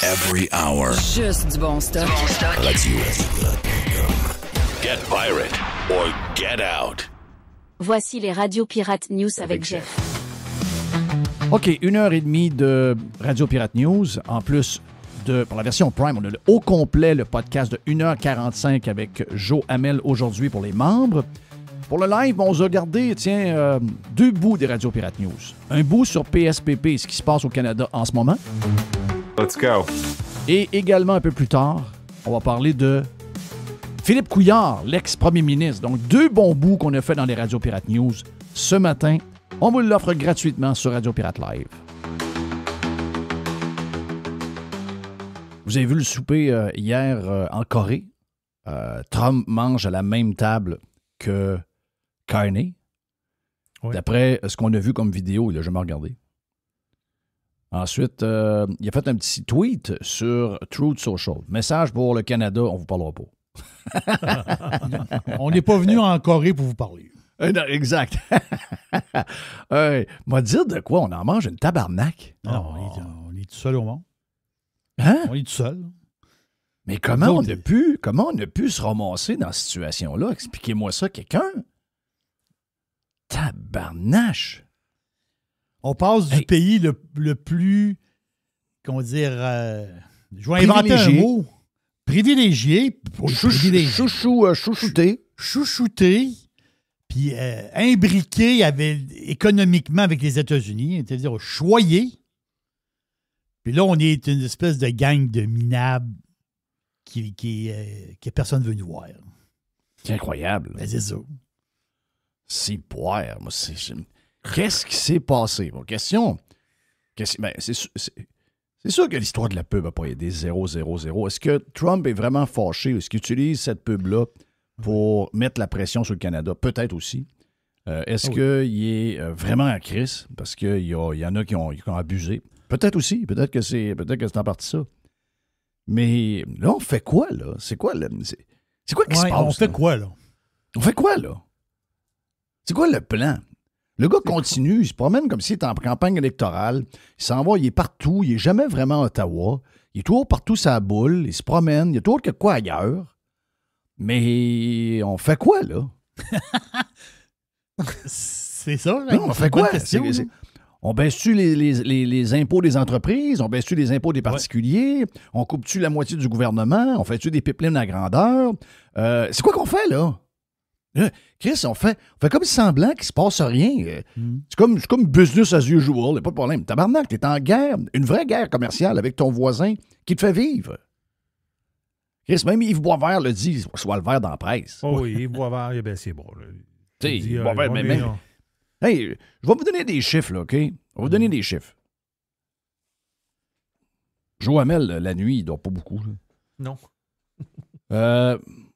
every hour. Juste du bon stock. Radio. Get pirate or get out. Voici les Radio Pirate News avec Jeff. OK, 1h30 de Radio Pirate News. En plus pour la version Prime, on a au complet le podcast de 1h45 avec Joe Hamel aujourd'hui pour les membres. Pour le live, on vous a gardé, deux bouts des Radio Pirate News. Un bout sur PSPP, ce qui se passe au Canada en ce moment. Let's go. Et également, un peu plus tard, on va parler de Philippe Couillard, l'ex-premier ministre. Donc, deux bons bouts qu'on a fait dans les Radio Pirate News ce matin. On vous l'offre gratuitement sur Radio Pirate Live. Vous avez vu le souper hier en Corée. Trump mange à la même table que Carney. Oui. D'après ce qu'on a vu comme vidéo, il n'a jamais regardé. Ensuite, il a fait un petit tweet sur Truth Social. Message pour le Canada, on ne vous parlera pas. On n'est pas venu en Corée pour vous parler. Non, exact. M'a dire de quoi? On en mange une tabarnak. Non, on est tout seul au monde. Hein? On est tout seul. Mais comment on a pu se ramasser dans cette situation-là? Expliquez-moi ça, quelqu'un. Tabarnache! On passe du pays le plus, comment dire, je vais inventer un mot. Privilégié. Chouchouté. Chouchouté. Puis imbriqué économiquement avec les États-Unis, c'est-à-dire choyé. Puis là, on est une espèce de gang de minables que personne ne veut nous voir. C'est incroyable. Ben, c'est ça. C'est poire. Moi, qu'est-ce qui s'est passé? Bon, question. Ben, c'est sûr que l'histoire de la pub n'a pas aidé 000. Est-ce que Trump est vraiment fâché? Est-ce qu'il utilise cette pub-là pour mettre la pression sur le Canada? Peut-être aussi. Est-ce qu'il est vraiment à crise? Parce qu'il y en a qui ont abusé. Peut-être aussi. Peut-être que c'est en partie ça. Mais là, on fait quoi, là? C'est quoi qui se passe? On fait quoi, là? On fait quoi, là? C'est quoi le plan? Le gars continue, il se promène comme s'il était en campagne électorale. Il s'en va, il est partout. Il n'est jamais vraiment à Ottawa. Il est toujours partout sa boule. Il se promène. Il y a toujours quelque quoi ailleurs. Mais on fait quoi, là? C'est ça, là? Non, on fait quoi? On baisse-tu les impôts des entreprises? On baisse-tu les impôts des particuliers? On coupe-tu la moitié du gouvernement? On fait-tu des pipelines à grandeur? C'est quoi qu'on fait, là? Chris, on fait comme semblant qu'il se passe rien. C'est comme business as usual, pas de problème. Tabarnak, t'es en guerre, une vraie guerre commerciale avec ton voisin qui te fait vivre. Chris, même Yves Boisvert le dit, soit le vert dans la presse. Oh oui, Yves Boisvert, il a baissé les bras. Yves Boisvert, hey, je vais vous donner des chiffres, là, OK? Je vais vous donner des chiffres. Joe Hamel, la nuit, il dort pas beaucoup. Là. Non.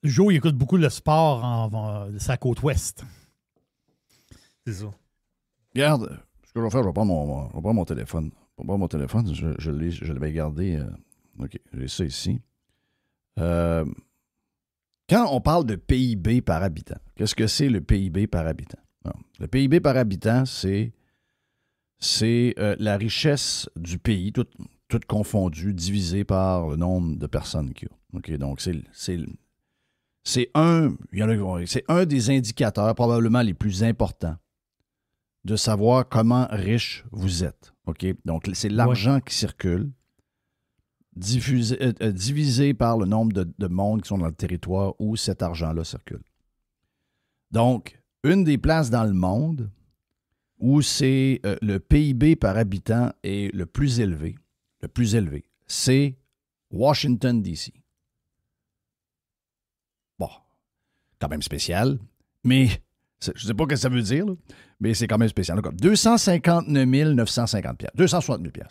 Joe, il écoute beaucoup le sport de sa côte ouest. C'est ça. Regarde, ce que je vais faire, je vais prendre mon téléphone. Je vais prendre mon téléphone, je l'avais gardé. OK, j'ai ça ici. Quand on parle de PIB par habitant, qu'est-ce que c'est le PIB par habitant? Non. Le PIB par habitant, c'est la richesse du pays, tout confondu, divisé par le nombre de personnes qu'il y a. OK, donc c'est un des indicateurs probablement les plus importants de savoir comment riche vous êtes. OK? Donc, c'est l'argent qui circule divisé par le nombre de monde qui sont dans le territoire où cet argent-là circule. Donc, une des places dans le monde où c'est le PIB par habitant est le plus élevé, c'est Washington, D.C. Bon, quand même spécial, mais je ne sais pas ce que ça veut dire, là, mais c'est quand même spécial. 259 950 $. 260 000 $.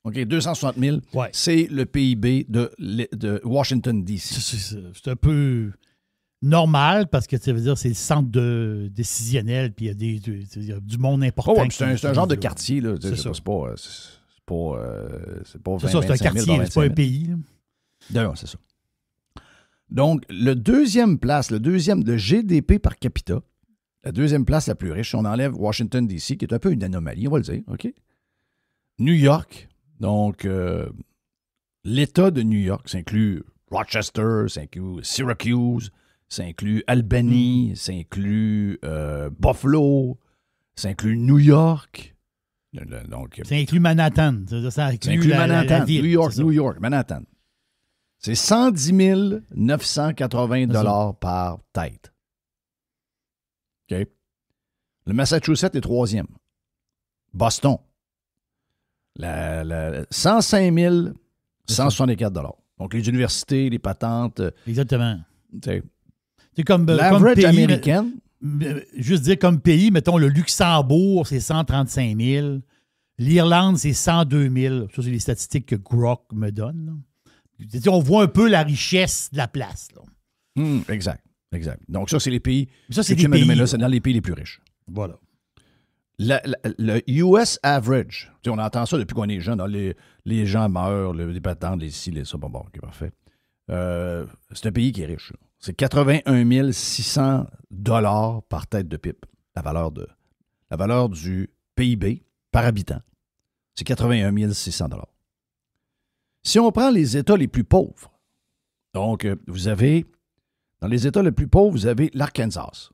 OK, 260 000, c'est le PIB de Washington, D.C. C'est un peu normal parce que ça veut dire c'est le centre décisionnel puis il y a du monde important. Oh, c'est un genre de quartier. Là. C'est pas 20 c'est ça, c'est un quartier, c'est pas un pays. Là. D'ailleurs, c'est ça. Donc, le deuxième de GDP par capita, la deuxième place la plus riche, on enlève Washington, D.C., qui est un peu une anomalie, on va le dire, OK? New York, donc l'État de New York, ça inclut Rochester, ça inclut Syracuse, ça inclut Albany, ça inclut Buffalo, ça inclut New York. Donc, ça inclut Manhattan. Ça inclut Manhattan, la ville, New York, Manhattan. C'est 110 980 $ par tête. OK? Le Massachusetts est troisième. Boston. 105 164 $. Donc, les universités, les patentes. Exactement. C'est comme l'average pays, américaine. Juste dire comme pays, mettons, le Luxembourg, c'est 135 000. L'Irlande, c'est 102 000. Ça, c'est les statistiques que Grok me donne. On voit un peu la richesse de la place. Exact. Donc, ça, c'est les pays. Ça, c'est des pays. Mais là, c'est dans les pays les plus riches. Voilà. Le US average, on entend ça depuis qu'on est jeune. Les gens meurent, les patentes, les ci, les ça. Bon, OK, parfait. C'est un pays qui est riche. Là. C'est 81 600 $ par tête de pipe, la valeur du PIB par habitant. C'est 81 600 $. Si on prend les États les plus pauvres, donc vous avez, dans les États les plus pauvres, vous avez l'Arkansas.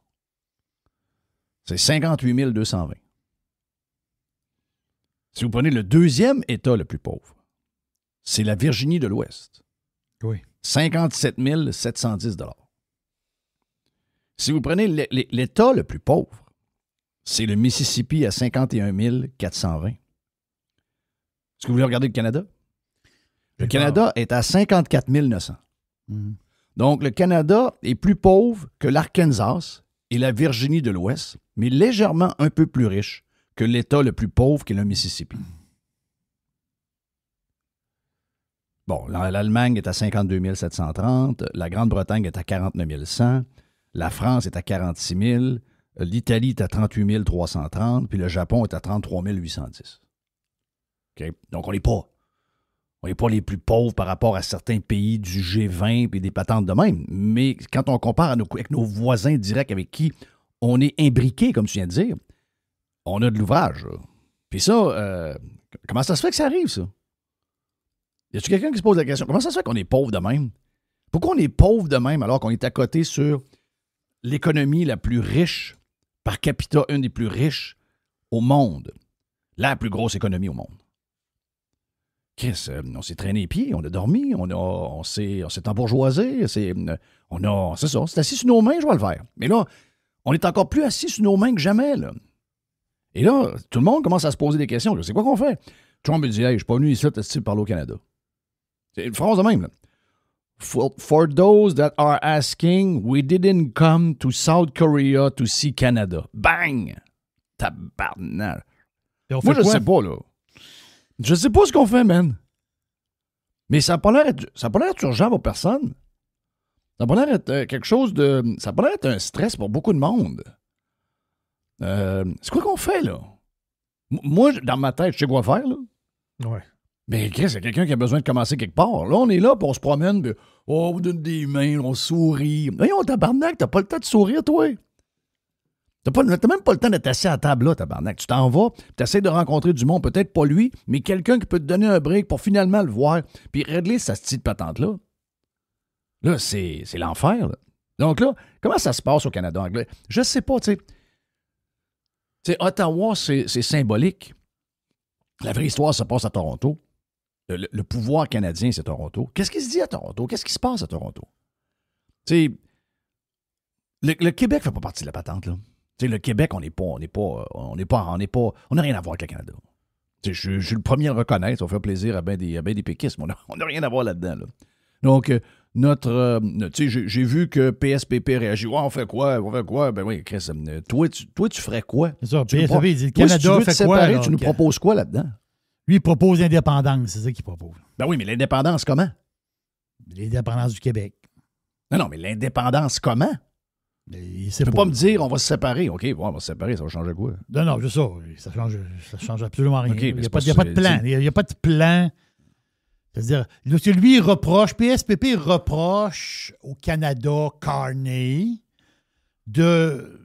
C'est 58 220. Si vous prenez le deuxième État le plus pauvre, c'est la Virginie de l'Ouest. Oui. 57 710 $. Si vous prenez l'État le plus pauvre, c'est le Mississippi à 51 420. Est-ce que vous voulez regarder le Canada? Le Canada est à 54 900. Donc, le Canada est plus pauvre que l'Arkansas et la Virginie de l'Ouest, mais légèrement un peu plus riche que l'État le plus pauvre qui est le Mississippi. Bon, l'Allemagne est à 52 730, la Grande-Bretagne est à 49 100, la France est à 46 000, l'Italie est à 38 330, puis le Japon est à 33 810. Okay? Donc, on n'est pas les plus pauvres par rapport à certains pays du G20 et des patentes de même. Mais quand on compare avec nos voisins directs avec qui on est imbriqués, comme tu viens de dire, on a de l'ouvrage. Là. Puis ça, comment ça se fait que ça arrive, ça? Y a-t-il quelqu'un qui se pose la question? Comment ça se fait qu'on est pauvre de même? Pourquoi on est pauvre de même alors qu'on est à côté sur l'économie la plus riche par capita, une des plus riches au monde? La plus grosse économie au monde. Chris, on s'est traîné les pieds, on a dormi, on s'est embourgeoisé, c'est ça, on s'est assis sur nos mains, je vois le faire. Mais là, on est encore plus assis sur nos mains que jamais, là. Et là, tout le monde commence à se poser des questions. C'est quoi qu'on fait? Trump me dit, hey, je suis pas venu ici pour parler au Canada. C'est une phrase de même, là. For those that are asking, we didn't come to South Korea to see Canada. Bang! Tabarnak. Moi, je sais pas, là. Je sais pas ce qu'on fait, man. Mais ça n'a pas l'air d'être urgent pour personne. Ça n'a pas l'air d'être quelque chose de... Ça n'a pas l'air d'être un stress pour beaucoup de monde. C'est quoi qu'on fait, là? Moi, dans ma tête, je sais quoi faire, là. Ouais. Mais Chris, il y a quelqu'un qui a besoin de commencer quelque part. Là, on est là, puis on se promène, puis on vous donne des mains, on sourit. Voyons, tabarnak, t'as pas le temps de sourire, toi. T'as même pas le temps d'être assis à la table, là, tabarnak. Tu t'en vas, tu essaies de rencontrer du monde, peut-être pas lui, mais quelqu'un qui peut te donner un break pour finalement le voir, puis régler sa petite patente-là. Là, c'est l'enfer, là. Donc là, comment ça se passe au Canada anglais? Je sais pas, tu sais. Ottawa, c'est symbolique. La vraie histoire se passe à Toronto. Le pouvoir canadien, c'est Toronto. Qu'est-ce qui se dit à Toronto? Qu'est-ce qui se passe à Toronto? Tu sais, le Québec fait pas partie de la patente, là. Tu sais, le Québec, on n'a rien à voir avec le Canada. Tu sais, je suis le premier à le reconnaître, ça va faire plaisir à bien des péquistes, mais on n'a rien à voir là-dedans, là. Donc, tu sais, j'ai vu que PSPP réagit. Ouais, on fait quoi? Ben oui, Chris, toi, tu ferais quoi? C'est ça, PSPP, il dit le Canada si tu veux te fait séparer, quoi? Tu nous proposes quoi là-dedans? Lui, il propose l'indépendance, c'est ça qu'il propose. Ben oui, mais l'indépendance, comment? L'indépendance du Québec. Non, mais l'indépendance, comment? Tu peux pas me dire, on va se séparer. OK, bon, on va se séparer, ça va changer quoi? Non, c'est ça. Ça change absolument rien. Okay, il n'y a pas de plan. Il n'y a pas de plan. C'est-à-dire, lui, il reproche, PSPP reproche au Canada, Carney, de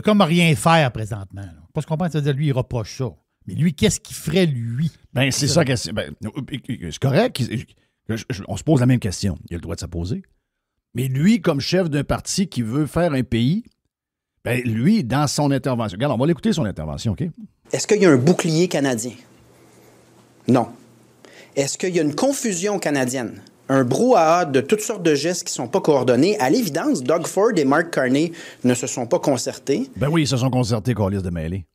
comme rien faire présentement. Là. Pas ce qu'on pense, c'est-à-dire, lui, il reproche ça. Mais lui, qu'est-ce qu'il ferait, lui? Ben, c'est ça. C'est correct. On se pose la même question. Il a le droit de se poser. Mais lui, comme chef d'un parti qui veut faire un pays, ben, lui, dans son intervention... Regarde, on va l'écouter, son intervention, OK? Est-ce qu'il y a un bouclier canadien? Non. Est-ce qu'il y a une confusion canadienne? Un brouhaha de toutes sortes de gestes qui ne sont pas coordonnés. À l'évidence, Doug Ford et Mark Carney ne se sont pas concertés. Ben oui, ils se sont concertés, Callis de mêlée.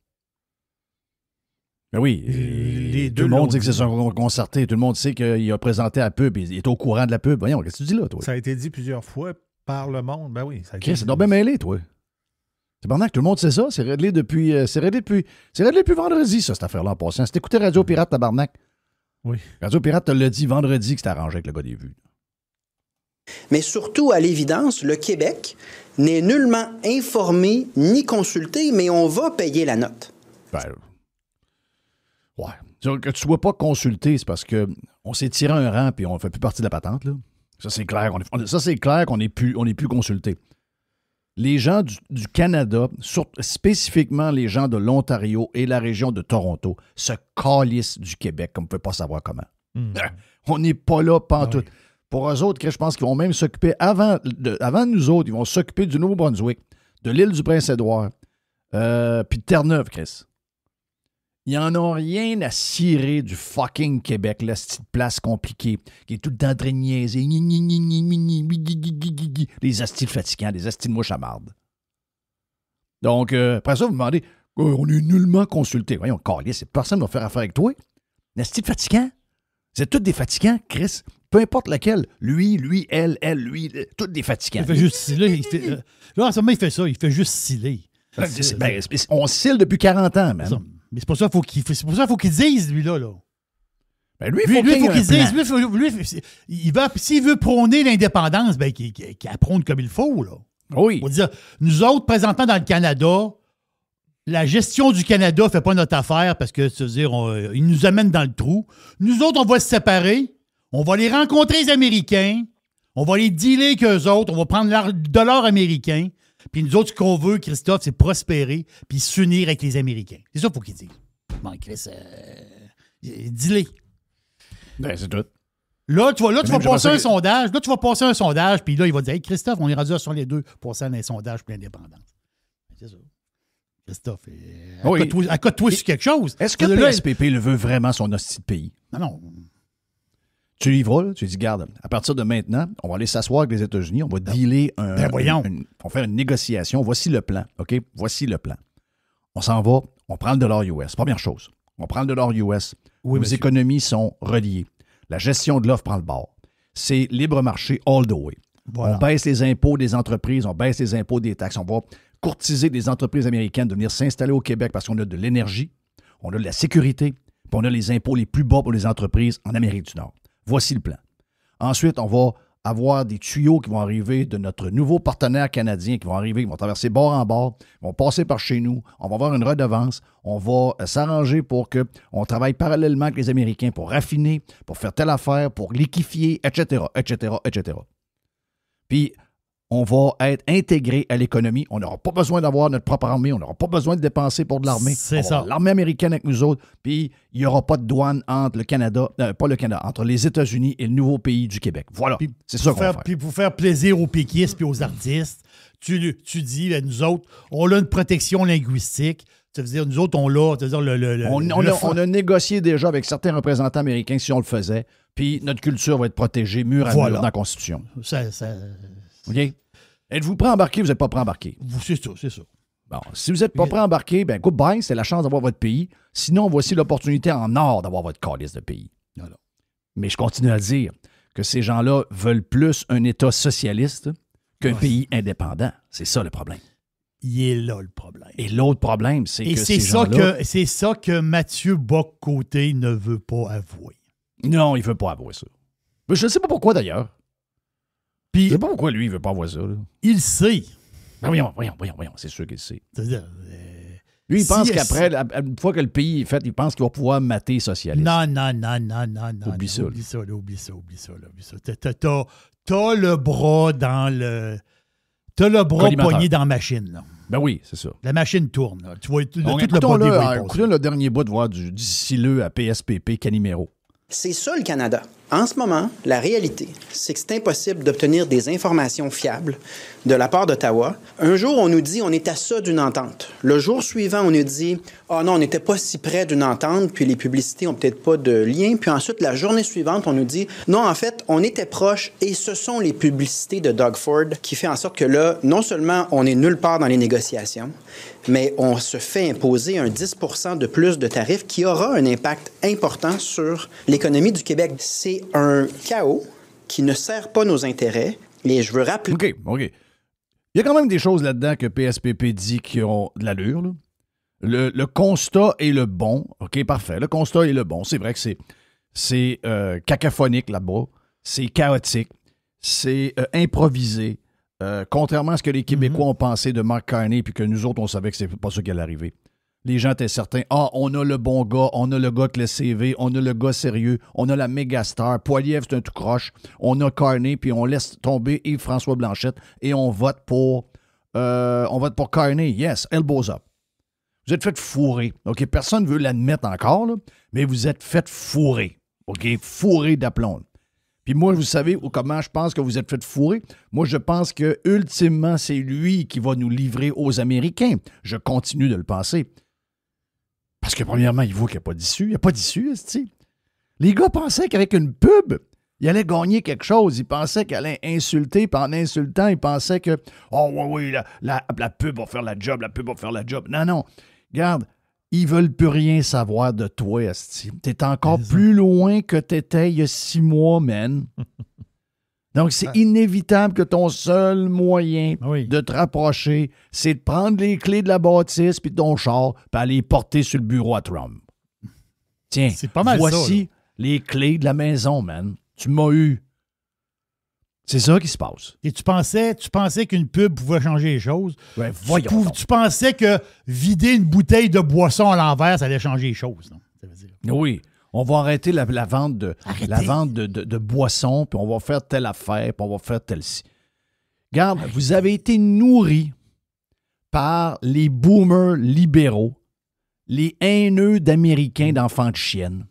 Ben oui. Tout le monde dit qu'ils se sont concertés. Tout le monde sait qu'il a présenté la pub. Il est au courant de la pub. Voyons, qu'est-ce que tu dis là, toi? Ça a été dit plusieurs fois par le monde. Ben oui. Chris, c'est donc bien mêlé, toi. C'est pendant que tout le monde sait ça. C'est réglé depuis vendredi, ça, cette affaire-là, en passant. C'est écouté Radio Pirate, tabarnak. Oui. Radio Pirate te l'a dit vendredi que c'était arrangé avec le gars des vues. Mais surtout, à l'évidence, le Québec n'est nullement informé ni consulté, mais on va payer la note. Ben, ouais. Que tu ne sois pas consulté, c'est parce qu'on s'est tiré un rang et on ne fait plus partie de la patente, là. Ça, c'est clair. Ça, c'est clair qu'on n'est plus consulté. Les gens du Canada, spécifiquement les gens de l'Ontario et la région de Toronto, se calissent du Québec comme on ne peut pas savoir comment. On n'est pas là pantoute. Oui. Pour eux autres, je pense qu'ils vont même s'occuper, avant nous autres, ils vont s'occuper du Nouveau-Brunswick, de l'île du Prince-Édouard, puis de Terre-Neuve, Chris. Ils n'en ont rien à cirer du fucking Québec, la petite place compliquée, qui est tout le temps en train de niaiser. Les astiles fatigants, les astiles mouches à marde. Donc, après ça, vous demandez, on est nullement consulté. Voyons, calé, personne ne va faire affaire avec toi. L'astile fatigant, c'est tous des fatigants, Chris. Peu importe laquelle. Lui, elle, tous des fatigants. Il fait juste sciller. Là, en ce moment, il fait ça. Il fait juste sciller. On scille depuis 40 ans, man. Mais c'est pour ça qu'il dise, lui-là. Ben lui, il faut qu'il dise. S'il veut prôner l'indépendance, ben, qu'il prône comme il faut, là. Oui. On va dire, nous autres, présentement dans le Canada, la gestion du Canada ne fait pas notre affaire parce que, c'est-à-dire, ils nous amènent dans le trou. Nous autres, on va se séparer. On va aller rencontrer les Américains. On va les dealer avec eux autres. On va prendre le dollar américain. Puis nous autres, ce qu'on veut, Christophe, c'est prospérer puis s'unir avec les Américains. C'est ça qu'il faut qu'il dise. Bon, Chris, dis-les. Ben, c'est tout. Là, tu vas passer un sondage. Là, tu vas passer un sondage, puis là, il va dire, hey, Christophe, on est rendu sur les 2% d'un sondage pour l'indépendance. C'est ça. Christophe, accote-toi sur quelque chose. Est-ce que le SPP le veut vraiment, son hostie de pays? Non. Tu y vas, là, tu dis, garde, à partir de maintenant, on va aller s'asseoir avec les États-Unis, on va dealer on va faire une négociation. Voici le plan, OK? Voici le plan. On s'en va, on prend le dollar US. Première chose, on prend le dollar US. Oui, nos économies sont reliées. La gestion de l'offre prend le bord. C'est libre marché all the way. Voilà. On baisse les impôts des entreprises, on baisse les impôts des taxes. On va courtiser des entreprises américaines de venir s'installer au Québec parce qu'on a de l'énergie, on a de la sécurité, puis on a les impôts les plus bas pour les entreprises en Amérique du Nord. Voici le plan. Ensuite, on va avoir des tuyaux qui vont arriver de notre nouveau partenaire canadien qui vont arriver, qui vont traverser bord en bord, vont passer par chez nous, on va avoir une redevance, on va s'arranger pour qu'on travaille parallèlement avec les Américains pour raffiner, pour faire telle affaire, pour liquéfier, etc., etc., etc. Puis, on va être intégré à l'économie. On n'aura pas besoin d'avoir notre propre armée. On n'aura pas besoin de dépenser pour de l'armée. C'est ça. L'armée américaine avec nous autres. Puis, il n'y aura pas de douane entre le Canada, entre les États-Unis et le nouveau pays du Québec. Voilà. Puis, c'est ça qu'on va faire. Puis, pour faire plaisir aux péquistes et aux artistes, tu dis, là, nous autres, on a une protection linguistique. Ça veut dire, nous autres, on l'a. On a négocié déjà avec certains représentants américains si on le faisait. Puis, notre culture va être protégée mur à mur dans la Constitution. OK? Êtes-vous prêt à embarquer ou vous n'êtes pas prêt à embarquer? C'est ça. Bon, si vous n'êtes pas prêt à embarquer, ben goodbye, c'est la chance d'avoir votre pays. Sinon, voici l'opportunité en or d'avoir votre calice de pays. Voilà. Mais je continue à dire que ces gens-là veulent plus un État socialiste qu'un pays indépendant. C'est ça le problème. Il est là le problème. Et l'autre problème, c'est que ces gens-là... C'est ça que Mathieu Bock-Côté ne veut pas avouer. Non, il ne veut pas avouer ça. Mais je ne sais pas pourquoi d'ailleurs. Puis, je ne sais pas pourquoi lui, il ne veut pas avoir ça. Là. Il sait. Ben voyons, c'est sûr qu'il sait. C'est-à-dire, lui, il pense qu'après, une fois que le pays est fait, il pense qu'il va pouvoir mater socialiste. Non. Oublie ça. T'as le bras dans le... T'as le bras pogné dans la machine. Là. Ben oui, c'est ça. La machine tourne. Là. Tu vois, tout le Donc, body écoutons-le, va y passer. écoutez le dernier bout de voix du Silleux à PSPP Canimero. C'est ça le Canada. En ce moment, la réalité, c'est que c'est impossible d'obtenir des informations fiables de la part d'Ottawa. Un jour, on nous dit on est à ça d'une entente. Le jour suivant, on nous dit ah non, on n'était pas si près d'une entente, puis les publicités ont peut-être pas de lien. Puis ensuite, la journée suivante, on nous dit non, en fait, on était proche et ce sont les publicités de Doug Ford qui fait en sorte que là, non seulement on est nulle part dans les négociations, mais on se fait imposer un 10 % de plus de tarifs qui aura un impact important sur l'économie du Québec. C'est un chaos qui ne sert pas nos intérêts. Et je veux rappeler... OK. Il y a quand même des choses là-dedans que PSPP dit qui ont de l'allure. Là. Le constat est le bon. OK, parfait. Le constat est le bon. C'est vrai que c'est cacophonique là-bas. C'est chaotique. C'est improvisé. Contrairement à ce que les Québécois ont pensé de Mark Carney puis que nous autres, on savait que c'est pas ça qui allait arriver. Les gens étaient certains. Ah, on a le bon gars, on a le gars avec le CV, on a le gars sérieux, on a la méga star. Poilievre, c'est un tout croche. On a Carney, puis on laisse tomber Yves-François Blanchette et on vote pour Carney. Yes, elbows up. Vous êtes fait fourrer. OK, personne ne veut l'admettre encore, là, mais vous êtes fait fourrer. OK, fourrer d'aplomb. Puis moi, vous savez comment je pense que vous êtes fait fourrer? Moi, je pense que ultimement, c'est lui qui va nous livrer aux Américains. Je continue de le penser. Parce que premièrement, il voit qu'il n'y a pas d'issue. Il n'y a pas d'issue, esti. Les gars pensaient qu'avec une pub, il allait gagner quelque chose. Ils pensaient qu'il allait insulter, puis en insultant, ils pensaient que « Oh oui, la pub va faire la job, la pub va faire la job. » Non. Regarde, ils veulent plus rien savoir de toi, esti. T'es encore plus loin que t'étais il y a 6 mois, man. Donc, c'est inévitable que ton seul moyen de te rapprocher, c'est de prendre les clés de la bâtisse puis de ton char puis aller les porter sur le bureau à Trump. Tiens, c'est pas mal voici ça, les clés de la maison, man. Tu m'as eu. C'est ça qui se passe. Et tu pensais qu'une pub pouvait changer les choses. Ouais, voyons donc. Tu pensais que vider une bouteille de boisson à l'envers, ça allait changer les choses, non? Ça veut dire. Oui. On va arrêter la vente de boissons, puis on va faire telle affaire, puis on va faire telle-ci. Regarde, vous avez été nourris par les boomers libéraux, les haineux d'Américains d'enfants de chiennes,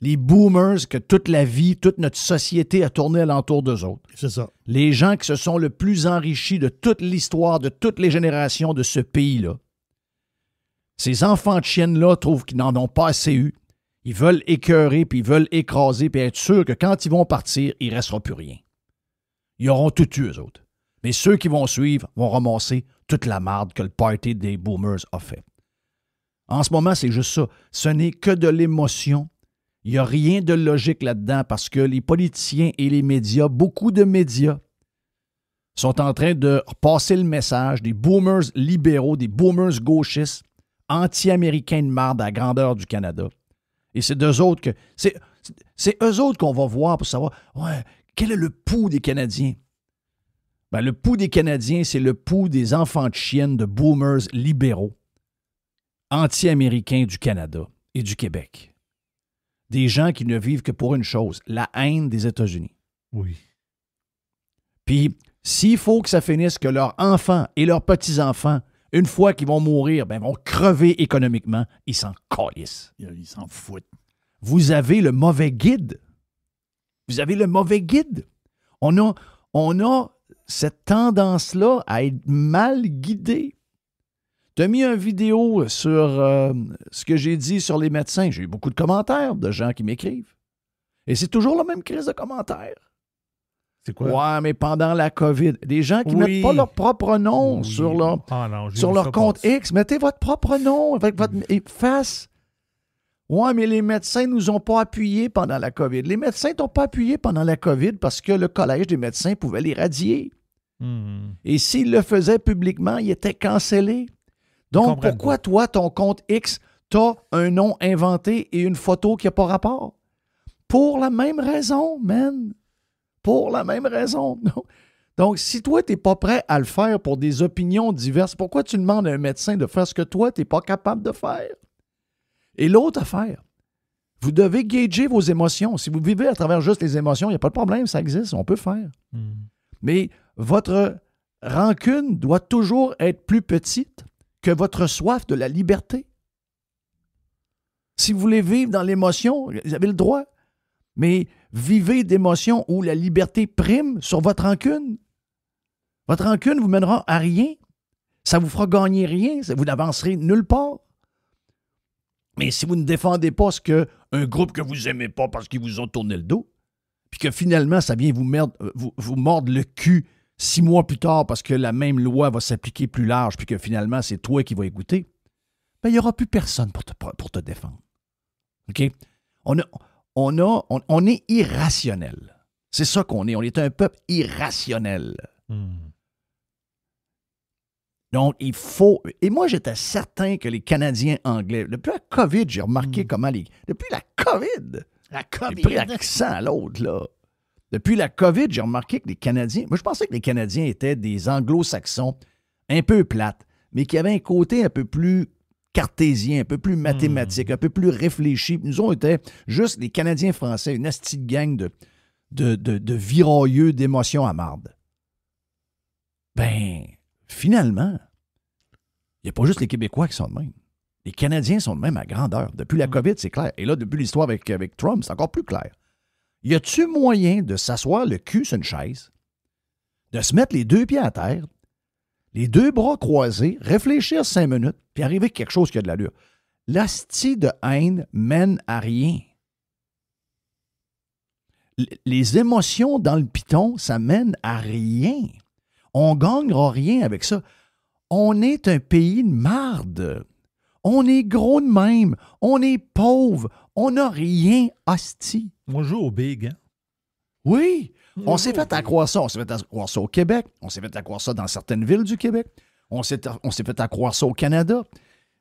les boomers que toute la vie, toute notre société a tourné alentour d'eux autres. C'est ça. Les gens qui se sont le plus enrichis de toute l'histoire, de toutes les générations de ce pays-là. Ces enfants de chiennes-là trouvent qu'ils n'en ont pas assez eu. Ils veulent écœurer, puis ils veulent écraser, puis être sûrs que quand ils vont partir, il ne restera plus rien. Ils auront tout eu, eux autres. Mais ceux qui vont suivre vont ramasser toute la marde que le party des boomers a fait. En ce moment, c'est juste ça. Ce n'est que de l'émotion. Il n'y a rien de logique là-dedans parce que les politiciens et les médias, beaucoup de médias, sont en train de passer le message des boomers libéraux, des boomers gauchistes, anti-américains de marde à la grandeur du Canada. Et c'est d'eux autres que. C'est eux autres qu'on va voir pour savoir quel est le pouls des Canadiens. Ben, le pouls des Canadiens, c'est le pouls des enfants de chiennes de boomers libéraux, anti-américains du Canada et du Québec. Des gens qui ne vivent que pour une chose, la haine des États-Unis. Oui. Puis, s'il faut que ça finisse que leurs enfants et leurs petits-enfants, une fois qu'ils vont mourir, ben, vont crever économiquement, ils s'en calissent. Ils s'en foutent. Vous avez le mauvais guide. Vous avez le mauvais guide. On a cette tendance-là à être mal guidé. Tu as mis une vidéo sur ce que j'ai dit sur les médecins. J'ai eu beaucoup de commentaires de gens qui m'écrivent. Et c'est toujours la même crise de commentaires. C'est quoi? Ouais, mais pendant la COVID, des gens qui ne mettent pas leur propre nom sur leur compte X. Mettez votre propre nom avec votre face. Ouais, mais les médecins ne nous ont pas appuyés pendant la COVID. Les médecins ne t'ont pas appuyé pendant la COVID parce que le Collège des médecins pouvait les radier. Et s'ils le faisaient publiquement, ils étaient cancellés. Donc, pourquoi toi, ton compte X, t'as un nom inventé et une photo qui n'a pas rapport? Pour la même raison, man. Pour la même raison. Donc, si toi, tu n'es pas prêt à le faire pour des opinions diverses, pourquoi tu demandes à un médecin de faire ce que toi, tu n'es pas capable de faire? Et l'autre affaire, vous devez gager vos émotions. Si vous vivez à travers juste les émotions, il n'y a pas de problème, ça existe, on peut faire. Mais votre rancune doit toujours être plus petite que votre soif de la liberté. Si vous voulez vivre dans l'émotion, vous avez le droit. Mais vivez d'émotions où la liberté prime sur votre rancune. Votre rancune vous mènera à rien. Ça vous fera gagner rien. Vous n'avancerez nulle part. Mais si vous ne défendez pas ce qu'un groupe que vous n'aimez pas parce qu'ils vous ont tourné le dos, puis que finalement, ça vient vous mordre le cul 6 mois plus tard parce que la même loi va s'appliquer plus large, puis que finalement, c'est toi qui vas écouter, il n'y aura plus personne pour te défendre. OK? On est irrationnel. C'est ça qu'on est. On est un peuple irrationnel. Donc, il faut... Et moi, j'étais certain que les Canadiens anglais... Depuis la COVID, j'ai remarqué comment les... Depuis la COVID! J'ai pris l'accent à l'autre, là. Depuis la COVID, j'ai remarqué que les Canadiens... Moi, je pensais que les Canadiens étaient des anglo-saxons un peu plates, mais qui avaient un côté un peu plus cartésien, un peu plus mathématique, un peu plus réfléchi. Nous, on était juste les Canadiens français, une asti de gang de virailleux d'émotions à marde. Ben, finalement, il n'y a pas juste les Québécois qui sont de même. Les Canadiens sont de même à grandeur. Depuis la COVID, c'est clair. Et là, depuis l'histoire avec Trump, c'est encore plus clair. Y a-tu moyen de s'asseoir le cul sur une chaise, de se mettre les 2 pieds à terre, les 2 bras croisés, réfléchir 5 minutes, puis arriver à quelque chose qui a de l'allure? L'hostie de haine mène à rien. Les émotions dans le piton, ça mène à rien. On ne gagnera rien avec ça. On est un pays de marde. On est gros de même. On est pauvre. On n'a rien, hostie. On joue au big, hein? Oui. On s'est fait accroire ça. On s'est fait accroire ça au Québec. On s'est fait accroire ça dans certaines villes du Québec. On s'est fait accroire ça au Canada.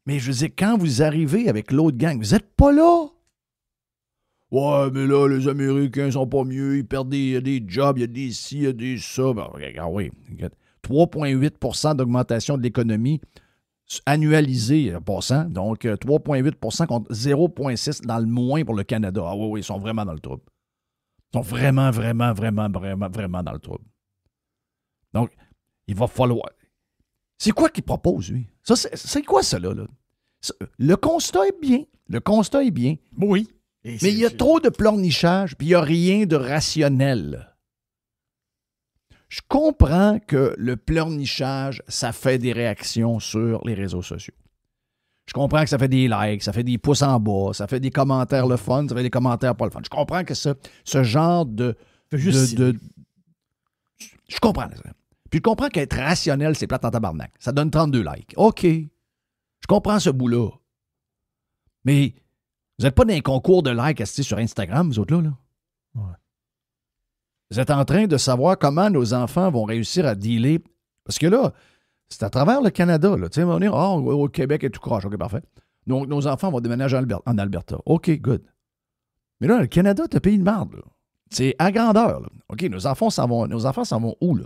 Mais je veux dire, quand vous arrivez avec l'autre gang, vous n'êtes pas là. Ouais, mais là, les Américains sont pas mieux. Ils perdent des jobs. Il y a des ci, il y a des ça. Ben, regarde, oui. 3,8 d'augmentation de l'économie annualisée en passant. Donc, 3,8 contre 0,6 dans le moins pour le Canada. Ah oui, ils sont vraiment dans le trouble. Ils sont vraiment dans le trouble. Donc, il va falloir... C'est quoi qu'il propose, lui? Ça, c'est quoi ça, là? Le constat est bien. Le constat est bien. Oui. Mais il y a trop de pleurnichage, puis il n'y a rien de rationnel. Je comprends que le pleurnichage, ça fait des réactions sur les réseaux sociaux. Je comprends que ça fait des likes, ça fait des pouces en bas, ça fait des commentaires le fun, ça fait des commentaires pas le fun. Je comprends que ce genre de... Je comprends ça. Puis je comprends qu'être rationnel, c'est plate en tabarnak. Ça donne 32 likes. OK. Je comprends ce bout-là. Mais vous n'êtes pas dans un concours de likes assis sur Instagram, vous autres là? Ouais. Vous êtes en train de savoir comment nos enfants vont réussir à dealer. Parce que là, c'est à travers le Canada. Là. Tu sais, on est au Québec et tout croche. OK, parfait. Donc, nos enfants vont déménager en Alberta. OK, good. Mais là, le Canada, c'est un pays de merde. Là. C'est à grandeur. Là. OK, nos enfants s'en vont où, là?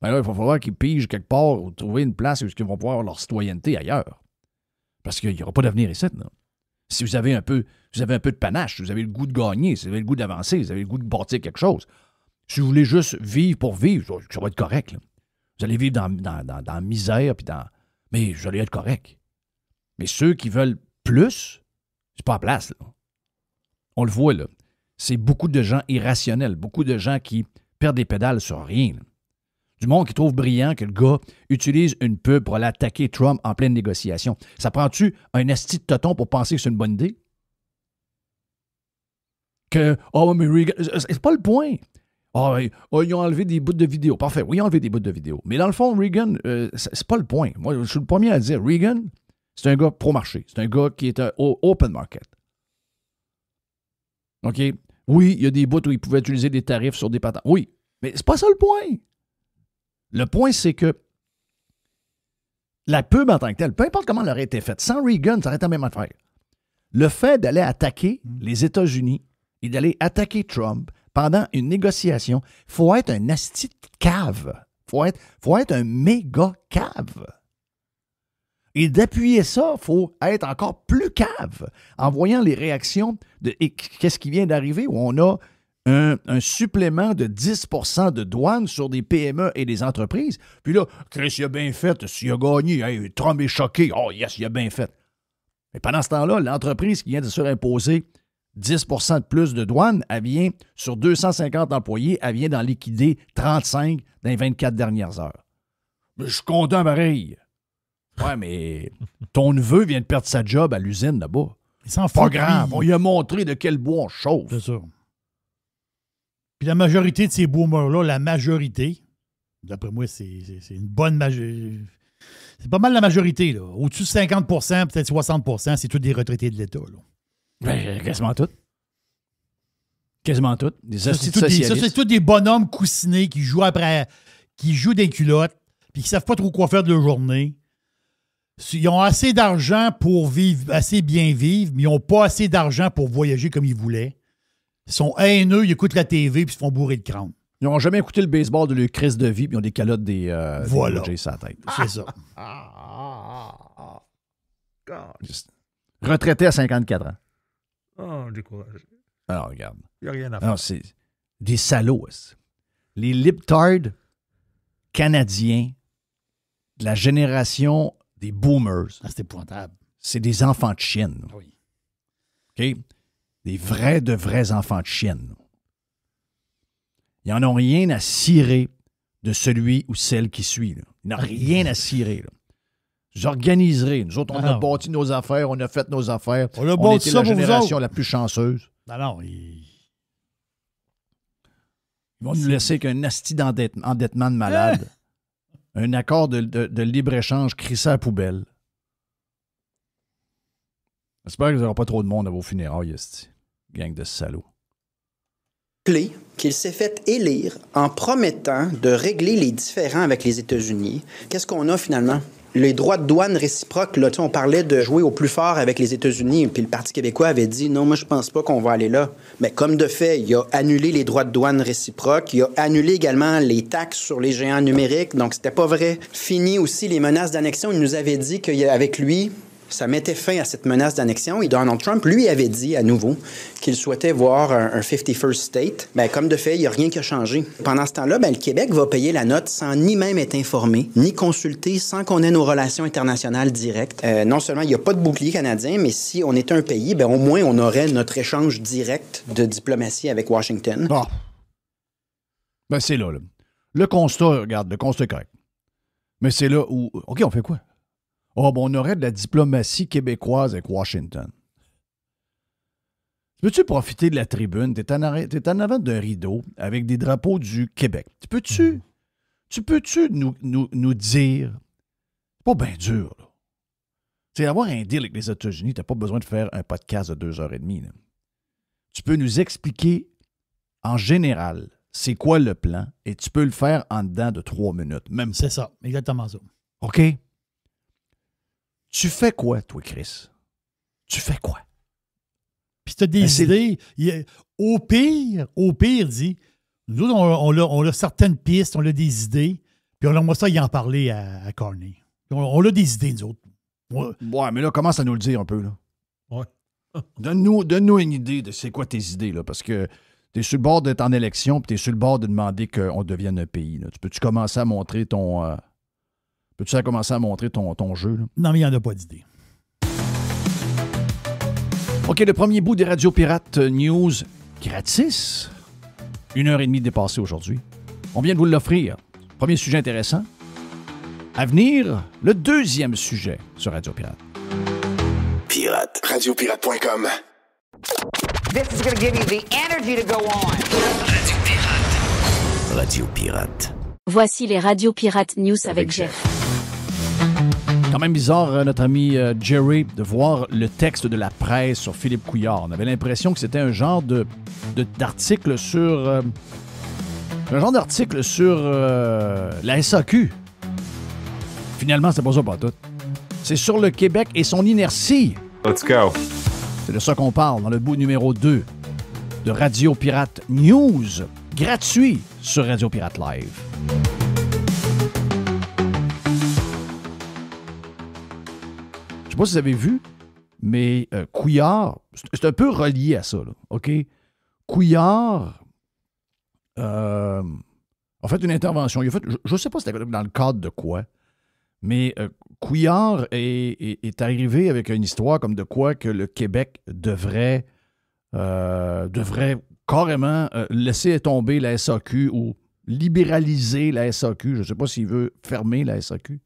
Ben là, il va falloir qu'ils pigent quelque part ou trouver une place où ils vont pouvoir avoir leur citoyenneté ailleurs. Parce qu'il n'y aura pas d'avenir ici, là. Si vous avez un peu de panache, si vous avez le goût de gagner, si vous avez le goût d'avancer, si vous avez le goût de bâtir quelque chose, si vous voulez juste vivre pour vivre, ça va être correct. Là. Vous allez vivre dans la misère, mais vous allez être correct. Mais ceux qui veulent plus, c'est pas à place. Là. On le voit, là. C'est beaucoup de gens irrationnels, beaucoup de gens qui perdent des pédales sur rien. Là. Du monde qui trouve brillant que le gars utilise une pub pour aller attaquer Trump en pleine négociation. Ça prend-tu un asti de toton pour penser que c'est une bonne idée? Mais Reagan... C'est pas le point. Ils ont enlevé des bouts de vidéo. Parfait, oui, ils ont enlevé des bouts de vidéo. Mais dans le fond, Reagan, c'est pas le point. Moi, je suis le premier à dire, Reagan, c'est un gars pro-marché. C'est un gars qui est un open market. OK? Oui, il y a des bouts où il pouvait utiliser des tarifs sur des patents. Oui, mais c'est pas ça le point. Le point, c'est que la pub en tant que telle, peu importe comment elle aurait été faite, sans Reagan, ça aurait été la même affaire. Le fait d'aller attaquer les États-Unis et d'aller attaquer Trump pendant une négociation, il faut être un asti de cave. Il faut être un méga cave. Et d'appuyer ça, il faut être encore plus cave en voyant les réactions de qu'est-ce qui vient d'arriver où on a un supplément de 10 % de douane sur des PME et des entreprises. Puis là, Chris, il a bien fait, s'il a gagné, hey, Trump est choqué. Oh yes, il a bien fait. Mais pendant ce temps-là, l'entreprise qui vient de surimposer 10 % de plus de douane, elle vient, sur 250 employés, elle vient d'en liquider 35 dans les 24 dernières heures. Mais je suis content pareil. Ouais, mais ton neveu vient de perdre sa job à l'usine là-bas. Il s'en Pas fout. grave, lui. on lui a montré de quel bois on chauffe. C'est ça. Puis la majorité de ces boomers-là, la majorité, d'après moi, c'est une bonne majorité. C'est pas mal la majorité, là. Au-dessus de 50 %, peut-être 60 %, c'est tous des retraités de l'État, là. Ben, quasiment tout. Quasiment tout. Des Ça, hosties c'est de tous des, ça, socialistes. c'est tous des bonhommes coussinés qui jouent après, qui jouent des culottes, puis qui savent pas trop quoi faire de leur journée. Ils ont assez d'argent pour vivre, assez bien vivre, mais ils n'ont pas assez d'argent pour voyager comme ils voulaient. Ils sont haineux, ils écoutent la TV, puis ils se font bourrer le crâne. Ils n'ont jamais écouté le baseball de leur crise de vie, puis ils ont des calottes des Voilà. Blue Jays sur la tête. C'est ça. Juste retraité à 54 ans. Oh, découragé. Alors, regarde. Il n'y a rien à faire. Non, c'est des salauds. Les libtards canadiens de la génération des boomers, Ah, c'est épouvantable. c'est des enfants de chienne. Oui. OK? Des vrais enfants de chienne. Ils n'en ont rien à cirer de celui ou celle qui suit. Là. Ils n'ont rien à cirer. Là. J'organiserai. Nous autres, on a Non. bâti nos affaires, on a fait nos affaires. On a On bâti était ça la pour vous génération autres. la plus chanceuse. Non, Ils vont nous laisser qu'un asti d'endettement de malade. Un accord de libre-échange crissé à la poubelle. J'espère que vous n'aurez pas trop de monde à vos funérailles, asti. Gang de salauds. Clé qu'il s'est fait élire en promettant de régler les différends avec les États-Unis. Qu'est-ce qu'on a finalement? Les droits de douane réciproques, là, tu sais, on parlait de jouer au plus fort avec les États-Unis, puis le Parti québécois avait dit non, moi je pense pas qu'on va aller là. Mais comme de fait, il a annulé les droits de douane réciproques, il a annulé également les taxes sur les géants numériques, donc c'était pas vrai. Fini aussi les menaces d'annexion, il nous avait dit qu'avec lui, ça mettait fin à cette menace d'annexion. Et Donald Trump, lui, avait dit à nouveau qu'il souhaitait voir un 51st state. Bien, comme de fait, il n'y a rien qui a changé. Pendant ce temps-là, bien, le Québec va payer la note sans ni même être informé, ni consulté, sans qu'on ait nos relations internationales directes. Non seulement il n'y a pas de bouclier canadien, mais si on était un pays, bien, au moins on aurait notre échange direct de diplomatie avec Washington. Ah. Ben, c'est là. Le constat, regarde, le constat est correct. Mais c'est là où... OK, on fait quoi? Oh, bon, on aurait de la diplomatie québécoise avec Washington. Peux-tu profiter de la tribune? T'es en avant d'un rideau avec des drapeaux du Québec. Tu peux-tu nous dire... C'est pas bien dur, là. Tu sais, avoir un deal avec les États-Unis, t'as pas besoin de faire un podcast de 2h30. Là. Tu peux nous expliquer, en général, c'est quoi le plan, et tu peux le faire en dedans de 3 minutes. Même pas. c'est ça. Exactement ça. OK? Tu fais quoi, toi, Chris? Tu fais quoi? Puis tu as des c'est- idées. Au pire, dit, nous autres, on a certaines pistes, on a des idées, puis on aimerait ça y en parler à Carney. On a des idées, nous autres. Ouais, mais là, commence à nous le dire un peu, là. Ouais. Donne-nous une idée de c'est quoi tes idées, là, parce que t'es sur le bord d'être en élection, puis t'es sur le bord de demander qu'on devienne un pays, là. Peux-tu commencer à montrer ton... ton jeu, là? Non, mais il n'y en a pas d'idée. OK, le premier bout des Radio Pirates News gratis. 1h30 dépassée aujourd'hui. On vient de vous l'offrir. Premier sujet intéressant. À venir, le deuxième sujet sur Radio Pirate. Pirate. Radiopirate.com. This is going to give you the energy to go on. Radio Pirate. Voici les radios pirates news avec Jeff. Quand même bizarre, notre ami Jerry, de voir le texte de la presse sur Philippe Couillard. On avait l'impression que c'était un genre d'article sur... la SAQ. Finalement, c'est pas ça, pas tout. C'est sur le Québec et son inertie. Let's go. C'est de ça qu'on parle dans le bout numéro 2 de Radio Pirate News, gratuit sur Radio Pirate Live. Je sais pas si vous avez vu, mais Couillard, c'est un peu relié à ça, là, OK? Couillard a fait une intervention. Il a fait, je ne sais pas si c'était dans le cadre de quoi, mais Couillard est arrivé avec une histoire comme de quoi que le Québec devrait carrément laisser tomber la SAQ ou libéraliser la SAQ. Je ne sais pas s'il veut fermer la SAQ.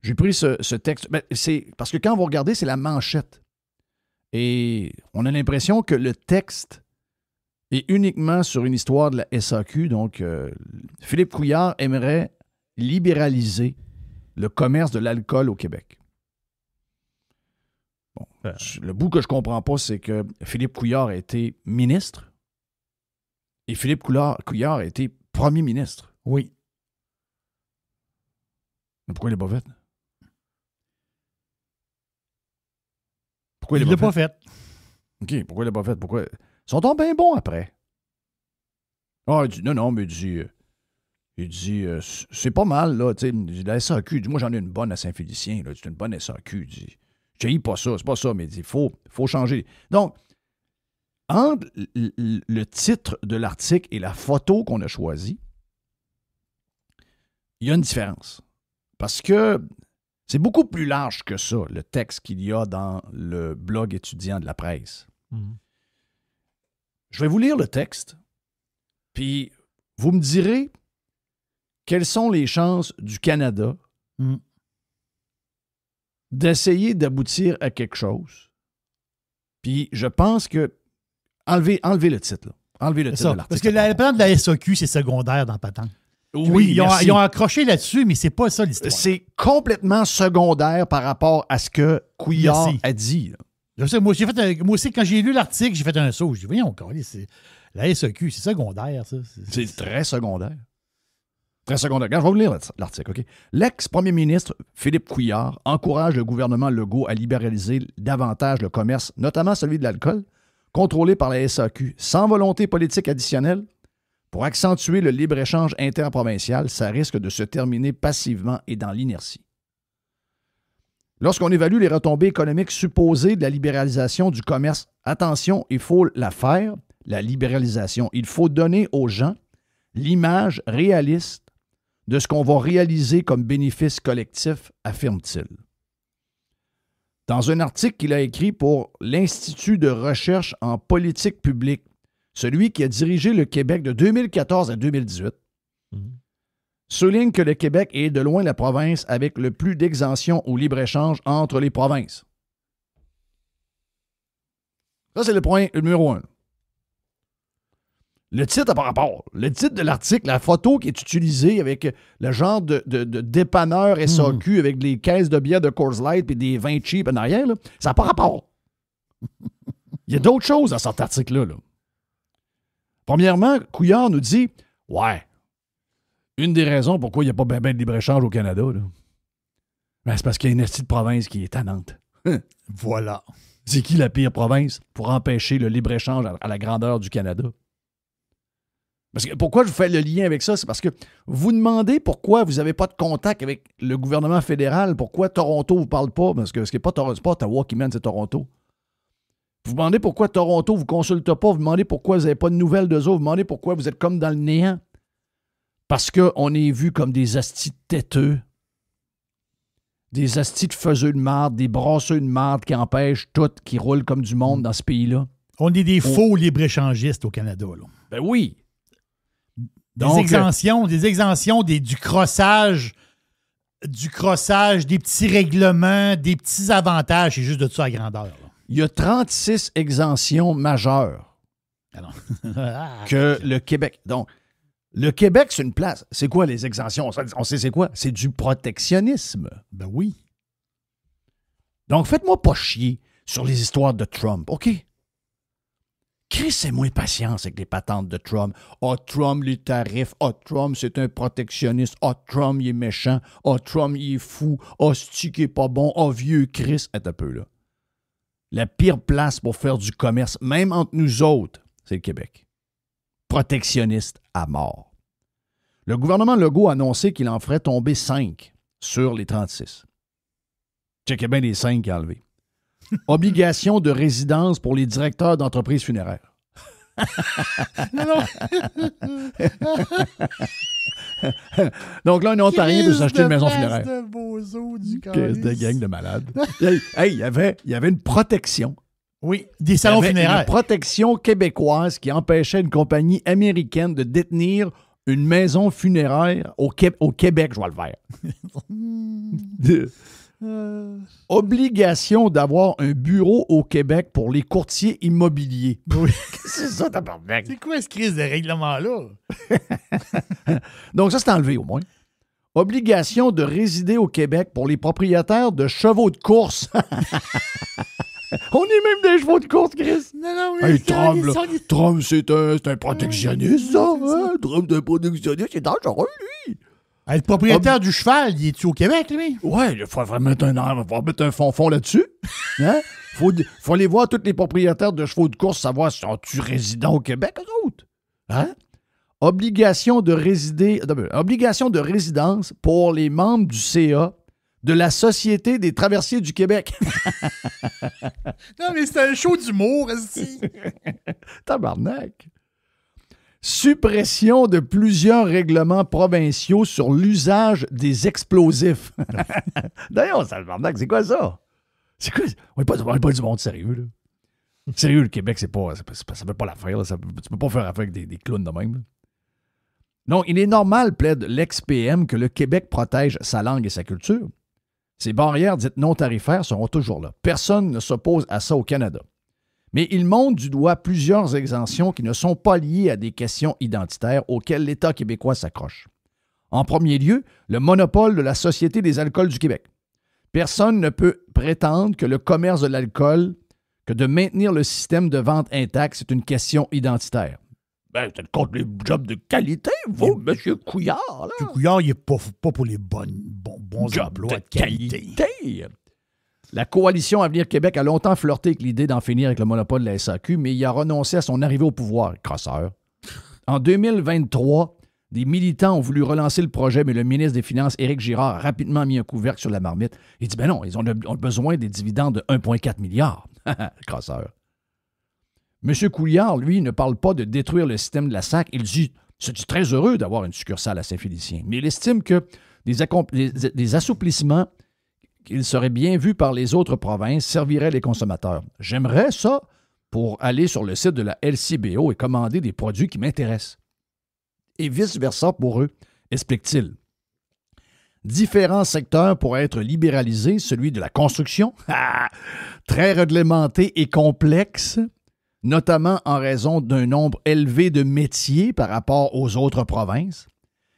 J'ai pris ce texte. Ben, c'est parce que quand vous regardez, c'est la manchette. Et on a l'impression que le texte est uniquement sur une histoire de la SAQ. Donc, Philippe Couillard aimerait libéraliser le commerce de l'alcool au Québec. Bon, le bout que je ne comprends pas, c'est que Philippe Couillard a été ministre et Philippe Couillard a été premier ministre. Oui. Mais pourquoi il l'a pas fait? Il l'a pas fait. OK, pourquoi il l'a pas fait? Pourquoi? Ils sont donc bien bons après. Ah, il dit, non, mais il dit, c'est pas mal, là, tu sais, la SAQ, il dit, moi, j'en ai une bonne à Saint-Félicien, là, c'est une bonne SAQ, il dit, j'ai pas ça, c'est pas ça, mais il dit, faut changer. Donc, entre le titre de l'article et la photo qu'on a choisie, il y a une différence. Parce que c'est beaucoup plus large que ça, le texte qu'il y a dans le blog étudiant de la presse. Je vais vous lire le texte, puis vous me direz quelles sont les chances du Canada d'essayer d'aboutir à quelque chose. Puis je pense que enlevez le titre, là. Enlevez le titre de l'article. Parce que la patente de la SAQ, c'est secondaire dans la patente. Oui, ils ont accroché là-dessus, mais c'est pas ça l'histoire. C'est complètement secondaire par rapport à ce que Couillard a dit. Là. Je sais, moi aussi, quand j'ai lu l'article, j'ai fait un saut. J'ai dit, voyons, la SAQ, c'est secondaire, ça. C'est très secondaire. Très secondaire. Regarde, je vais vous lire l'article, OK? L'ex-premier ministre Philippe Couillard encourage le gouvernement Legault à libéraliser davantage le commerce, notamment celui de l'alcool, contrôlé par la SAQ, sans volonté politique additionnelle. Pour accentuer le libre-échange interprovincial, ça risque de se terminer passivement et dans l'inertie. Lorsqu'on évalue les retombées économiques supposées de la libéralisation du commerce, attention, il faut la faire, la libéralisation. Il faut donner aux gens l'image réaliste de ce qu'on va réaliser comme bénéfice collectif, affirme-t-il. Dans un article qu'il a écrit pour l'Institut de recherche en politique publique, celui qui a dirigé le Québec de 2014 à 2018, souligne que le Québec est de loin la province avec le plus d'exemptions au libre-échange entre les provinces. Ça, c'est le point numéro 1. Le titre n'a pas rapport. Le titre de l'article, la photo qui est utilisée avec le genre de dépanneur SAQ avec les caisses de bière de Coors Light et des vins cheap en arrière, là, ça n'a pas rapport. Il y a d'autres choses dans cet article-là. Là. Premièrement, Couillard nous dit « Ouais, une des raisons pourquoi il n'y a pas bien de libre-échange au Canada, là, ben, c'est parce qu'il y a une petite province qui est tannante. Voilà. C'est qui la pire province pour empêcher le libre-échange à la grandeur du Canada? Parce que pourquoi je vous fais le lien avec ça? C'est parce que vous demandez pourquoi vous n'avez pas de contact avec le gouvernement fédéral, pourquoi Toronto ne vous parle pas, parce que ce n'est pas Ottawa qui mène, c'est Toronto. Vous demandez pourquoi Toronto ne vous consulte pas, vous demandez pourquoi vous n'avez pas de nouvelles d'eux autres, vous demandez pourquoi vous êtes comme dans le néant. Parce qu'on est vu comme des astis têteux, des astis de faiseux de marde, des brasseux de marde qui empêchent tout, qui roulent comme du monde dans ce pays-là. On est des faux libre-échangistes au Canada. Là. Ben oui. Donc, des exemptions, du crossage, des petits règlements, des petits avantages. C'est juste de ça à grandeur. Là. Il y a 36 exemptions majeures que le Québec... Donc, le Québec, c'est une place. C'est quoi les exemptions? On sait c'est quoi? C'est du protectionnisme. Ben oui. Donc, faites-moi pas chier sur les histoires de Trump, OK? Crissez-moi patience avec les patentes de Trump. Oh, Trump, les tarifs. Oh, Trump, c'est un protectionniste. Oh, Trump, il est méchant. Oh, Trump, il est fou. Oh, c'ti qui est pas bon. Oh, vieux Chris. Attends un peu, là. La pire place pour faire du commerce, même entre nous autres, c'est le Québec. Protectionniste à mort. Le gouvernement Legault a annoncé qu'il en ferait tomber 5 sur les 36. Checkez bien les 5 qu'il a enlevés. Obligation de résidence pour les directeurs d'entreprises funéraires. Donc là, un Ontarien peut s'acheter une maison funéraire. De bozo du Qu'est-ce de gang de malades. Hey, il y avait une protection. Oui, des salons Il y avait funéraires. une protection québécoise qui empêchait une compagnie américaine de détenir une maison funéraire au Québec, je vois le faire. Obligation d'avoir un bureau au Québec pour les courtiers immobiliers. Oui. C'est ça, tabarnak. C'est quoi ce crise de règlement-là? Donc ça, c'est enlevé au moins. Obligation de résider au Québec pour les propriétaires de chevaux de course. On est même des chevaux de course, Chris. Non, Hey, Trump, là, Trump, c'est un protectionniste, ça. Hein? Trump, c'est un protectionniste, c'est dangereux, lui. Le propriétaire du cheval, il est-tu au Québec, lui? Ouais, il faut mettre un fond là-dessus. Hein? Faut aller voir tous les propriétaires de chevaux de course, savoir si sont-tu résidents au Québec, eux autres. Hein? Obligation de résidence pour les membres du CA de la Société des traversiers du Québec. Non, mais c'est un show d'humour, aussi. Tabarnak. Suppression de plusieurs règlements provinciaux sur l'usage des explosifs. D'ailleurs, tabarnak, c'est quoi ça? C'est quoi? On n'est pas du monde sérieux, là. Sérieux, le Québec, ça ne peut pas l'affaire. Tu peux pas faire affaire avec des clowns de même. Là. Donc, il est normal, plaide l'ex-PM, que le Québec protège sa langue et sa culture. Ces barrières dites non tarifaires seront toujours là. Personne ne s'oppose à ça au Canada. Mais il montre du doigt plusieurs exemptions qui ne sont pas liées à des questions identitaires auxquelles l'État québécois s'accroche. En premier lieu, le monopole de la Société des alcools du Québec. Personne ne peut prétendre que le commerce de l'alcool, que de maintenir le système de vente intact, c'est une question identitaire. Ben, c'est contre les jobs de qualité, vous, M. Couillard. Là. M. Couillard, il n'est pas pour les bons emplois de qualité. La coalition Avenir Québec a longtemps flirté avec l'idée d'en finir avec le monopole de la SAQ, mais il a renoncé à son arrivée au pouvoir, crosseur. En 2023, des militants ont voulu relancer le projet, mais le ministre des Finances, Éric Girard, a rapidement mis un couvercle sur la marmite. Il dit, ben non, ils ont besoin des dividendes de 1,4 milliard. Crosseur. M. Couillard, lui, ne parle pas de détruire le système de la SAQ. Il dit, c'est très heureux d'avoir une succursale à Saint-Félicien, mais il estime que des assouplissements qu'il serait bien vu par les autres provinces servirait les consommateurs. J'aimerais ça pour aller sur le site de la LCBO et commander des produits qui m'intéressent. Et vice-versa pour eux, explique-t-il. Différents secteurs pourraient être libéralisés, celui de la construction, très réglementé et complexe, notamment en raison d'un nombre élevé de métiers par rapport aux autres provinces.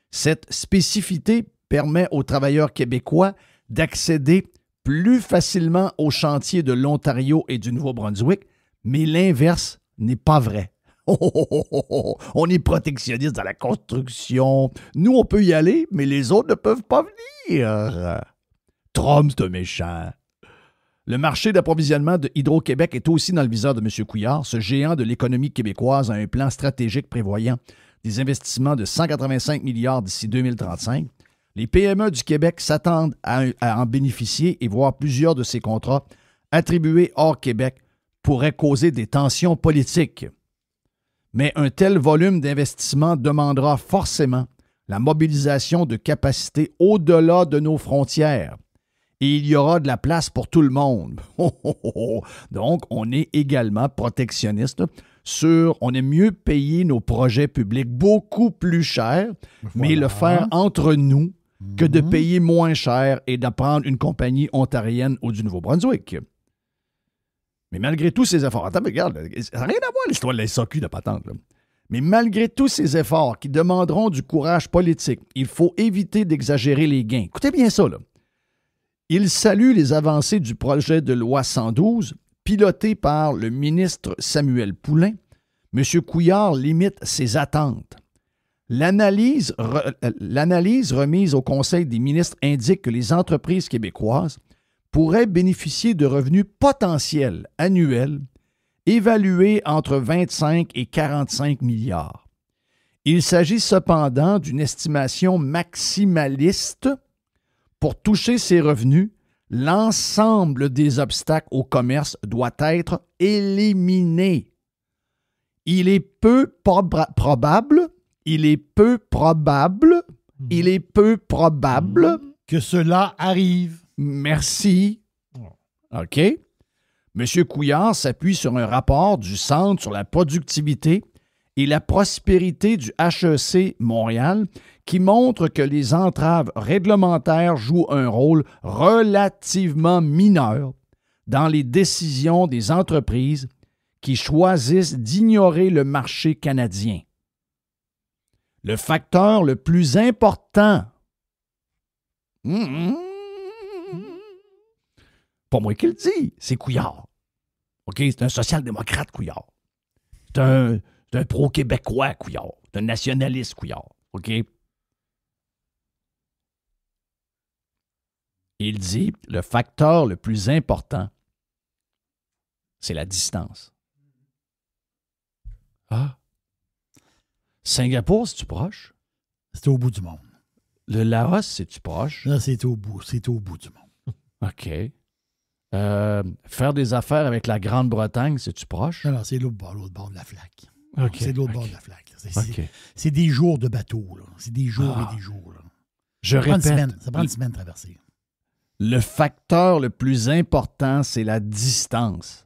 Cette spécificité permet aux travailleurs québécois d'accéder plus facilement aux chantiers de l'Ontario et du Nouveau-Brunswick, mais l'inverse n'est pas vrai. On est protectionniste dans la construction. Nous, on peut y aller, mais les autres ne peuvent pas venir. Trump, c'est un méchant. Le marché d'approvisionnement de Hydro-Québec est aussi dans le viseur de M. Couillard. Ce géant de l'économie québécoise a un plan stratégique prévoyant des investissements de 185 milliards d'ici 2035. Les PME du Québec s'attendent à en bénéficier et voir plusieurs de ces contrats attribués hors Québec pourraient causer des tensions politiques. Mais un tel volume d'investissement demandera forcément la mobilisation de capacités au-delà de nos frontières. Et il y aura de la place pour tout le monde. Donc, on est également protectionniste on aime mieux payer nos projets publics beaucoup plus cher, mais le faire entre nous que de payer moins cher et de prendre une compagnie ontarienne ou du Nouveau-Brunswick. Mais malgré tous ces efforts, attends, mais regarde, ça n'a rien à voir l'histoire de la SAQ de patente. Là. Mais malgré tous ces efforts qui demanderont du courage politique, il faut éviter d'exagérer les gains. Écoutez bien ça, là. Il salue les avancées du projet de loi 112, piloté par le ministre Samuel Poulin. M. Couillard limite ses attentes. L'analyse remise au Conseil des ministres indique que les entreprises québécoises pourraient bénéficier de revenus potentiels annuels évalués entre 25 et 45 milliards. Il s'agit cependant d'une estimation maximaliste. Pour toucher ces revenus, l'ensemble des obstacles au commerce doit être éliminé. il est peu probable que cela arrive. Merci. OK. M. Couillard s'appuie sur un rapport du Centre sur la productivité et la prospérité du HEC Montréal qui montre que les entraves réglementaires jouent un rôle relativement mineur dans les décisions des entreprises qui choisissent d'ignorer le marché canadien. Le facteur le plus important, pas moi qui le dis, c'est Couillard. OK? C'est un social-démocrate, Couillard. C'est un pro-québécois, Couillard. C'est un nationaliste, Couillard. OK? Il dit le facteur le plus important, c'est la distance. Ah. Singapour, c'est-tu proche? C'est au bout du monde. Le Laos, c'est-tu proche? Là, c'est au bout du monde. OK. Faire des affaires avec la Grande-Bretagne, c'est-tu proche? Non, c'est l'autre bord de la flaque. OK. C'est l'autre bord de la flaque. OK. C'est des jours de bateau. Là. C'est des jours et des jours. Là. Je répète. Ça prend une semaine de traverser. Le facteur le plus important, c'est la distance.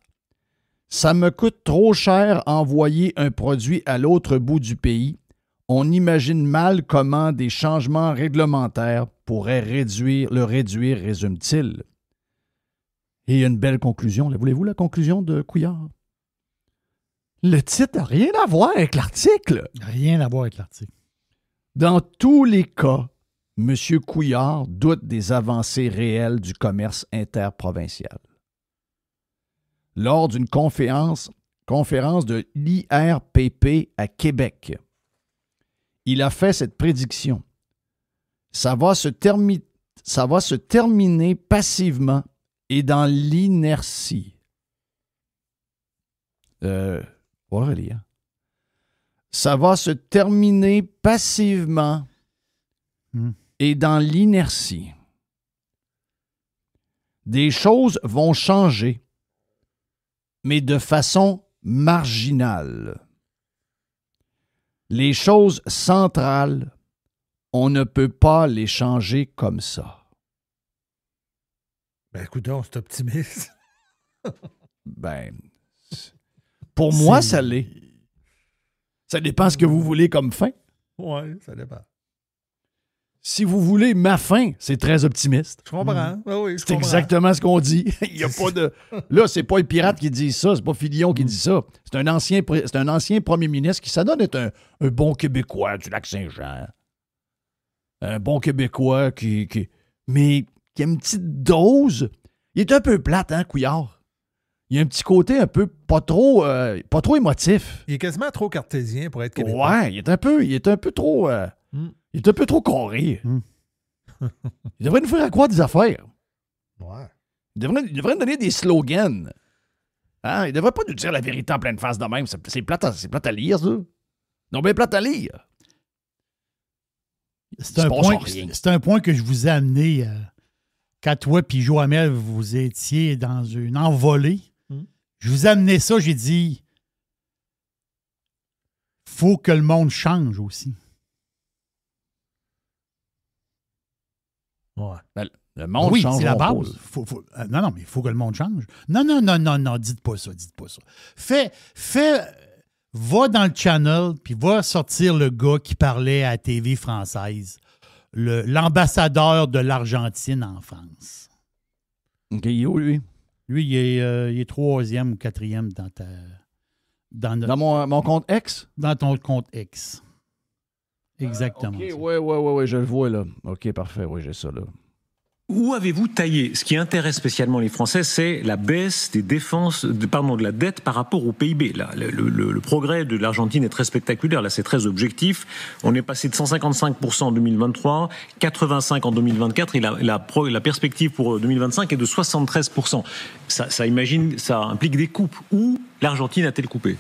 Ça me coûte trop cher envoyer un produit à l'autre bout du pays. On imagine mal comment des changements réglementaires pourraient le réduire, résume-t-il. Et il y a une belle conclusion. Voulez-vous la conclusion de Couillard? Le titre n'a rien à voir avec l'article. Rien à voir avec l'article. Dans tous les cas, M. Couillard doute des avancées réelles du commerce interprovincial. Lors d'une conférence de l'IRPP à Québec, il a fait cette prédiction. Ça va se terminer passivement et dans l'inertie. Aurélie, hein? Ça va se terminer passivement et dans l'inertie. Des choses vont changer, mais de façon marginale. Les choses centrales, on ne peut pas les changer comme ça. Ben, écoute, c'est optimiste. Ben, pour moi, ça l'est. Ça dépend ce que vous voulez comme fin. Oui, ça dépend. Si vous voulez ma fin, c'est très optimiste. Je comprends. Oui, c'est exactement ce qu'on dit. Il y a pas de. Là, c'est pas les pirates qui disent ça, c'est pas Fillon qui dit ça. C'est un ancien premier ministre qui s'adonne être un bon Québécois du Lac-Saint-Jean. Un bon Québécois mais qui a une petite dose. Il est un peu plate, hein, Couillard? Il y a un petit côté un peu pas trop émotif. Il est quasiment trop cartésien pour être québécois. Ouais, il est un peu trop. Il est un peu trop carré. Il devrait nous faire croire des affaires. Ouais. Il devrait nous donner des slogans. Hein? Il devrait pas nous dire la vérité en pleine face de même. C'est plate à lire, ça. Non, bien plate à lire. C'est un point que je vous ai amené quand toi et Joamel, vous étiez dans une envolée. Je vous ai amené ça, j'ai dit faut que le monde change aussi. Ouais. Ben, le monde change. Oui, c'est la base. Non, mais il faut que le monde change. Non, dites pas ça. Va dans le channel, puis va sortir le gars qui parlait à la TV française, l'ambassadeur de l'Argentine en France. OK, il est où, lui? Lui, il est 3e ou 4e dans mon compte X? Dans ton compte X. Exactement. OK, oui, je le vois, là. OK, parfait, oui, j'ai ça, là. Où avez-vous taillé? Ce qui intéresse spécialement les Français, c'est la baisse de la dette par rapport au PIB. Là, le progrès de l'Argentine est très spectaculaire. Là, c'est très objectif. On est passé de 155% en 2023, 85% en 2024, et la perspective pour 2025 est de 73%. Ça implique des coupes. Où l'Argentine a-t-elle coupé?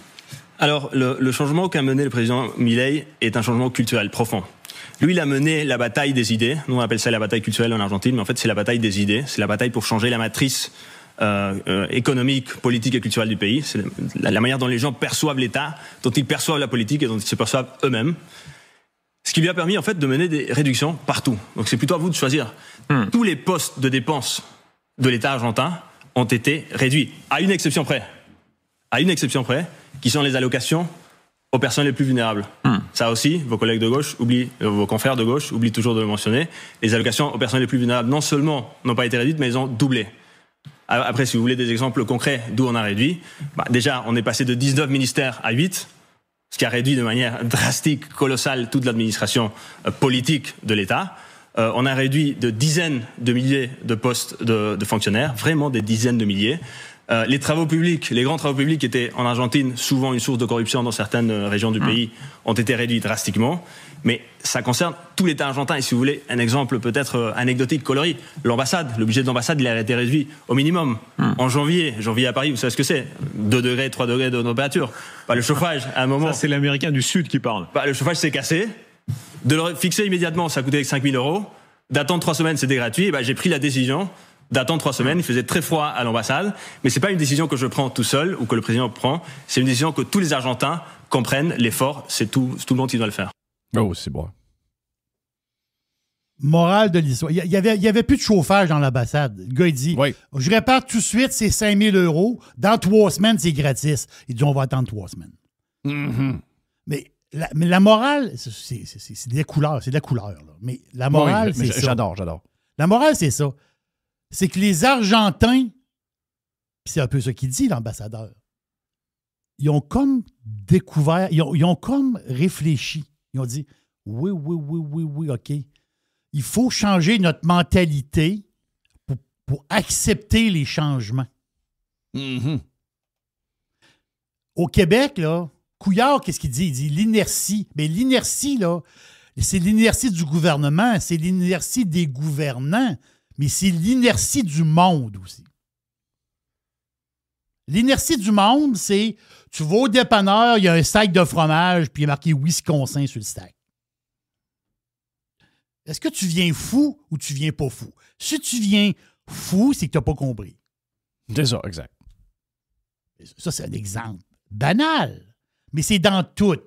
Alors, le changement qu'a mené le président Milei est un changement culturel profond. Lui, il a mené la bataille des idées. Nous, on appelle ça la bataille culturelle en Argentine, mais en fait, c'est la bataille des idées. C'est la bataille pour changer la matrice économique, politique et culturelle du pays. C'est la manière dont les gens perçoivent l'État, dont ils perçoivent la politique et dont ils se perçoivent eux-mêmes. Ce qui lui a permis en fait de mener des réductions partout. Donc c'est plutôt à vous de choisir. Tous les postes de dépenses de l'État argentin ont été réduits, à une exception près. À une exception près, qui sont les allocations aux personnes les plus vulnérables. Ça aussi, vos collègues de gauche vos confrères de gauche oublient toujours de le mentionner. Les allocations aux personnes les plus vulnérables, non seulement n'ont pas été réduites, mais elles ont doublé. Après, si vous voulez des exemples concrets d'où on a réduit, déjà, on est passé de 19 ministères à 8, ce qui a réduit de manière drastique, colossale, toute l'administration politique de l'État. On a réduit de dizaines de milliers de postes de fonctionnaires, vraiment des dizaines de milliers. Les travaux publics, les grands travaux publics qui étaient en Argentine souvent une source de corruption dans certaines régions du pays, ont été réduits drastiquement. Mais ça concerne tout l'État argentin. Et si vous voulez un exemple peut-être anecdotique, coloris, l'ambassade, le budget de l'ambassade, il a été réduit au minimum. En janvier à Paris, vous savez ce que c'est ? 2 degrés, 3 degrés de température. Le chauffage, à un moment... Ça, c'est l'Américain du Sud qui parle. Le chauffage s'est cassé. De le fixer immédiatement, ça coûtait 5 000 €. D'attendre 3 semaines, c'était gratuit. Et j'ai pris la décision d'attendre 3 semaines. Il faisait très froid à l'ambassade. Mais c'est pas une décision que je prends tout seul ou que le président prend. C'est une décision que tous les Argentins comprennent l'effort. C'est tout le monde qui doit le faire. Oh, c'est bon. Morale de l'histoire. Il y avait plus de chauffage dans l'ambassade. Le gars, il dit, je répare tout de suite, c'est 5 000 €. Dans 3 semaines, c'est gratis. Il dit, on va attendre 3 semaines. Mais la morale, c'est des couleurs. C'est de la couleur. Là. Mais la morale, c'est ça. J'adore. La morale, c'est ça. C'est que les Argentins, c'est un peu ce qu'il dit, l'ambassadeur, ils ont comme découvert, ils ont comme réfléchi. Ils ont dit, oui, OK. Il faut changer notre mentalité pour accepter les changements. Au Québec, là, Couillard, qu'est-ce qu'il dit? Il dit l'inertie. Mais l'inertie, là, c'est l'inertie du gouvernement, c'est l'inertie des gouvernants, mais c'est l'inertie du monde aussi. L'inertie du monde, c'est tu vas au dépanneur, il y a un sac de fromage, puis il est marqué Wisconsin sur le sac. Est-ce que tu viens fou ou tu viens pas fou? Si tu viens fou, c'est que tu n'as pas compris. C'est ça, exact. Ça, c'est un exemple banal, mais c'est dans tout.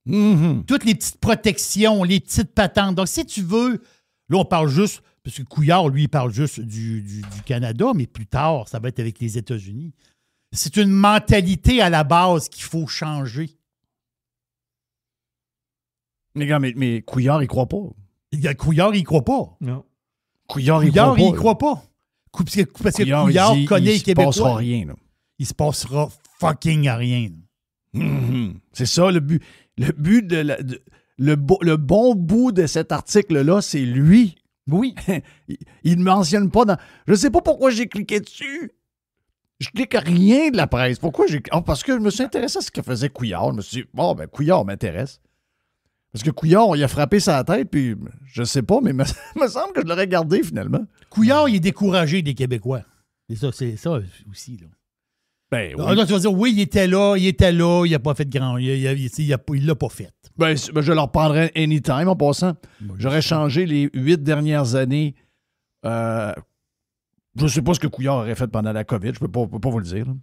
Toutes les petites protections, les petites patentes. Donc, si tu veux, là, on parle juste, parce que Couillard, lui, il parle juste du Canada, mais plus tard, ça va être avec les États-Unis. C'est une mentalité à la base qu'il faut changer. Les gars, mais Couillard, il croit pas. Couillard, il croit pas. Non. Couillard, il croit pas. Parce que Couillard connaît les Québécois. Il se passera rien. Là. Il se passera fucking rien. C'est ça, le but. Le but le bon bout de cet article-là, c'est lui. Oui. Il ne mentionne pas dans... Je sais pas pourquoi j'ai cliqué dessus. Je clique à rien de la presse. Pourquoi j'ai... parce que je me suis intéressé à ce que faisait Couillard. Je me suis dit, Couillard m'intéresse. Parce que Couillard, il a frappé sa tête, puis je sais pas, mais il me semble que je l'aurais gardé finalement. Couillard, il est découragé des Québécois. C'est ça aussi, là. Ben oui. Alors, tu vas dire, oui, il était là, il n'a pas fait de grand... Il l'a pas fait. Ben, je leur prendrais anytime en passant. J'aurais changé les 8 dernières années. Je sais pas ce que Couillard aurait fait pendant la COVID, je peux pas vous le dire. Là.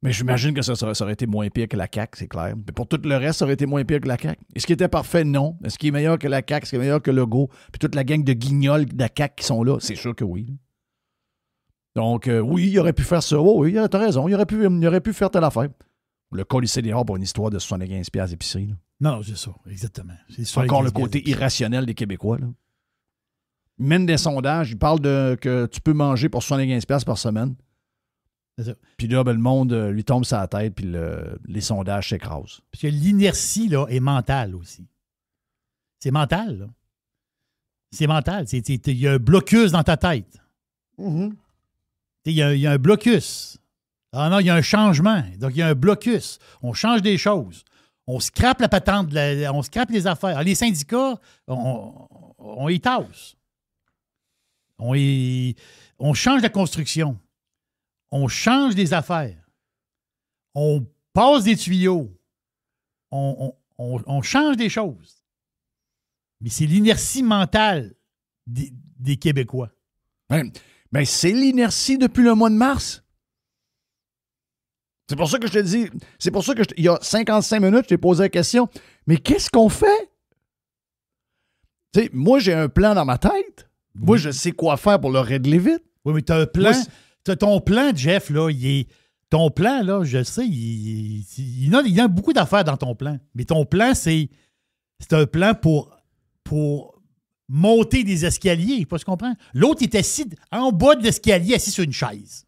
Mais j'imagine que ça aurait été moins pire que la CAQ, c'est clair. Mais pour tout le reste, ça aurait été moins pire que la CAQ. Est-ce qu'il était parfait? Non. Est-ce qu'il est meilleur que la CAQ? Est-ce qu'il est meilleur que Legault? Puis toute la gang de guignols de la CAQ qui sont là? C'est sûr que oui. Donc, oui, il aurait pu faire ça. Oh, oui, t'as raison. Il aurait pu faire telle affaire. Le colisser dehors pour une histoire de 75$ d'épicerie. Là. Non, c'est ça. Exactement. C'est encore le côté irrationnel des Québécois. Là. Ils mènent des sondages. Ils parlent que tu peux manger pour 75$ par semaine. Puis là, le monde lui tombe sur la tête, puis les sondages s'écrasent. Parce que l'inertie, là, est mentale aussi. C'est mental, là. C'est mental. Il y a un blocus dans ta tête. Il y a un blocus. Ah non, il y a un changement. Donc, il y a un blocus. On change des choses. On scrape la patente, on scrape les affaires. Alors, les syndicats, on y tasse. On change la construction. On change des affaires. On passe des tuyaux. On change des choses. Mais c'est l'inertie mentale des Québécois. Ouais. Ben, c'est l'inertie depuis le mois de mars. C'est pour ça que je te dis, c'est pour ça que il y a 55 minutes, je t'ai posé la question, mais qu'est-ce qu'on fait? Tu sais, moi, j'ai un plan dans ma tête. Moi, je sais quoi faire pour le régler vite. Oui, mais t'as un plan. T'as ton plan, Jeff, là, ton plan, là, je sais, il y a beaucoup d'affaires dans ton plan. Mais ton plan, c'est un plan pour monter des escaliers. Pas ce que tu comprends? L'autre, il est assis en bas de l'escalier, assis sur une chaise.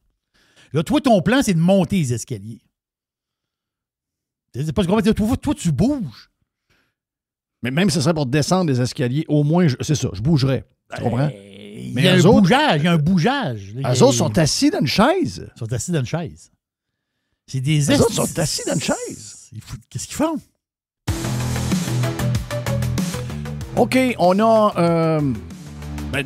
Là, toi, ton plan, c'est de monter les escaliers. C'est pas ce qu'on va dire. Toi, tu bouges. Mais même si ce serait pour descendre des escaliers, au moins, c'est ça, je bougerais. Tu comprends? Il y a un bougeage. Eux autres sont assis dans une chaise. Ils sont assis dans une chaise. C'est des Les autres sont assis dans une chaise. Qu'est-ce qu'ils font? OK, on a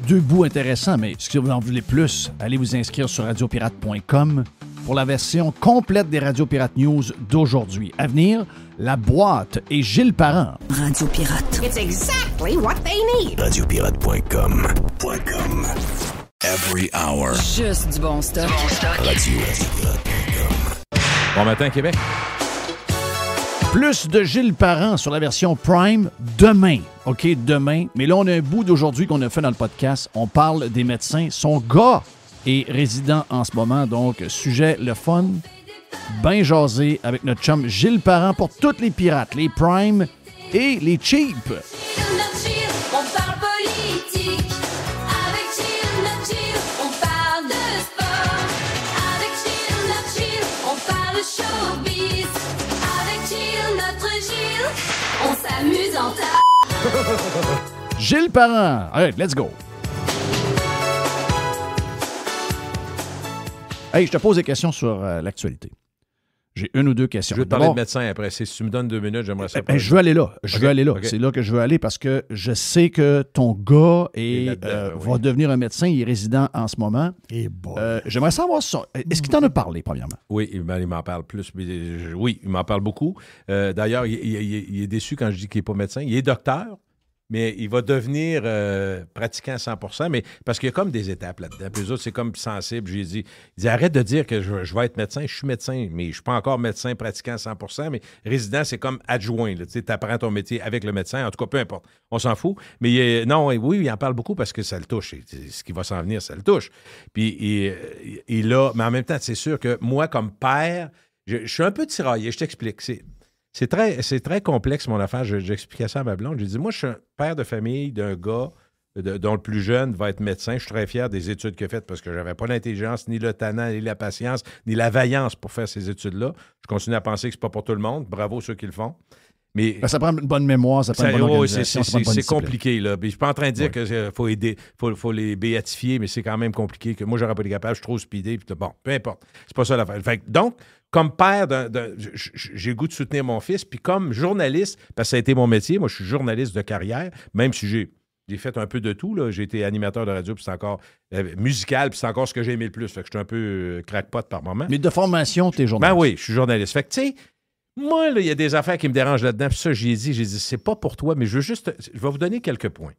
deux bouts intéressants, mais si vous en voulez plus, allez vous inscrire sur radiopirate.com pour la version complète des Radio Pirate News d'aujourd'hui. À venir, La Boîte et Gilles Parent. Radio Pirate. It's exactly what they need. Radiopirate.com. Every hour. Juste du bon stock. Radiopirate.com. Bon matin, Québec. Plus de Gilles Parent sur la version Prime demain. OK, demain. Mais là, on a un bout d'aujourd'hui qu'on a fait dans le podcast. On parle des médecins. Son gars est résident en ce moment. Donc, sujet le fun. Ben jasé avec notre chum Gilles Parent pour toutes les pirates, les Prime et les Cheap. On parle politique. Avec Chill, not chill, on parle de sport. Avec Chill, not chill, on parle showbiz. Avec Chill, notre Gilles, on s'amuse en tas. Gilles Parent. Allez, let's go. Hey, je te pose des questions sur l'actualité. J'ai une ou deux questions. Je vais te parler de médecin après. Si tu me donnes 2 minutes, j'aimerais ça. Je veux aller là. Okay. C'est là que je veux aller parce que je sais que ton gars va devenir un médecin. Il est résident en ce moment. J'aimerais savoir ça. Est-ce qu'il t'en a parlé, premièrement? Oui, il m'en parle plus. Oui, il m'en parle beaucoup. D'ailleurs, il est déçu quand je dis qu'il n'est pas médecin. Il est docteur. Mais il va devenir pratiquant à 100%, mais parce qu'il y a comme des étapes là-dedans. Puis eux autres, c'est comme sensible. J'ai dit, il dit, arrête de dire que je vais être médecin. Je suis médecin, mais je ne suis pas encore médecin pratiquant à 100%, mais résident, c'est comme adjoint. Tu apprends ton métier avec le médecin. En tout cas, peu importe. On s'en fout. Mais oui, il en parle beaucoup parce que ça le touche. Ce qui va s'en venir, ça le touche. Puis il a... Mais en même temps, c'est sûr que moi, comme père, je suis un peu tiraillé. Je t'explique. C'est très complexe, mon affaire. J'expliquais ça à ma blonde. J'ai dit, moi, je suis un père de famille d'un gars dont le plus jeune va être médecin. Je suis très fier des études qu'il a faites parce que je n'avais pas l'intelligence, ni le talent, ni la patience, ni la vaillance pour faire ces études-là. Je continue à penser que c'est pas pour tout le monde. Bravo ceux qui le font. Mais ça prend une bonne mémoire, ça prend une bonne organisation. C'est compliqué, là. Je ne suis pas en train de dire qu'il faut aider, faut les béatifier, mais c'est quand même compliqué. Que moi, j'aurais pas été capable, je suis trop speedé. Bon, peu importe. C'est pas ça l'affaire. Donc, comme père, j'ai le goût de soutenir mon fils. Puis comme journaliste, parce que ça a été mon métier, moi, je suis journaliste de carrière, même si j'ai fait un peu de tout. Là. J'ai été animateur de radio, puis c'est encore musical, puis c'est encore ce que j'ai aimé le plus. Fait que je suis un peu crackpot par moment. Mais de formation, tu es journaliste. Ben oui, je suis journaliste. Fait que, tu sais, moi, il y a des affaires qui me dérangent là-dedans. Puis ça, j'ai dit, c'est pas pour toi, mais je vais vous donner quelques points.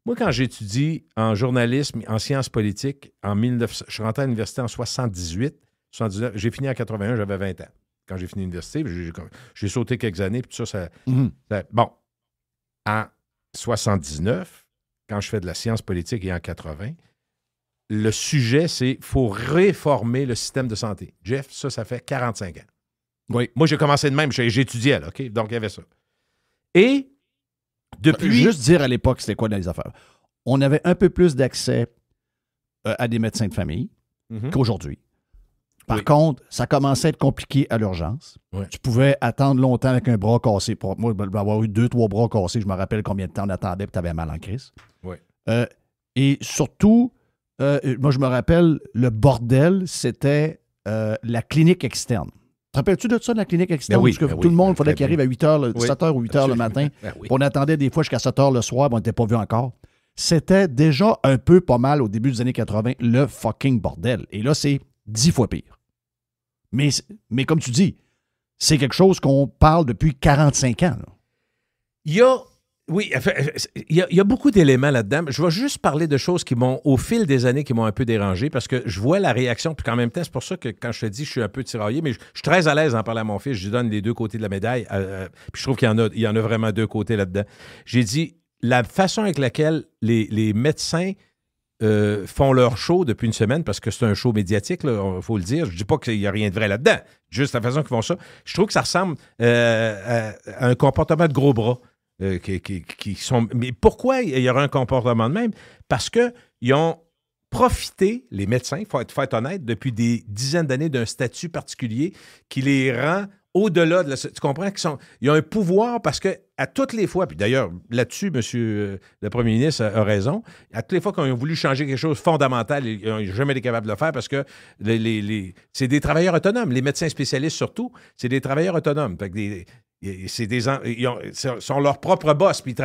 Moi, quand j'étudie en journalisme, en sciences politiques, je suis rentré à l'université en 78. 79, j'ai fini en 81, j'avais 20 ans. Quand j'ai fini l'université, j'ai sauté quelques années, puis tout ça, bon. En 79, quand je fais de la science politique et en 80, le sujet, c'est qu'il faut réformer le système de santé. Jeff, ça fait 45 ans. Oui. Moi, j'ai commencé de même, j'étudiais, là, OK? Donc, il y avait ça. Et depuis... Juste dire à l'époque, c'était quoi dans les affaires? On avait un peu plus d'accès à des médecins de famille qu'aujourd'hui. Par contre, ça commençait à être compliqué à l'urgence. Ouais. Tu pouvais attendre longtemps avec un bras cassé. Moi, avoir eu 2-3 bras cassés, je me rappelle combien de temps on attendait et tu avais mal en crise. Ouais. Et surtout, moi, je me rappelle, le bordel, c'était la clinique externe. Te rappelles-tu de ça, de la clinique externe? Oui, parce que tout le monde, il fallait qu'il arrive à 7h ou 8h le matin. Oui. On attendait des fois jusqu'à 7h le soir, on n'était pas vu encore. C'était déjà un peu pas mal au début des années 80, le fucking bordel. Et là, c'est 10 fois pire. Mais comme tu dis, c'est quelque chose qu'on parle depuis 45 ans. Là. Il y a Oui, il y a beaucoup d'éléments là-dedans. Je vais juste parler de choses qui m'ont, au fil des années, qui m'ont un peu dérangé parce que je vois la réaction. Puis qu'en même temps, c'est pour ça que quand je te dis, je suis un peu tiraillé, mais je suis très à l'aise d'en parler à mon fils. Je lui donne les deux côtés de la médaille. Puis je trouve qu'il y en a vraiment deux côtés là-dedans. J'ai dit, la façon avec laquelle les médecins font leur show depuis une semaine, parce que c'est un show médiatique, il faut le dire. Je ne dis pas qu'il n'y a rien de vrai là-dedans. Juste la façon qu'ils font ça. Je trouve que ça ressemble à un comportement de gros bras. Qui sont... Mais pourquoi il y aura un comportement de même? Parce qu'ils ont profité, les médecins, il faut être honnête, depuis des dizaines d'années d'un statut particulier qui les rend au-delà de la... Tu comprends qu'ils ont un pouvoir parce que à toutes les fois, puis d'ailleurs, là-dessus, M. le premier ministre a raison, à toutes les fois qu'ils ont voulu changer quelque chose de fondamental, ils n'ont jamais été capables de le faire parce que c'est des travailleurs autonomes. Les médecins spécialistes, surtout, c'est des travailleurs autonomes. Fait que ils sont leurs propres boss, puis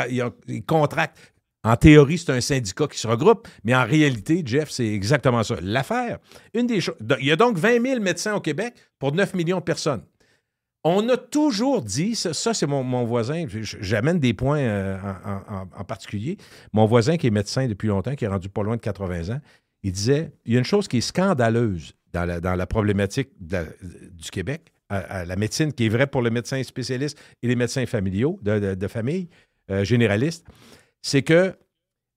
ils contractent. En théorie, c'est un syndicat qui se regroupe, mais en réalité, Jeff, c'est exactement ça. L'affaire, une des choses... Il y a donc 20 000 médecins au Québec pour 9 millions de personnes. On a toujours dit, ça c'est mon voisin, j'amène des points en particulier, mon voisin qui est médecin depuis longtemps, qui est rendu pas loin de 80 ans, il disait, il y a une chose qui est scandaleuse dans la problématique du Québec, à la médecine, qui est vraie pour les médecins spécialistes et les médecins familiaux, de famille, généralistes, c'est que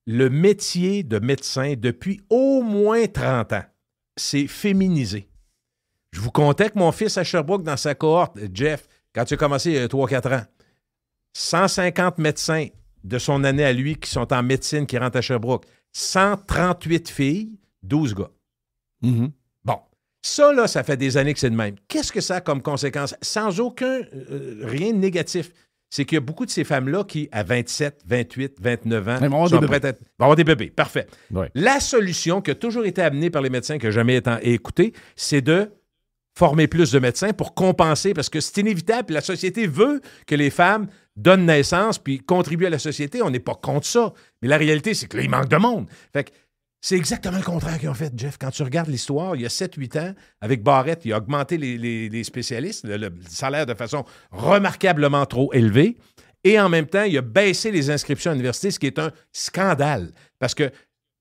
le métier de médecin, depuis au moins 30 ans, s'est féminisé. Je vous contais que mon fils à Sherbrooke, dans sa cohorte, Jeff, quand il a commencé il y a 3-4 ans, 150 médecins de son année à lui qui sont en médecine, qui rentrent à Sherbrooke, 138 filles, 12 gars. Mm-hmm. Bon. Ça, là, ça fait des années que c'est de même. Qu'est-ce que ça a comme conséquence? Sans aucun... rien de négatif. C'est qu'il y a beaucoup de ces femmes-là qui, à 27, 28, 29 ans, sont prêtes à... vont avoir des bébés. Parfait. Ouais. La solution qui a toujours été amenée par les médecins, qui n'a jamais été écoutée, c'est de former plus de médecins pour compenser, parce que c'est inévitable, puis la société veut que les femmes donnent naissance puis contribuent à la société. On n'est pas contre ça. Mais la réalité, c'est que là, il manque de monde. Fait que c'est exactement le contraire qu'ils ont fait, Jeff. Quand tu regardes l'histoire, il y a 7-8 ans, avec Barrette, il a augmenté les spécialistes, le salaire de façon remarquablement trop élevée, et en même temps, il a baissé les inscriptions à l'université, ce qui est un scandale. Parce que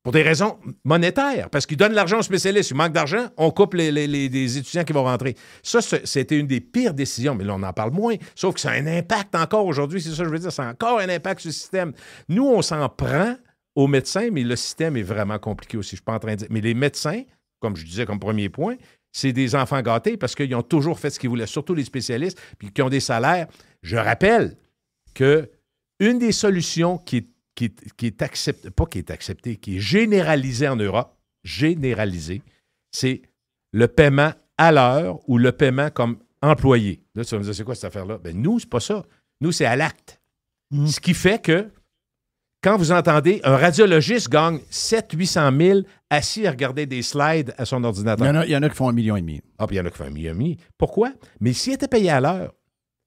pour des raisons monétaires, parce qu'ils donnent l'argent aux spécialistes. Il manque d'argent, on coupe les étudiants qui vont rentrer. Ça, c'était une des pires décisions, mais là, on en parle moins. Sauf que ça a un impact encore aujourd'hui, c'est ça que je veux dire, ça a encore un impact sur le système. Nous, on s'en prend aux médecins, mais le système est vraiment compliqué aussi. Je ne suis pas en train de dire. Mais les médecins, comme je disais comme premier point, c'est des enfants gâtés parce qu'ils ont toujours fait ce qu'ils voulaient, surtout les spécialistes, puis qui ont des salaires. Je rappelle qu'une des solutions qui est acceptée, qui est généralisée en Europe, c'est le paiement à l'heure ou le paiement comme employé. Là, tu vas me dire, c'est quoi cette affaire-là? Bien, nous, c'est pas ça. Nous, c'est à l'acte. Ce qui fait que quand vous entendez un radiologiste gagne 700-800 000 assis à regarder des slides à son ordinateur. Il y en a qui font 1,5 million. Ah, puis il y en a qui font 1,5 million. Pourquoi? Mais s'il était payé à l'heure,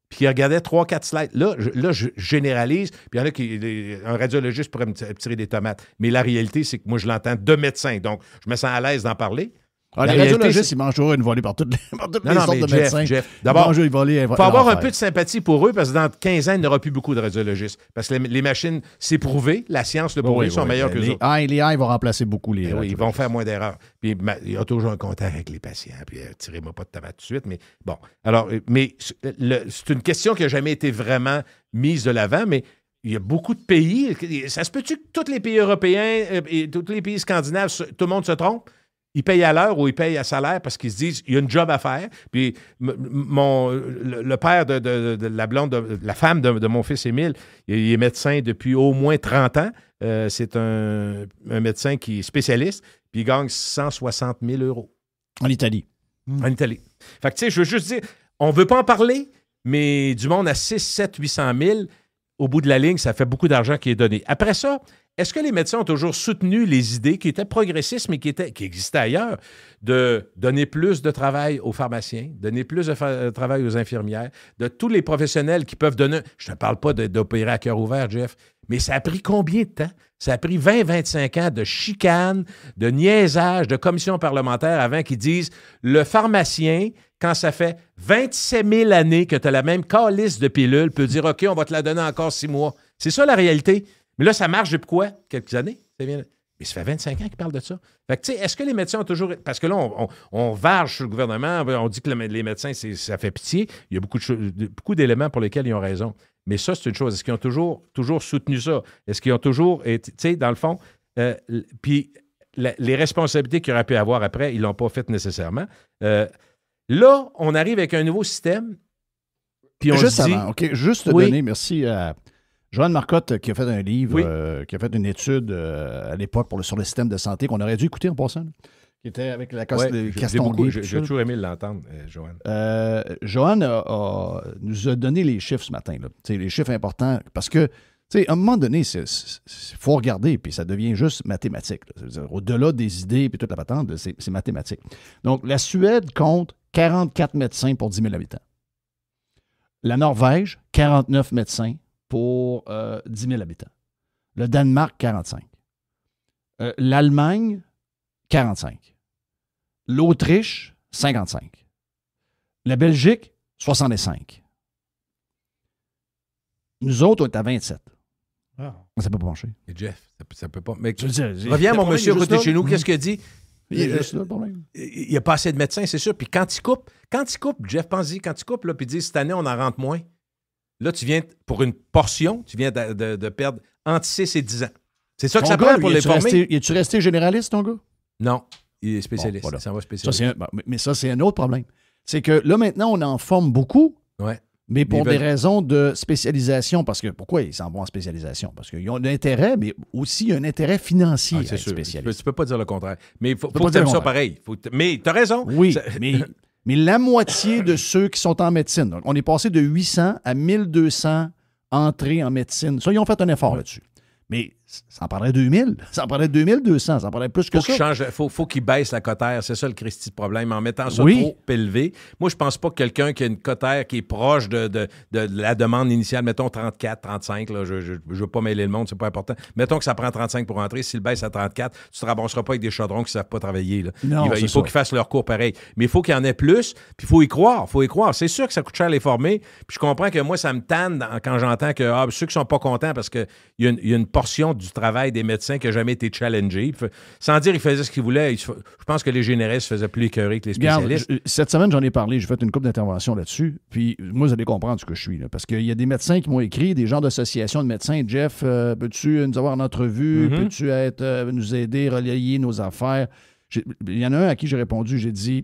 puis qu'il regardait 3-4 slides, là, je généralise, puis il y en a qui... Un radiologiste pourrait me tirer des tomates. Mais la réalité, c'est que moi, je l'entends de médecin. Donc, je me sens à l'aise d'en parler. Ah, les radiologistes, ils mangent toujours une volée par toutes les sortes de médecins. D'abord, il faut avoir un peu de sympathie pour eux parce que dans 15 ans, il n'y aura plus beaucoup de radiologistes. Parce que les machines, c'est prouvé, la science le prouve, sont meilleurs que les autres. Les AI vont remplacer beaucoup les oui, ils vont faire moins d'erreurs. Puis il y a toujours un contact avec les patients. Puis tirez-moi pas de tomate tout de suite. Mais bon, alors, mais c'est une question qui n'a jamais été vraiment mise de l'avant, mais il y a beaucoup de pays. Ça se peut-tu que tous les pays européens et tous les pays scandinaves, tout le monde se trompe? Ils payent à l'heure ou ils payent à salaire parce qu'ils se disent il y a une job à faire. Puis le père de la blonde, la femme de mon fils Émile, il est médecin depuis au moins 30 ans. C'est un médecin qui est spécialiste, puis il gagne 160 000 €. En Italie. En Italie. Fait que tu sais, je veux juste dire, on ne veut pas en parler, mais du monde à 6, 7, 800 000, au bout de la ligne, ça fait beaucoup d'argent qui est donné. Après ça, est-ce que les médecins ont toujours soutenu les idées qui étaient progressistes, mais qui existaient ailleurs, de donner plus de travail aux pharmaciens, donner plus de travail aux infirmières, de tous les professionnels qui peuvent donner... Je ne te parle pas d'opérer à cœur ouvert, Jeff, mais ça a pris combien de temps? Ça a pris 20-25 ans de chicane, de niaisage, de commission parlementaire avant qu'ils disent le pharmacien, quand ça fait 27 000 années que tu as la même calice de pilule, peut dire OK, on va te la donner encore 6 mois. C'est ça la réalité. Mais là, ça marche depuis quoi? Quelques années? Mais ça fait 25 ans qu'ils parlent de ça. Fait que, tu sais, est-ce que les médecins ont toujours... Parce que là, on varge sur le gouvernement, on dit que les médecins, ça fait pitié. Il y a beaucoup d'éléments pour lesquels ils ont raison. Mais ça, c'est une chose. Est-ce qu'ils ont toujours soutenu ça? Est-ce qu'ils ont toujours été... Tu sais, dans le fond... puis les responsabilités qu'il aurait pu avoir après, ils ne l'ont pas fait nécessairement. Là, on arrive avec un nouveau système. Puis on juste se dit... avant, OK, juste te donner, merci à Joanne Marcotte qui a fait un livre, qui a fait une étude à l'époque sur le système de santé qu'on aurait dû écouter en passant, qui était avec la Castonguay. J'ai toujours aimé l'entendre, Joanne. Joanne nous a donné les chiffres ce matin, là. Les chiffres importants, parce que à un moment donné, il faut regarder, puis ça devient juste mathématique. Au-delà des idées et toute la patente, c'est mathématique. Donc, la Suède compte 44 médecins pour 10 000 habitants. La Norvège, 49 médecins pour 10 000 habitants. Le Danemark, 45. L'Allemagne, 45. L'Autriche, 55. La Belgique, 65. Nous autres, on est à 27. Ça peut pas marcher. Et Jeff, ça peut pas. Mais reviens, reviens, mon monsieur, côté chez nous, qu'est-ce qu'il a dit? Il est juste là, le problème. Il n'y a pas assez de médecins, c'est sûr. Puis quand il coupe, Jeff, pense-y, quand il coupe, là, puis il dit cette année, on en rentre moins, là, tu viens, pour une portion, tu viens de perdre entre 6 et 10 ans. C'est ça que ça prend pour les former. Es-tu resté généraliste, ton gars? Non, il est spécialiste. Bon, voilà. Ça va spécialiste. Mais ça, c'est un autre problème. C'est que là, maintenant, on en forme beaucoup. Ouais. Mais pour des raisons de spécialisation, parce que pourquoi ils s'en vont en spécialisation? Parce qu'ils ont un intérêt, mais aussi un intérêt financier à être spécialiste. Tu peux pas dire le contraire. Mais il faut que tu aimes ça pareil. Mais tu as raison. Oui, mais la moitié de ceux qui sont en médecine, donc on est passé de 800 à 1200 entrées en médecine. Ça, ils ont fait un effort là-dessus. Mais ça en prendrait 2000, ça en prendrait 2200, ça en prendrait plus que ça. Faut qu'il baisse la cotère, c'est ça le Christi de problème, en mettant ça trop élevé. Moi, je pense pas que quelqu'un qui a une cotère qui est proche de la demande initiale, mettons 34, 35, là, je veux pas mêler le monde, c'est pas important. Mettons que ça prend 35 pour entrer, s'il baisse à 34, tu te ramasseras pas avec des chaudrons qui savent pas travailler. Là. Non, il faut qu'ils fassent leur cours pareil. Mais il faut qu'il y en ait plus, puis il faut y croire, C'est sûr que ça coûte cher les former, puis je comprends que moi, ça me tanne quand j'entends que ceux qui sont pas contents parce qu'il y a une portion du travail des médecins qui n'a jamais été challengé. Sans dire qu'ils faisaient ce qu'ils voulaient, je pense que les généralistes faisaient plus écœurés que les spécialistes. Regarde, cette semaine, j'en ai parlé, j'ai fait une couple d'interventions là-dessus, puis moi, vous allez comprendre ce que je suis. Là, parce qu'il y a des médecins qui m'ont écrit, des gens d'associations de médecins. Jeff, peux-tu nous avoir en entrevue? Peux-tu nous aider, relayer nos affaires? Il y en a un à qui j'ai répondu, j'ai dit,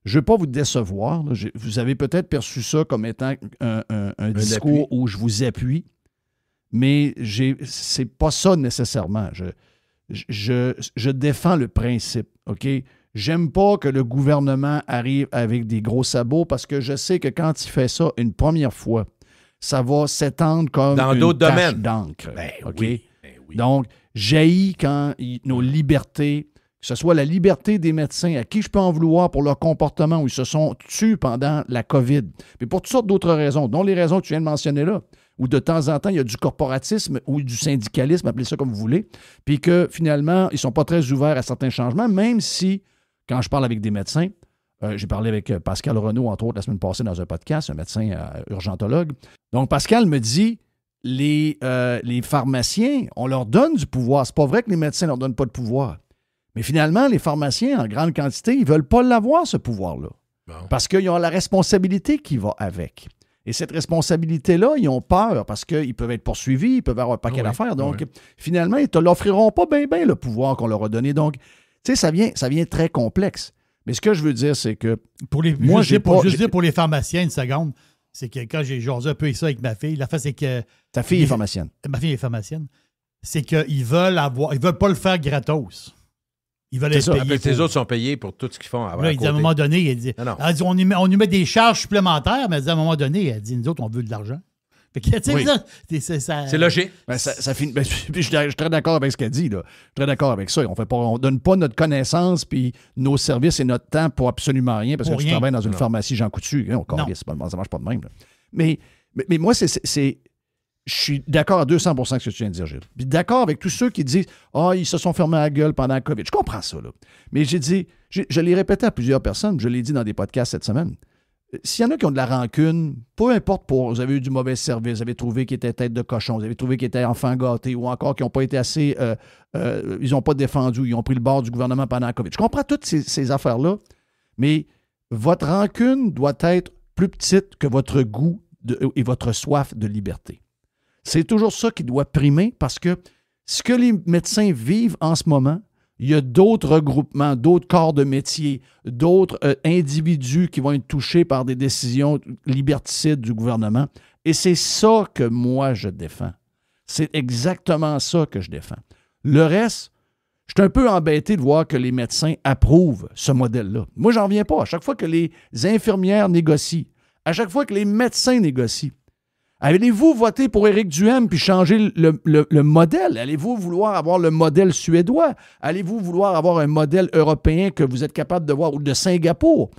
je ne veux pas vous décevoir. Là, vous avez peut-être perçu ça comme étant un discours où je vous appuie. Mais c'est pas ça nécessairement. Je défends le principe, OK? J'aime pas que le gouvernement arrive avec des gros sabots parce que je sais que quand il fait ça une première fois, ça va s'étendre comme dans d'autres tache domaines d'encre. Ben OK? Oui. Donc, j'haïs quand nos libertés, que ce soit la liberté des médecins, à qui je peux en vouloir pour leur comportement où ils se sont tués pendant la COVID, mais pour toutes sortes d'autres raisons, dont les raisons que tu viens de mentionner là, où de temps en temps, il y a du corporatisme ou du syndicalisme, appelez ça comme vous voulez, puis que finalement, ils ne sont pas très ouverts à certains changements, même si, quand je parle avec des médecins, j'ai parlé avec Pascal Renaud, entre autres, la semaine passée dans un podcast, un médecin urgentologue. Donc, Pascal me dit, les pharmaciens, on leur donne du pouvoir. C'est pas vrai que les médecins ne leur donnent pas de pouvoir. Mais finalement, les pharmaciens, en grande quantité, ils ne veulent pas l'avoir, ce pouvoir-là. Bon. Parce qu'ils ont la responsabilité qui va avec. Et cette responsabilité-là, ils ont peur parce qu'ils peuvent être poursuivis, ils peuvent avoir un paquet d'affaires. Donc, finalement, ils ne te l'offriront pas bien le pouvoir qu'on leur a donné. Donc, tu sais, ça vient très complexe. Mais ce que je veux dire, c'est que... Pour les pharmaciens, une seconde, c'est que quand j'ai jasé un peu ça avec ma fille, la fait, c'est que... Ta fille est pharmacienne. Ma fille est pharmacienne. C'est qu'ils veulent pas le faire gratos. Ils veulent être payés. Les autres sont payés pour tout ce qu'ils font. Là, il dit, à un moment donné, elle dit, on nous met des charges supplémentaires, mais elle dit, à un moment donné, elle dit, nous autres, on veut de l'argent. Fait que, c'est logique. Ça finit, je suis très d'accord avec ce qu'elle dit. Là. Je suis très d'accord avec ça. On ne donne pas notre connaissance puis nos services et notre temps pour absolument rien parce que tu travailles dans une pharmacie Jean Coutu. Ça ne marche pas de même. Là. Mais moi, je suis d'accord à 200% avec ce que tu viens de dire, Gilles. Puis d'accord avec tous ceux qui disent « Ah, ils se sont fermés à la gueule pendant la COVID ». Je comprends ça, là. Mais j'ai dit, je l'ai répété à plusieurs personnes, je l'ai dit dans des podcasts cette semaine, s'il y en a qui ont de la rancune, peu importe vous avez eu du mauvais service, vous avez trouvé qu'ils étaient tête de cochon, vous avez trouvé qu'ils étaient enfants gâtés ou encore qu'ils n'ont pas été assez... ils n'ont pas défendu, ils ont pris le bord du gouvernement pendant la COVID. Je comprends toutes ces affaires-là, mais votre rancune doit être plus petite que votre goût et votre soif de liberté. C'est toujours ça qui doit primer parce que ce que les médecins vivent en ce moment, il y a d'autres regroupements, d'autres corps de métier, d'autres individus qui vont être touchés par des décisions liberticides du gouvernement. Et c'est ça que moi, je défends. C'est exactement ça que je défends. Le reste, je suis un peu embêté de voir que les médecins approuvent ce modèle-là. Moi, j'en reviens pas. À chaque fois que les infirmières négocient, à chaque fois que les médecins négocient, allez-vous voter pour Éric Duhaime puis changer le modèle? Allez-vous vouloir avoir le modèle suédois? Allez-vous vouloir avoir un modèle européen que vous êtes capable de voir ou de Singapour?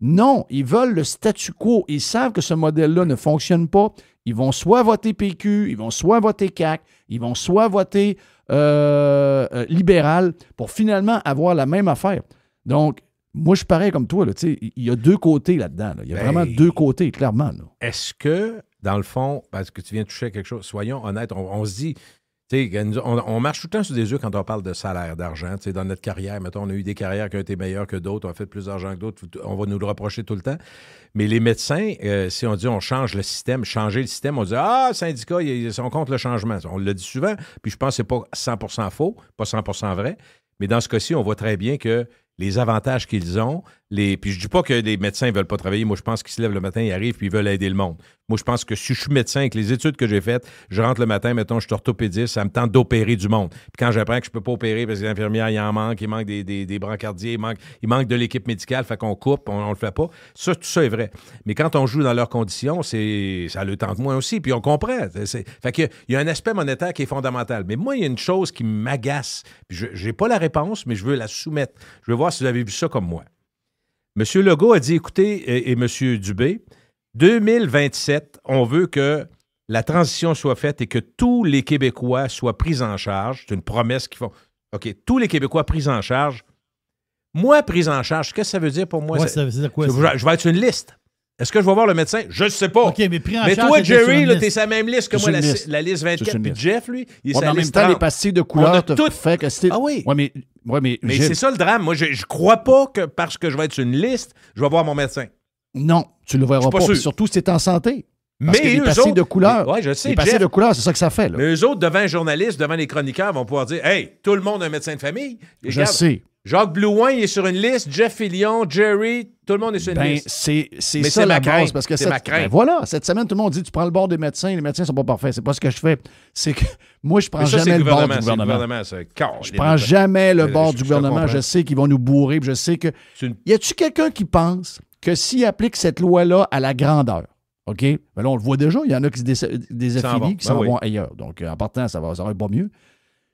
Non, ils veulent le statu quo. Ils savent que ce modèle-là ne fonctionne pas. Ils vont soit voter PQ, ils vont soit voter CAQ, ils vont soit voter libéral pour finalement avoir la même affaire. Donc, moi, je suis pareil comme toi. Il y a deux côtés là-dedans. Là. Il y a vraiment deux côtés, clairement. Là. Est-ce que, dans le fond, parce que tu viens de toucher à quelque chose, soyons honnêtes, on se dit, on marche tout le temps sur des œufs quand on parle de salaire, d'argent. Dans notre carrière, mettons, on a eu des carrières qui ont été meilleures que d'autres, on a fait plus d'argent que d'autres, on va nous le reprocher tout le temps. Mais les médecins, si on dit on change le système, changer le système, on dit syndicat, ils sont contre le changement. On le dit souvent, puis je pense que c'est pas 100% faux, pas 100% vrai, mais dans ce cas-ci, on voit très bien que les avantages qu'ils ont, puis je dis pas que les médecins ne veulent pas travailler. Moi, je pense qu'ils se lèvent le matin, ils arrivent puis ils veulent aider le monde. Moi, je pense que si je suis médecin avec les études que j'ai faites, je rentre le matin, mettons, je suis orthopédiste, ça me tente d'opérer du monde. Puis quand j'apprends que je peux pas opérer parce que les infirmières, il en manque, il manque des brancardiers, il manque de l'équipe médicale, fait qu'on coupe, on le fait pas. Ça, tout ça est vrai. Mais quand on joue dans leurs conditions, ça le tente moins aussi, puis on comprend. Fait qu'il y a un aspect monétaire qui est fondamental. Mais moi, il y a une chose qui m'agace, puis je n'ai pas la réponse, mais je veux la soumettre. Je veux voir si vous avez vu ça comme moi. M. Legault a dit, écoutez, et M. Dubé, 2027, on veut que la transition soit faite et que tous les Québécois soient pris en charge. C'est une promesse qu'ils font. OK, tous les Québécois pris en charge. Moi, pris en charge, qu'est-ce que ça veut dire pour moi? Ouais, ça veut dire quoi? Je vais être sur une liste. Est-ce que je vais voir le médecin? Je ne sais pas. OK, mais pris en mais charge, toi, Jerry, tu es sur la même liste que moi, la liste 24. Puis Jeff, lui, il est sur la en même liste temps, 30. les pastilles de couleur te tout fait que c'était... Ah oui. Mais c'est ça le drame. Moi, je ne crois pas que parce que je vais être sur une liste, je vais voir mon médecin. Non, tu ne le verras pas. Surtout si tu es en santé. Parce que les pastilles de couleur, je sais, les pastilles de couleur, c'est ça que ça fait. Là. Mais eux autres, devant un journaliste, devant les chroniqueurs, vont pouvoir dire « Hey, tout le monde a un médecin de famille. » Je sais. Jacques Blouin, il est sur une liste. Jeff Fillion, Jerry, tout le monde est sur une liste. C'est ça la base. Parce que c'est ma crainte. Voilà, cette semaine, tout le monde dit tu prends le bord des médecins, les médecins sont pas parfaits. C'est pas ce que je fais. C'est que moi, je prends jamais le bord du gouvernement. Je prends jamais le bord du gouvernement. Je sais qu'ils vont nous bourrer. Je sais que. Y a-tu quelqu'un qui pense que s'il applique cette loi-là à la grandeur, OK? Ben là, on le voit déjà, il y en a qui se désaffilient, qui s'en vont ailleurs. Donc, en partant, ça va pas mieux.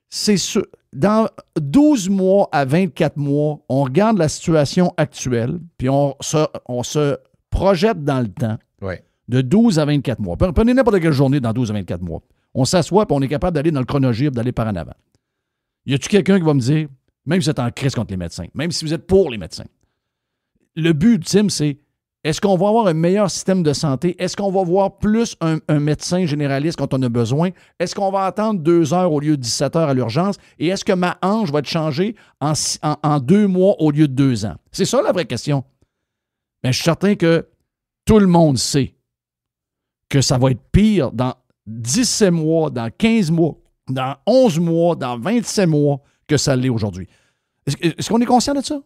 C'est sûr. Dans 12 mois à 24 mois, on regarde la situation actuelle, puis on se projette dans le temps de 12 à 24 mois. Prenez n'importe quelle journée dans 12 à 24 mois. On s'assoit, puis on est capable d'aller dans le chronogire, d'aller par en avant. Y a-tu quelqu'un qui va me dire, même si vous êtes en crise contre les médecins, même si vous êtes pour les médecins, le but ultime, c'est est-ce qu'on va avoir un meilleur système de santé? Est-ce qu'on va voir plus un médecin généraliste quand on a besoin? Est-ce qu'on va attendre 2 heures au lieu de 17 heures à l'urgence? Et est-ce que ma hanche va être changée en 2 mois au lieu de 2 ans? C'est ça la vraie question. Mais je suis certain que tout le monde sait que ça va être pire dans 17 mois, dans 15 mois, dans 11 mois, dans 27 mois que ça l'est aujourd'hui. Est-ce qu'on est conscient de ça?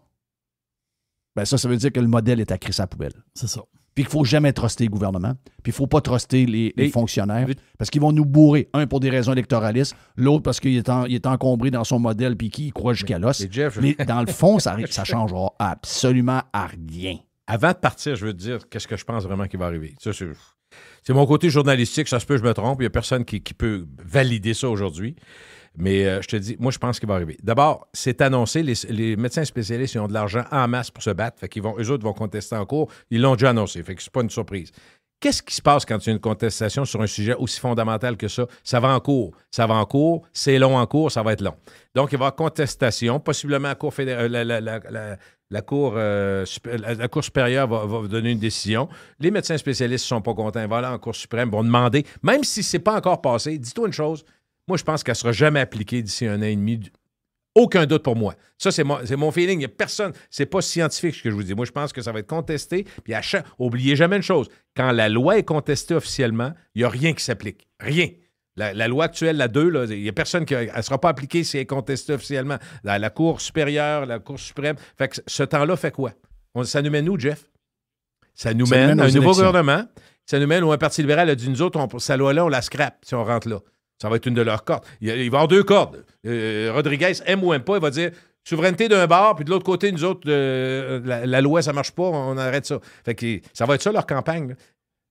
Ben ça veut dire que le modèle est à crisser à la poubelle. C'est ça. Puis qu'il ne faut jamais truster le gouvernement. Puis il ne faut pas truster les fonctionnaires. Parce qu'ils vont nous bourrer. Un, pour des raisons électoralistes. L'autre, parce qu'il est encombré dans son modèle puis qu'il croit jusqu'à l'os. Mais dans le fond, ça ne changera absolument à rien. Avant de partir, je veux te dire qu'est-ce que je pense vraiment qui va arriver. Ça, c'est mon côté journalistique. Ça se peut, je me trompe. Il n'y a personne qui peut valider ça aujourd'hui. Mais je te dis, moi, je pense qu'il va arriver. D'abord, c'est annoncé, les médecins spécialistes, ils ont de l'argent en masse pour se battre. Fait qu'ils eux autres vont contester en cours. Ils l'ont déjà annoncé. Fait que c'est pas une surprise. Qu'est-ce qui se passe quand il y a une contestation sur un sujet aussi fondamental que ça? Ça va en cours. Ça va en cours. C'est long en cours. Ça va être long. Donc, il va y avoir contestation. Possiblement, la Cour fédérale, la Cour supérieure va donner une décision. Les médecins spécialistes ne sont pas contents. Ils vont aller en Cour suprême, vont demander, même si ce n'est pas encore passé, dis-toi une chose, moi, je pense qu'elle ne sera jamais appliquée d'ici 1 an et demi. Aucun doute pour moi. Ça, c'est mon feeling. Il n'y a personne. C'est pas scientifique ce que je vous dis. Moi, je pense que ça va être contesté. Puis oubliez jamais une chose. Quand la loi est contestée officiellement, il n'y a rien qui s'applique. Rien. La loi actuelle, la 2, il n'y a personne qui... Elle ne sera pas appliquée si elle est contestée officiellement. La Cour supérieure, la Cour suprême. Fait que ce temps-là fait quoi? Ça nous mène où, Jeff? Ça nous mène à un nouveau gouvernement. Ça nous mène où un Parti libéral a dit, nous autres, sa loi-là, on la scrape si on rentre là. Ça va être une de leurs cordes. Il va y avoir 2 cordes. Rodriguez aime ou aime pas, il va dire souveraineté d'un bord, puis de l'autre côté, nous autres, la loi, ça ne marche pas, on arrête ça. Fait que ça va être ça leur campagne. Là.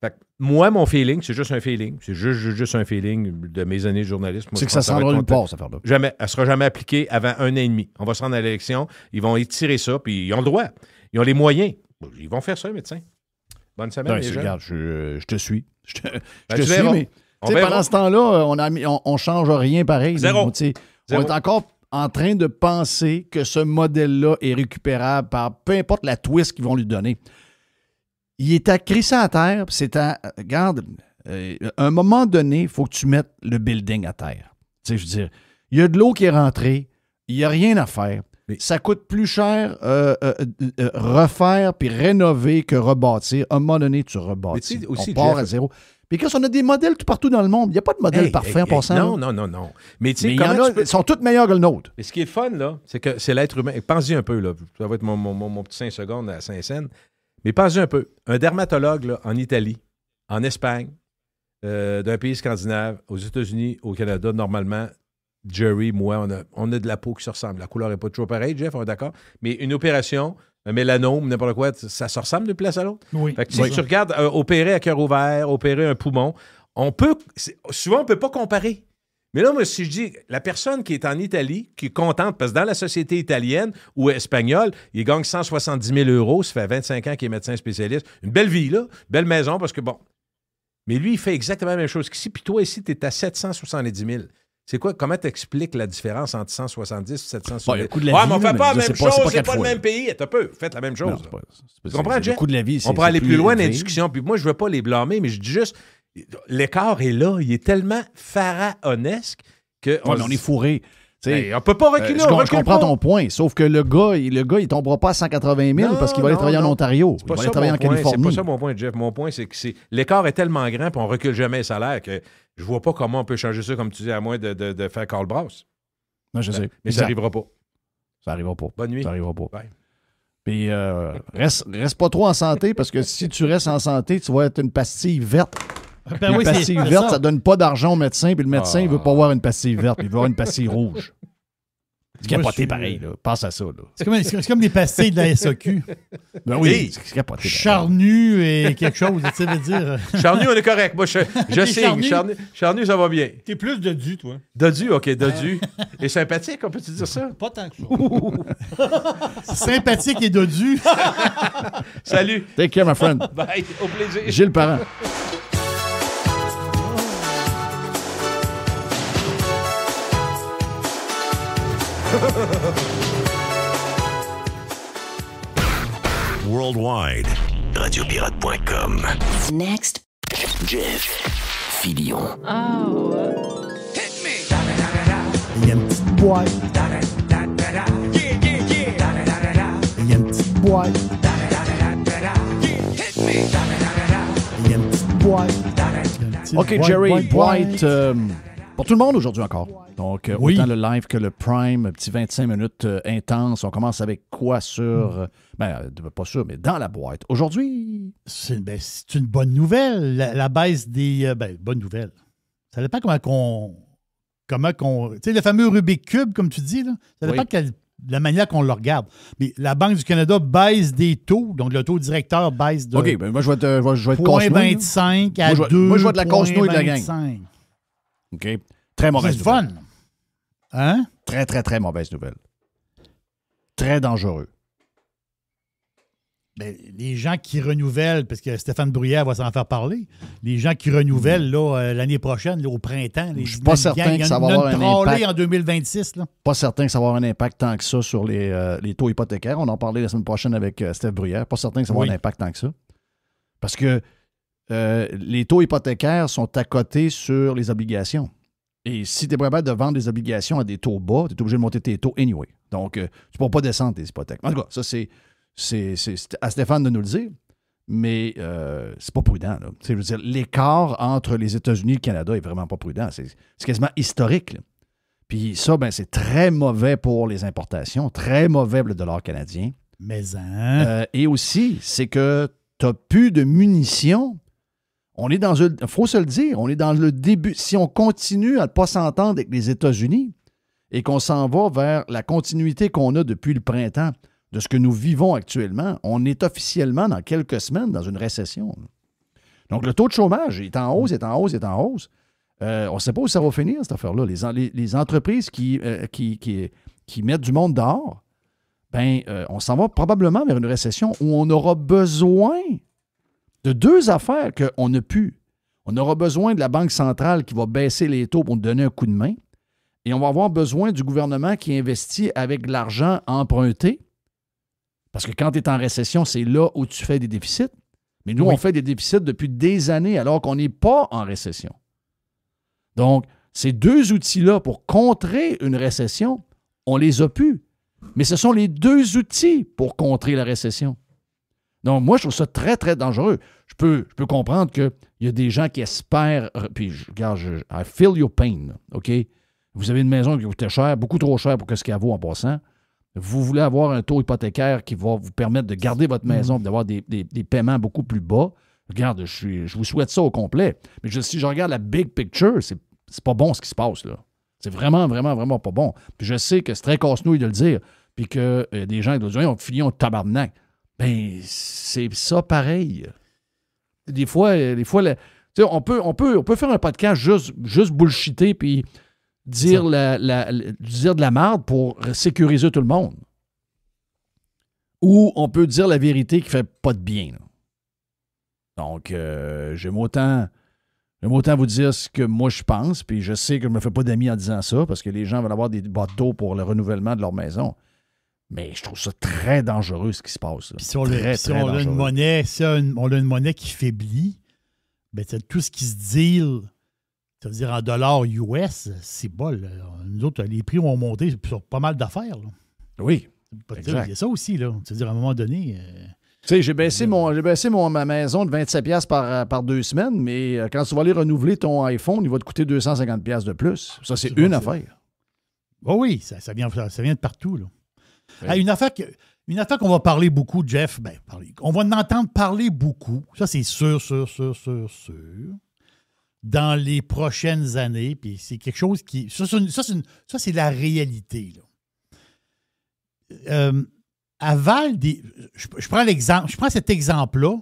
Fait que moi, mon feeling, c'est juste un feeling. C'est juste un feeling de mes années de journalisme. C'est que ça s'en va nulle part, cette affaire-là. Jamais. Elle ne sera jamais appliquée avant 1 an et demi. On va se rendre à l'élection, ils vont étirer ça, puis ils ont le droit. Ils ont les moyens. Ils vont faire ça, les médecins. Bonne semaine, les gens. Regarde, je te suis. Je te tu suis, verras. mais... pendant ce temps-là, on ne change rien pareil. Zéro. On est encore en train de penser que ce modèle-là est récupérable par peu importe la twist qu'ils vont lui donner. Il est à crisser à terre, regarde, à un moment donné, il faut que tu mettes le building à terre. Je veux dire, il y a de l'eau qui est rentrée, il n'y a rien à faire. Mais ça coûte plus cher refaire puis rénover que rebâtir. À un moment donné, tu rebâtis. Aussi, on part Jeff, à zéro. Puis quand on a des modèles tout partout dans le monde, il n'y a pas de modèle parfait en passant. Non. Mais tu sais, ils sont tous meilleurs que le nôtre. Mais ce qui est le fun, là, c'est que c'est l'être humain. Pense-y un peu, là. Ça va être mon petit 5 secondes à Saint-Saëns. Mais pensez un peu. Un dermatologue là, en Italie, en Espagne, d'un pays scandinave, aux États-Unis, au Canada, normalement, Jerry, moi, on a de la peau qui se ressemble. La couleur n'est pas toujours pareille, Jeff, on est d'accord? Mais une opération, un mélanome, n'importe quoi, ça se ressemble d'une place à l'autre? Oui. Fait que si tu regardes opérer à cœur ouvert, opérer un poumon, souvent, on ne peut pas comparer. Mais là, moi, si je dis, la personne qui est en Italie, qui est contente, parce que dans la société italienne ou espagnole, il gagne 170 000 €, ça fait 25 ans qu'il est médecin spécialiste. Une belle vie, là, belle maison, parce que bon. Mais lui, il fait exactement la même chose qu'ici, puis toi, ici, tu es à 770 000. C'est quoi? Comment t'expliques la différence entre 170 et 770 000? Mais on ne fait pas la même chose, c'est pas le même pays. T'as peu, faites la même chose. Tu comprends, Jeff? Le coût de la vie, on pourrait aller plus loin dans la discussion, puis moi, je ne veux pas les blâmer, mais je dis juste... L'écart est là. Il est tellement pharaonesque qu'on on est fourré. On ne peut pas reculer. Je comprends ton point, sauf que le gars, il ne tombera pas à 180 000 parce qu'il va aller travailler en Ontario. Il va aller travailler en Californie. C'est pas ça mon point, Jeff. Mon point, c'est que l'écart est tellement grand et on ne recule jamais les salaires que je ne vois pas comment on peut changer ça, comme tu dis, à moins de faire Carl Brass. Non, je sais. Mais ça n'arrivera pas. Ça n'arrivera pas. Bonne nuit. Ça n'arrivera pas. Bye. Puis reste pas trop en santé parce que si tu restes en santé, tu vas être une pastille verte. Une pastille verte, ça donne pas d'argent au médecin, puis le médecin, il veut pas avoir une pastille verte, il veut avoir une pastille rouge. C'est capoté pareil, là. Pense à ça, là. C'est comme des pastilles de la SAQ. Ben oui, c'est capoté. Charnu et quelque chose, tu veux dire. Charnu, on est correct. Moi, je signe. Charnu, ça va bien. T'es plus dodu, toi. Dodu, OK, dodu. Et sympathique, on peut-tu dire ça? Pas tant que ça. Sympathique et dodu. Salut. Take care, my friend. Bye, au plaisir. Gilles Parent. Worldwide. Radiopirate.com. Next. Jeff Filion. Oh. Il y a une petite boîte. Il y a une petite boîte. Il y a une petite boîte. OK, Jerry, boîte. Pour tout le monde aujourd'hui encore. Donc, oui. Autant le live que le prime, un petit 25 minutes intense. On commence avec quoi sur... pas sûr, mais dans la boîte. Aujourd'hui... C'est une bonne nouvelle, la baisse des... bonne nouvelle. Ça dépend comment qu'on... Tu sais, le fameux Rubik Cube, comme tu dis, là, ça dépend de la manière qu'on le regarde. Mais la Banque du Canada baisse des taux, donc le taux directeur baisse de... OK, ben moi, je vais être 0,25 à 2. Moi, je vais être la casse-nouille de la gang. OK. Très mauvaise nouvelle. C'est fun. Hein? Très, très, très mauvaise nouvelle. Très dangereux. Ben, les gens qui renouvellent, parce que Stéphane Bruyère va s'en faire parler, les gens qui renouvellent là, l'année prochaine, là, au printemps, Je suis pas certain que ça va avoir un impact. En 2026. Là. Pas certain que ça va avoir un impact tant que ça sur les taux hypothécaires. On en parlait la semaine prochaine avec Steph Bruyère. Pas certain que ça va avoir un impact tant que ça. Parce que les taux hypothécaires sont à côté sur les obligations. Et si tu es capable de vendre des obligations à des taux bas, tu es obligé de monter tes taux anyway. Donc, tu ne pourras pas descendre tes hypothèques. En tout cas, ça, c'est à Stéphane de nous le dire, mais c'est pas prudent. Là. Je veux dire, l'écart entre les États-Unis et le Canada est vraiment pas prudent. C'est quasiment historique. Là. Puis ça, ben, c'est très mauvais pour les importations, très mauvais pour le dollar canadien. Mais et aussi, c'est que tu n'as plus de munitions. On est dans il faut se le dire, on est dans le début. Si on continue à ne pas s'entendre avec les États-Unis et qu'on s'en va vers la continuité qu'on a depuis le printemps de ce que nous vivons actuellement, on est officiellement dans quelques semaines dans une récession. Donc, le taux de chômage est en hausse, est en hausse, est en hausse. On ne sait pas où ça va finir, cette affaire-là. Les entreprises qui mettent du monde dehors, ben, on s'en va probablement vers une récession où on aura besoin de deux affaires qu'on n'a plus. On aura besoin de la Banque centrale qui va baisser les taux pour nous donner un coup de main. Et on va avoir besoin du gouvernement qui investit avec de l'argent emprunté. Parce que quand tu es en récession, c'est là où tu fais des déficits. Mais nous, on fait des déficits depuis des années alors qu'on n'est pas en récession. Donc, ces deux outils-là pour contrer une récession, on les a plus. Mais ce sont les deux outils pour contrer la récession. Donc, moi, je trouve ça très, très dangereux. Je peux comprendre qu'il y a des gens qui espèrent... Puis, regarde, I feel your pain, OK? Vous avez une maison qui coûte cher, beaucoup trop cher pour ce qu'elle vaut en passant. Vous voulez avoir un taux hypothécaire qui va vous permettre de garder votre maison, d'avoir des paiements beaucoup plus bas. Regarde, je vous souhaite ça au complet. Mais si je regarde la big picture, c'est pas bon ce qui se passe, là. C'est vraiment, vraiment, vraiment pas bon. Puis je sais que c'est très casse-nouille de le dire, puis que des gens qui doivent dire « on finit, on tabarnak ». Bien, c'est ça pareil. Des fois on peut faire un podcast juste bullshiter puis dire dire de la merde pour sécuriser tout le monde. Ou on peut dire la vérité qui fait pas de bien. Là. Donc, j'aime autant vous dire ce que moi je pense, puis je sais que je ne me fais pas d'amis en disant ça, parce que les gens veulent avoir des bottes d'eau pour le renouvellement de leur maison. Mais je trouve ça très dangereux, ce qui se passe. Puis si on a une monnaie qui faiblit, ben, tout ce qui se deal, c'est-à-dire en dollars US, c'est bol. Nous autres, les prix vont monter sur pas mal d'affaires. Là. Oui, exact. Il y a ça aussi. Là. C'est-à-dire, à un moment donné... Tu sais, j'ai baissé ma maison de 27$ par 2 semaines, mais quand tu vas aller renouveler ton iPhone, il va te coûter 250$ de plus. Ça, c'est une affaire. Oh oui, ça vient de partout. Là. Oui. Ah, une affaire qu'on va parler beaucoup, Jeff, on va en entendre parler beaucoup, ça c'est sûr, dans les prochaines années, puis c'est quelque chose qui... Ça c'est la réalité. Là. Je prends l'exemple, je prends cet exemple-là,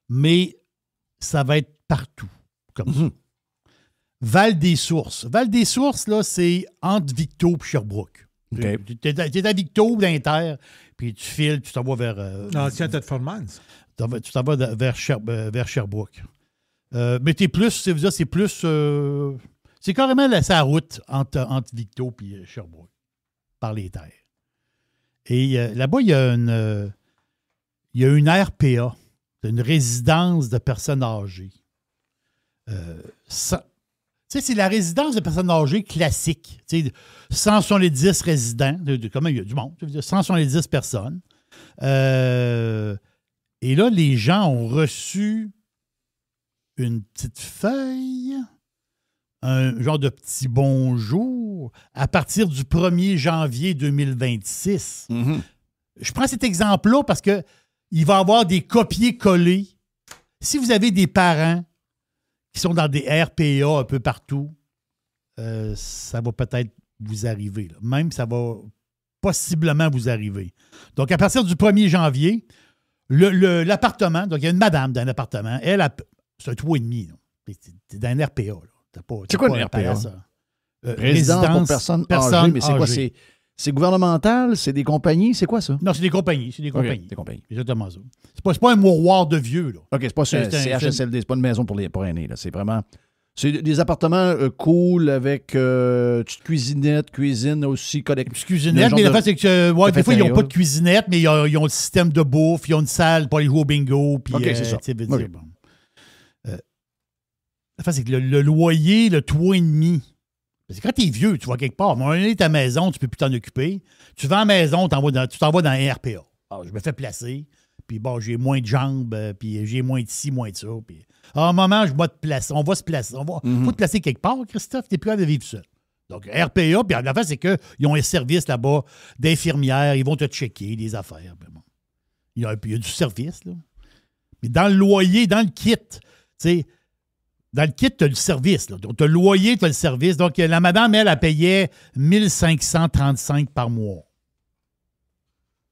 mais ça va être partout, comme ça. Val-des-Sources. Val-des-Sources, là, c'est entre Victo et Sherbrooke. Okay. Tu es à Victo, d'Inter, puis tu files, tu t'en vas vers... L'ancien Thetford Mines. Tu t'en vas vers Sherbrooke. Mais t'es plus, c'est plus... c'est carrément sa route entre Victo et Sherbrooke, par les terres. Et là-bas, il y a une RPA, une résidence de personnes âgées. C'est la résidence de personnes âgées classique. 170 résidents, quand même, il y a du monde, 170 personnes. Et là, les gens ont reçu une petite feuille, un genre de petit bonjour à partir du 1er janvier 2026. Mm-hmm. Je prends cet exemple-là parce qu'il va y avoir des copier-coller. Si vous avez des parents qui sont dans des RPA un peu partout, ça va peut-être vous arriver. Là. Même, ça va possiblement vous arriver. Donc, à partir du 1er janvier, l'appartement, donc il y a une madame dans l'appartement, c'est un 3,5. C'est dans un RPA. Là. C'est quoi un RPA? Résidence pour personnes âgées. Mais c'est quoi? C'est gouvernemental, c'est des compagnies, c'est quoi ça? Non, c'est des compagnies. C'est des compagnies. Okay, des compagnies. Exactement ça. C'est pas un mouroir de vieux, là. OK, c'est pas CHSLD, c'est pas une maison pour aînés, là. C'est vraiment... C'est des appartements cool avec petite cuisinette, cuisine aussi collective. Cuisinette, mais la fait, c'est que des fois, ils n'ont pas de cuisinette, mais ils ont le système de bouffe, ils ont une salle pour aller jouer au bingo. Puis, OK, c'est ça. Okay. Bon. La fait, c'est que le loyer, le toit et demi, parce que quand t'es vieux, tu vas quelque part. À un moment donné, ta maison, tu peux plus t'en occuper. Tu vends la maison, tu t'en vas dans un RPA. Alors, je me fais placer, puis bon, j'ai moins de jambes, puis j'ai moins de ci, moins de ça, puis... À un moment, je vais te placer. On va se placer. Faut te placer quelque part, Christophe. Tu n'es plus capable de vivre seul. Donc, RPA, puis la fin, c'est qu'ils ont un service là-bas d'infirmières. Ils vont te checker des affaires. Bon. Il y a du service, là. Mais dans le loyer, dans le kit, tu sais, dans le kit, tu as le service. Tu as le loyer, tu as le service. Donc, la madame, elle payait 1535 par mois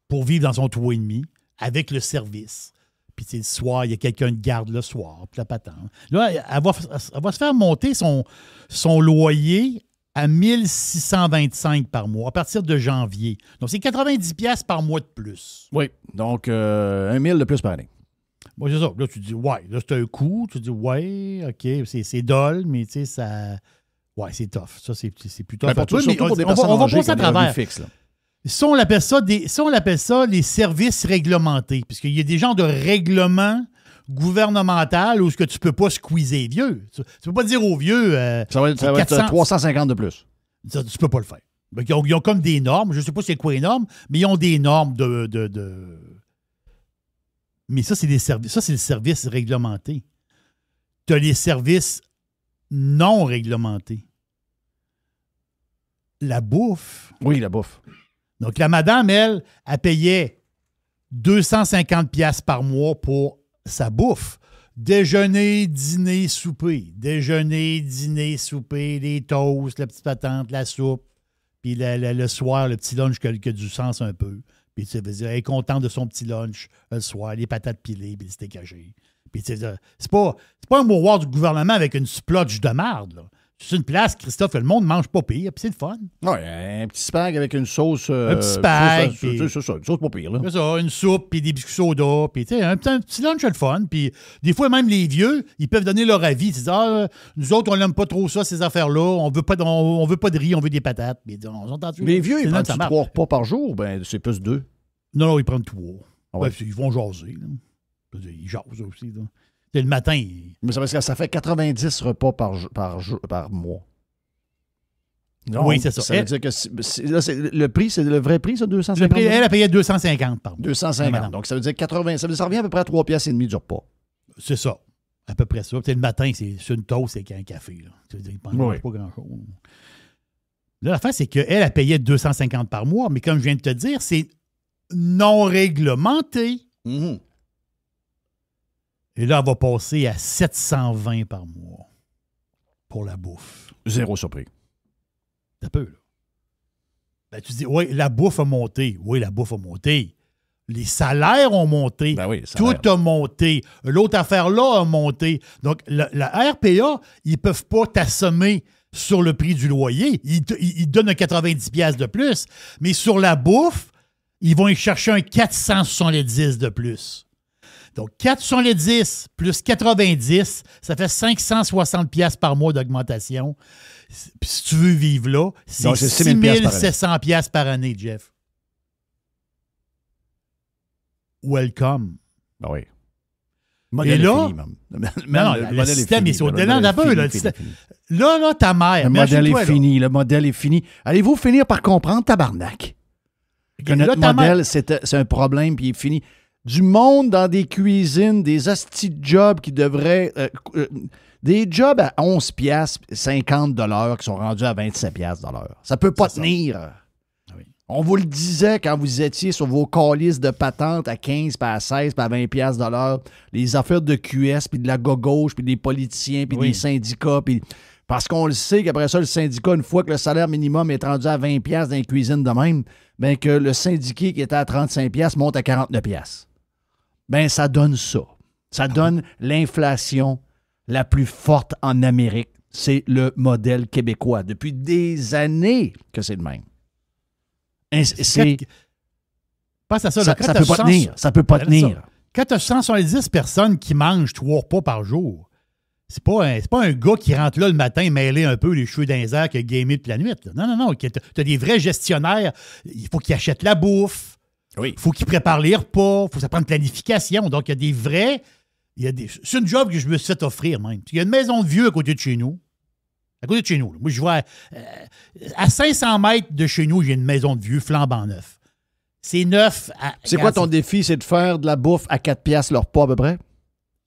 pour vivre dans son toit et demi avec le service. Puis, le soir, il y a quelqu'un de garde le soir, puis la patente. Là, elle va se faire monter son loyer à 1625 par mois à partir de janvier. Donc, c'est 90$ par mois de plus. Oui, donc 1 000 de plus par année. Bon, c'est ça. Là, tu dis, ouais, là, c'est un coût. Tu dis, ouais, OK, c'est dole, mais tu sais, ça... Ouais, c'est tough. Ça, c'est plus tough. On va passer à travers. Fixe, là. Ça, on appelle ça les services réglementés, puisqu'il y a des genres de règlements gouvernementaux où ce que tu peux pas squeezer les vieux. Tu peux pas dire aux vieux... ça va être 350 de plus. Ça, tu peux pas le faire. Donc, ils ont comme des normes. Je sais pas c'est quoi les normes, mais ils ont des normes de... Mais ça, c'est des services. Ça, c'est le service réglementé. Tu as les services non réglementés. La bouffe. Oui, la bouffe. Donc, la madame, elle payait 250$ par mois pour sa bouffe. Déjeuner, dîner, souper. Déjeuner, dîner, souper, les toasts, la petite patente, la soupe. Puis le soir, le petit lunch qui a du sens un peu. Puis tu sais, elle est contente de son petit lunch le soir, les patates pilées, puis le steak haché. Puis tu sais, c'est pas un mouroir du gouvernement avec une splotch de marde, là. C'est une place, Christophe, que le monde ne mange pas pire, puis c'est le fun. Oui, un petit spag avec une sauce. Un petit spag. C'est ça, une sauce pas pire, là. C'est ça, une soupe, puis des biscuits soda, puis tu sais, un petit lunch le fun. Puis des fois, même les vieux, ils peuvent donner leur avis. Ils disent, nous autres, on n'aime pas trop ça, ces affaires-là. On veut pas de riz, on veut des patates. Puis, les vieux, ils prennent 3 repas par jour, ben c'est plus 2. Non, ils prennent 3. Ah ouais. Ils vont jaser, là. Ils jasent aussi, là. Le matin. Mais ça fait 90 repas par mois. Donc, oui, c'est ça. Ça veut dire que le prix, c'est le vrai prix, ça, 250? Le prix, elle a payé 250 par mois. 250. Donc, ça veut dire 80. Ça revient à peu près à 3,5$ du repas. C'est ça. À peu près ça. Peut-être le matin, c'est une toast et un café. Là. Tu veux dire, il ne mange pas grand-chose. Là, l'affaire, c'est qu'elle a payé 250 par mois, mais comme je viens de te dire, c'est non réglementé. Mm-hmm. Et là, elle va passer à 720 par mois pour la bouffe. Zéro surpris. Un peu, là. Ben, tu dis, oui, la bouffe a monté. Oui, la bouffe a monté. Les salaires ont monté. Ben oui, tout a monté. L'autre affaire-là a monté. Donc, la RPA, ils ne peuvent pas t'assommer sur le prix du loyer. Ils te donnent un 90$ de plus. Mais sur la bouffe, ils vont y chercher un 470$ de plus. Donc, 410 plus 90, ça fait 560$ par mois d'augmentation. Puis si tu veux vivre là, c'est 6700$ par année, Jeff. Welcome. Ben oui. Et là, le système est au-delà d'un peu. Là, ta mère. Le modèle est fini. Le modèle est fini. Allez-vous finir par comprendre, tabarnak? Que notre modèle, c'est un problème, puis il est fini. Du monde dans des cuisines, des hosties de jobs qui devraient... des jobs à 11$, 50$ qui sont rendus à 27$ de l'heure. Ça peut pas tenir. Oui. On vous le disait quand vous étiez sur vos calices de patentes à 15$, puis à 16$, puis à 20$ de l'heure. Les affaires de QS, puis de la gauche, puis des politiciens, puis des syndicats, puis... Parce qu'on le sait qu'après ça, le syndicat, une fois que le salaire minimum est rendu à 20$ dans les cuisines de même, bien que le syndiqué qui était à 35$ monte à 49$. Ben ça donne ça. Ça donne l'inflation la plus forte en Amérique. C'est le modèle québécois. Depuis des années que c'est le même. Pense à ça. Ça peut pas tenir. Ça peut pas tenir. Quand tu as 170 personnes qui mangent 3 repas par jour, c'est pas un gars qui rentre là le matin mêler un peu les cheveux dans les airs qui a gamé toute la nuit. Là. Non. Tu as des vrais gestionnaires. Il faut qu'ils achètent la bouffe. Oui. Il faut qu'ils préparent les repas. Il faut que ça prenne planification. Donc, il y a des vrais... C'est une job que je me suis fait offrir même. Il y a une maison de vieux à côté de chez nous. À côté de chez nous. Là. Moi, je vois à 500 mètres de chez nous, j'ai une maison de vieux flambant neuf. C'est neuf. C'est quoi ton défi? C'est de faire de la bouffe à 4$ leur repas à peu près?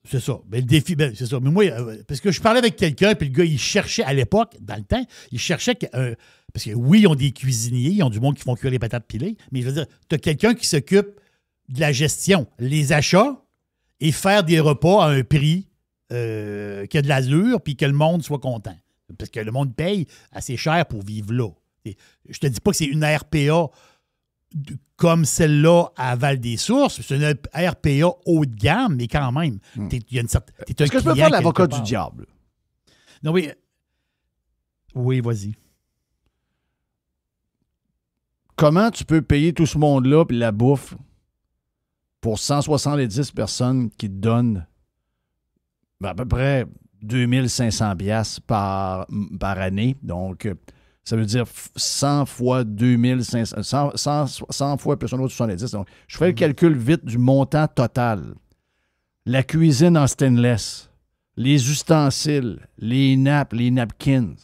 C'est ça. Ben, le défi, c'est ça. Mais moi, parce que je parlais avec quelqu'un, puis le gars, il cherchait, à l'époque, dans le temps, il cherchait... parce que oui, ils ont des cuisiniers, ils ont du monde qui font cuire les patates pilées, mais je veux dire, tu as quelqu'un qui s'occupe de la gestion, les achats, et faire des repas à un prix qui a de l'allure, puis que le monde soit content. Parce que le monde paye assez cher pour vivre là. Je te dis pas que c'est une RPA comme celle-là à Val-des-Sources. C'est une RPA haut de gamme, mais quand même, il y a une certaine... Est-ce que je peux faire l'avocat du diable? Non, oui. Oui, vas-y. Comment tu peux payer tout ce monde-là puis la bouffe pour 170 personnes qui te donnent à peu près 2500$ par année? Donc, ça veut dire 100 fois 2500, 100 fois plus un autre 70. Donc, je fais le calcul vite du montant total. La cuisine en stainless, les ustensiles, les nappes, les napkins,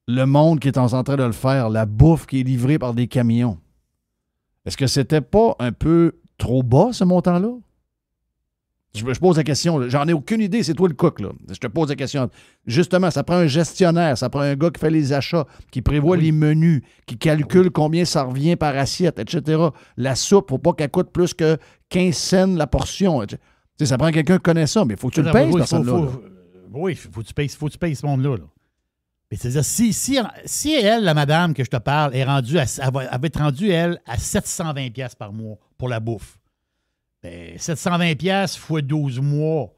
le monde qui est en train de le faire, la bouffe qui est livrée par des camions. Est-ce que c'était pas un peu trop bas, ce montant-là? Je pose la question. J'en ai aucune idée. C'est toi le cook, là. Je te pose la question. Justement, ça prend un gestionnaire, ça prend un gars qui fait les achats, qui prévoit les menus, qui calcule combien ça revient par assiette, etc. La soupe, faut pas qu'elle coûte plus que 15 cents la portion. Tu sais, ça prend quelqu'un qui connaît ça, mais il faut que tu le payes, cette personne-là. Oui, il faut que tu payes ce monde-là. Là. Mais c'est-à-dire, si elle, la madame que je te parle, est rendue elle va être rendue, elle, à 720$ par mois pour la bouffe. Ben, 720$ fois 12 mois,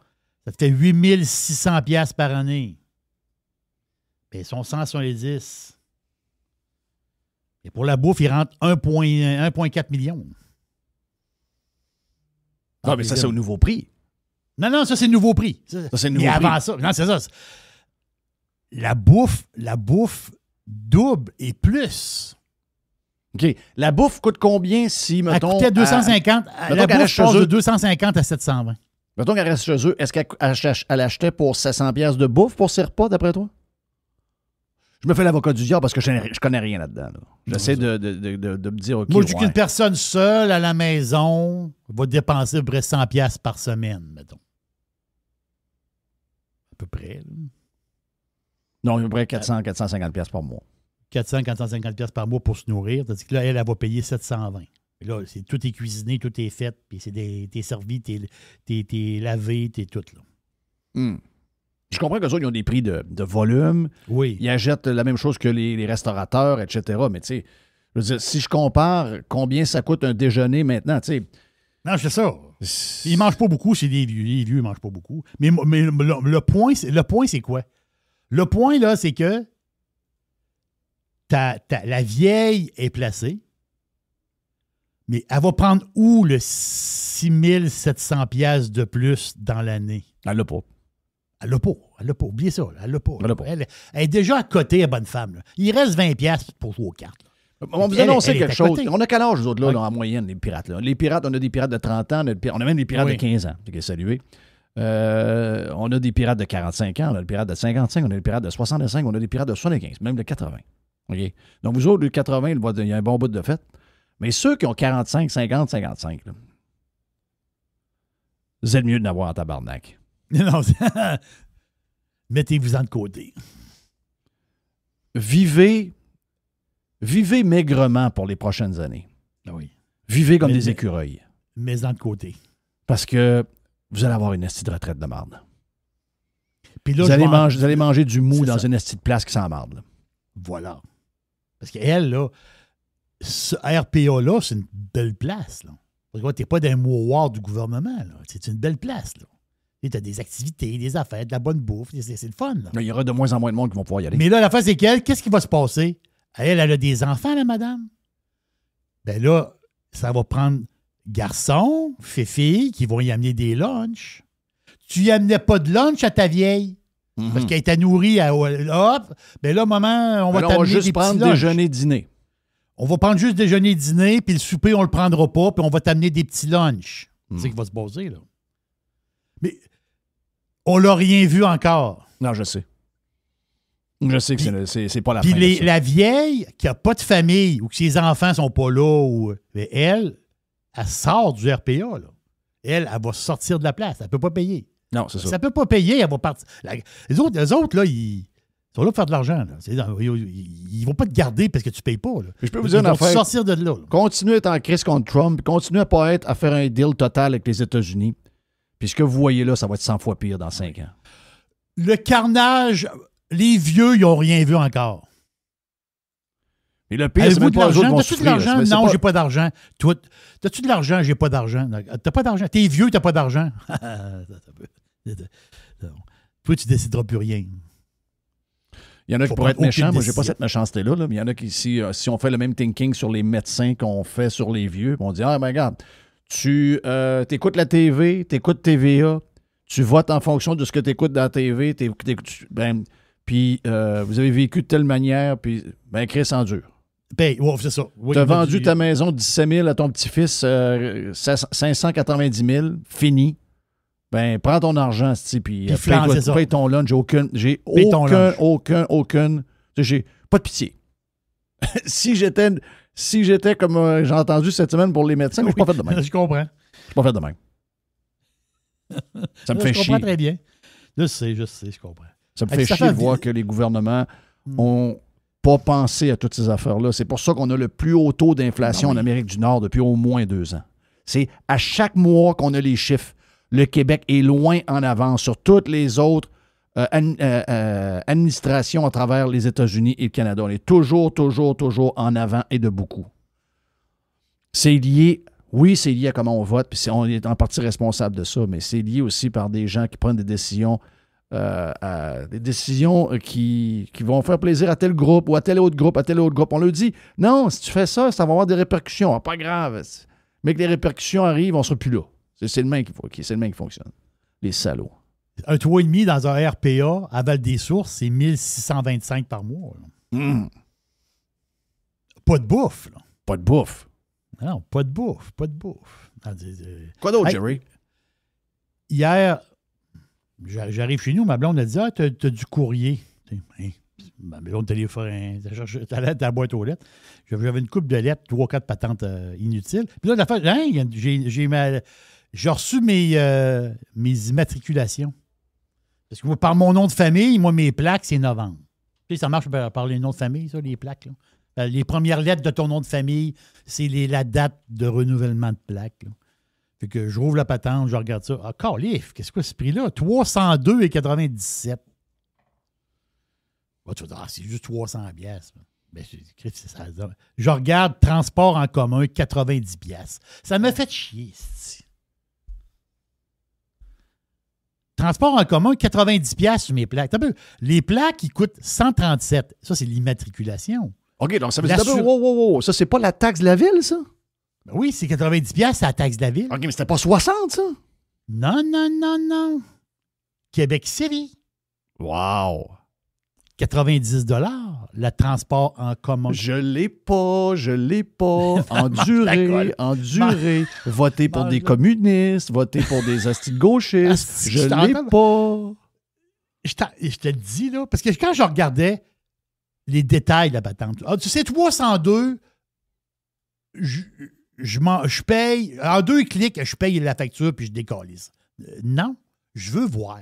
ça te fait 8600$ par année. Ben, ils sont 170. Et pour la bouffe, ils rentrent 1,4 million. Non, mais ça, c'est au nouveau prix. Non, ça, c'est le nouveau prix. Ça, c'est le nouveau prix. Avant ça, non, c'est ça. La bouffe double et plus. OK. La bouffe coûte combien si, mettons... Elle coûtait 250. La bouffe passe de 250 à 720. Mettons qu'elle reste chez eux. Est-ce qu'elle achetait pour 700$ de bouffe pour ses repas, d'après toi? Je me fais l'avocat du diable parce que je connais rien là-dedans. Là. J'essaie de me dire... OK, moi, je dis qu'une personne seule à la maison va dépenser à peu près 100$ par semaine, mettons. À peu près. Là. Non, à peu près 450$ par mois. 450$ par mois pour se nourrir. Tandis que là, elle va payer 720. Et là, tout est cuisiné, tout est fait, puis t'es servi, t'es lavé, t'es tout. Là. Je comprends qu'eux autres, ils ont des prix de volume. Oui. Ils achètent la même chose que les restaurateurs, etc. Mais tu sais, je veux dire, si je compare combien ça coûte un déjeuner maintenant, tu sais... Non, c'est ça. Ils ne mangent pas beaucoup, c'est des vieux. Les vieux, ils ne mangent pas beaucoup. Mais le point, c'est quoi? Le point, là, c'est que la vieille est placée, mais elle va prendre où le 6700$ de plus dans l'année? Elle l'a pas. Elle l'a pas. Oubliez ça. Elle l'a pas. Elle est déjà à côté, la bonne femme. Là. Il reste 20$ pour 3 cartes. On vous annonçait quelque chose. On a quel âge, nous autres, là, en moyenne, les pirates? Là? Les pirates, on a des pirates de 30 ans, on a même des pirates de 15 ans. Salué. On a des pirates de 45 ans, on a des pirates de 55, on a des pirates de 65, on a des pirates de 75, même de 80. Okay? Donc, vous autres, de 80, il y a un bon bout de fait. Mais ceux qui ont 45, 50, 55, là, vous êtes mieux de n'avoir en tabarnak. Non, mettez-vous-en de côté. Vivez maigrement pour les prochaines années. Oui. Vivez comme des écureuils. Mets-en de côté. Parce que vous allez avoir une estie de retraite de marde. Puis là, vous allez manger du mou dans une estie de place qui s'en marde. Voilà. Parce qu'elle, là, ce RPA-là, c'est une belle place. Là. Parce que tu n'es pas dans un mouroir du gouvernement. Là. C'est une belle place. Tu as des activités, des affaires, de la bonne bouffe. C'est le fun. Là. Il y aura de moins en moins de monde qui vont pouvoir y aller. Mais là, la face, c'est qu'elle, qu'est-ce qui va se passer? Elle a des enfants, la madame. Ben là, ça va prendre garçon, fille qui vont y amener des lunchs. Tu y amenais pas de lunch à ta vieille. Parce qu'elle était nourrie à hop. Ben là, maman, on va t'amener juste des prendre petits lunchs. déjeuner-dîner. On va prendre juste déjeuner-dîner, puis le souper, on le prendra pas, puis on va t'amener des petits lunchs. C'est ce qui va se passer, là. Mais on l'a rien vu encore. Non, je sais. Je sais que c'est pas la Puis fin. de ça. la vieille qui n'a pas de famille ou que ses enfants sont pas là, mais elle sort du RPA, là. Elle va sortir de la place. Elle ne peut pas payer. Non, c'est ça. Ça ne peut pas payer, elle va partir. Les autres, là, ils sont là pour faire de l'argent. Là. Ils ne vont pas te garder parce que tu ne payes pas. Là. Je peux vous dire Ils une vont affaire. sortir de là. Continuez à être en crise contre Trump, continuez à faire un deal total avec les États-Unis. Puis ce que vous voyez là, ça va être 100 fois pire dans 5 ans. Le carnage, les vieux, ils n'ont rien vu encore. Et le pire, c'est même de pas eux autres l'argent? vont T'as-tu de souffrir. l'argent? Mais c'est Non, pas- j'ai pas d'argent. Toi, t'as-tu de l'argent? J'ai pas d'argent. T'as pas d'argent. T'es vieux, t'as pas d'argent. Toi, tu décideras plus rien. Il y en a qui Faut pourraient être prendre méchants. aucune Moi, j'ai pas décision. cette méchanceté-là. Là. Mais il y en a qui, si on fait le même thinking sur les médecins qu'on fait sur les vieux, on dit ah, ben regarde, tu écoutes la TV, tu écoutes TVA, tu votes en fonction de ce que tu écoutes dans la TV, puis vous avez vécu de telle manière, puis ben, Chris en dur. Ben, ouais, c'est ça. Oui, tu as il m'a vendu dit- ta maison 17 000 à ton petit-fils, 590 000, fini. Ben, prends ton argent, puis Puis flanc, c'est ça. paye ton lunch. J'ai Paye ton lunch. aucun. J'ai pas de pitié. si j'étais comme j'ai entendu cette semaine pour les médecins, mais je suis pas fait de même. Je comprends. Je suis pas fait de même. Ça me fait Je comprends chier. très bien. Je sais, je comprends. Ça me Fait fait que ça chier de fait- voir que les gouvernements ont pas pensé à toutes ces affaires-là. C'est pour ça qu'on a le plus haut taux d'inflation en Amérique du Nord depuis au moins 2 ans. C'est à chaque mois qu'on a les chiffres. Le Québec est loin en avance sur toutes les autres administrations à travers les États-Unis et le Canada. On est toujours en avant et de beaucoup. C'est lié, oui, c'est lié à comment on vote, puis on est en partie responsable de ça, mais c'est lié aussi par des gens qui prennent des décisions qui vont faire plaisir à tel groupe ou à tel autre groupe, On leur dit, non, si tu fais ça, ça va avoir des répercussions. Ah, pas grave. Mais que les répercussions arrivent, on ne sera plus là. C'est le même qui fonctionne. Les salauds. Un 3,5 dans un RPA à Val-des-Sources, c'est 1625 par mois. là. Pas de bouffe. Là. Pas de bouffe. Non, pas de bouffe. Quoi d'autre, Hey, Jerry? Hier, j'arrive chez nous, ma blonde a dit ah, t'as du courrier. Hein, ma blonde téléphone, t'allais à la boîte aux lettres. J'avais une coupe de lettres, 3-4 patentes inutiles. Puis là, l'affaire, hein, j'ai reçu mes immatriculations. Parce que par mon nom de famille, moi, mes plaques, c'est novembre. Tu sais, ça marche par les noms de famille, ça, les plaques. Là. Les premières lettres de ton nom de famille, c'est la date de renouvellement de plaque. Là. Fait que je rouvre la patente, je regarde ça. Ah, calif, qu'est-ce que c'est ce prix-là? 302,97. Tu vas dire, ah, c'est juste 300 piastres. Ben, c'est ça. Je regarde transport en commun, 90 piastres. Ça me fait chier, c'ti. Transport en commun, 90 piastres sur mes plaques. T'as vu, les plaques, ils coûtent 137. Ça, c'est l'immatriculation. OK, donc ça veut dire... Wow. Ça, c'est pas la taxe de la ville, ça? Ben oui, c'est 90 piastres, c'est la taxe de la ville. OK, mais c'était pas 60, ça? Non. Québec City. Wow. 90 $, le transport en commun. Je l'ai pas. Enduré. Voter pour des communistes, voter pour des hosties de gauchistes. Je l'ai pas. Je te le dis, là, parce que quand je regardais les détails de la patente, tu sais, 302, je paye, en 2 clics, je paye la facture puis je décalise. Non, je veux voir.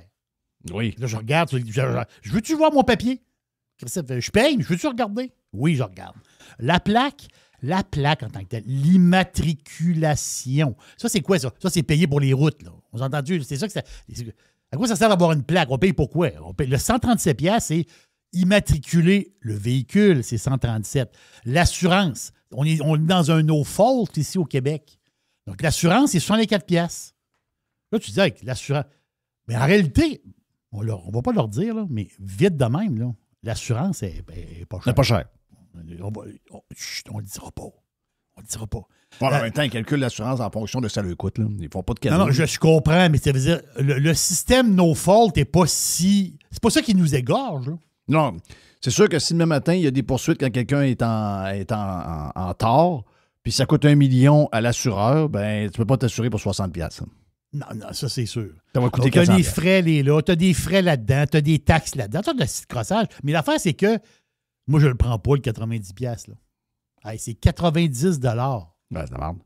Oui. Là, je regarde. Je veux-tu voir mon papier? Je paye, mais je veux-tu regarder? Oui, je regarde. La plaque en tant que telle, l'immatriculation. Ça, c'est quoi, ça? Ça, c'est payé pour les routes, là. On s'entend entendu? C'est ça que ça... À quoi ça sert d'avoir une plaque? On paye pour quoi? Le 137 piastres, c'est immatriculer le véhicule, c'est 137. L'assurance, on est dans un no-fault ici au Québec. Donc, l'assurance, c'est 64 piastres. Là, tu dis, avec l'assurance... Mais en réalité, on ne va pas leur dire, là, mais vite de même, là, l'assurance est pas chère. C'est pas cher. On ne le dira pas. On ne le dira pas. En même temps, ils calculent l'assurance en fonction de ça leur coûte. Là. Ils font pas de cadeaux. Non, je comprends, mais ça veut dire le système no fault n'est pas si. C'est pas ça qui nous égorge. Là. Non. C'est sûr que si demain matin, il y a des poursuites quand quelqu'un est en tort, puis ça coûte 1 million à l'assureur, ben tu peux pas t'assurer pour 60$. Non, ça c'est sûr. Ça va coûter tu as 400$. des frais là, tu as des frais là-dedans, tu as des taxes là-dedans, tu as de la crossage. Mais l'affaire, c'est que moi, je le prends pas, le 90$. Là. Hey, c'est 90$. Ben, c'est la merde.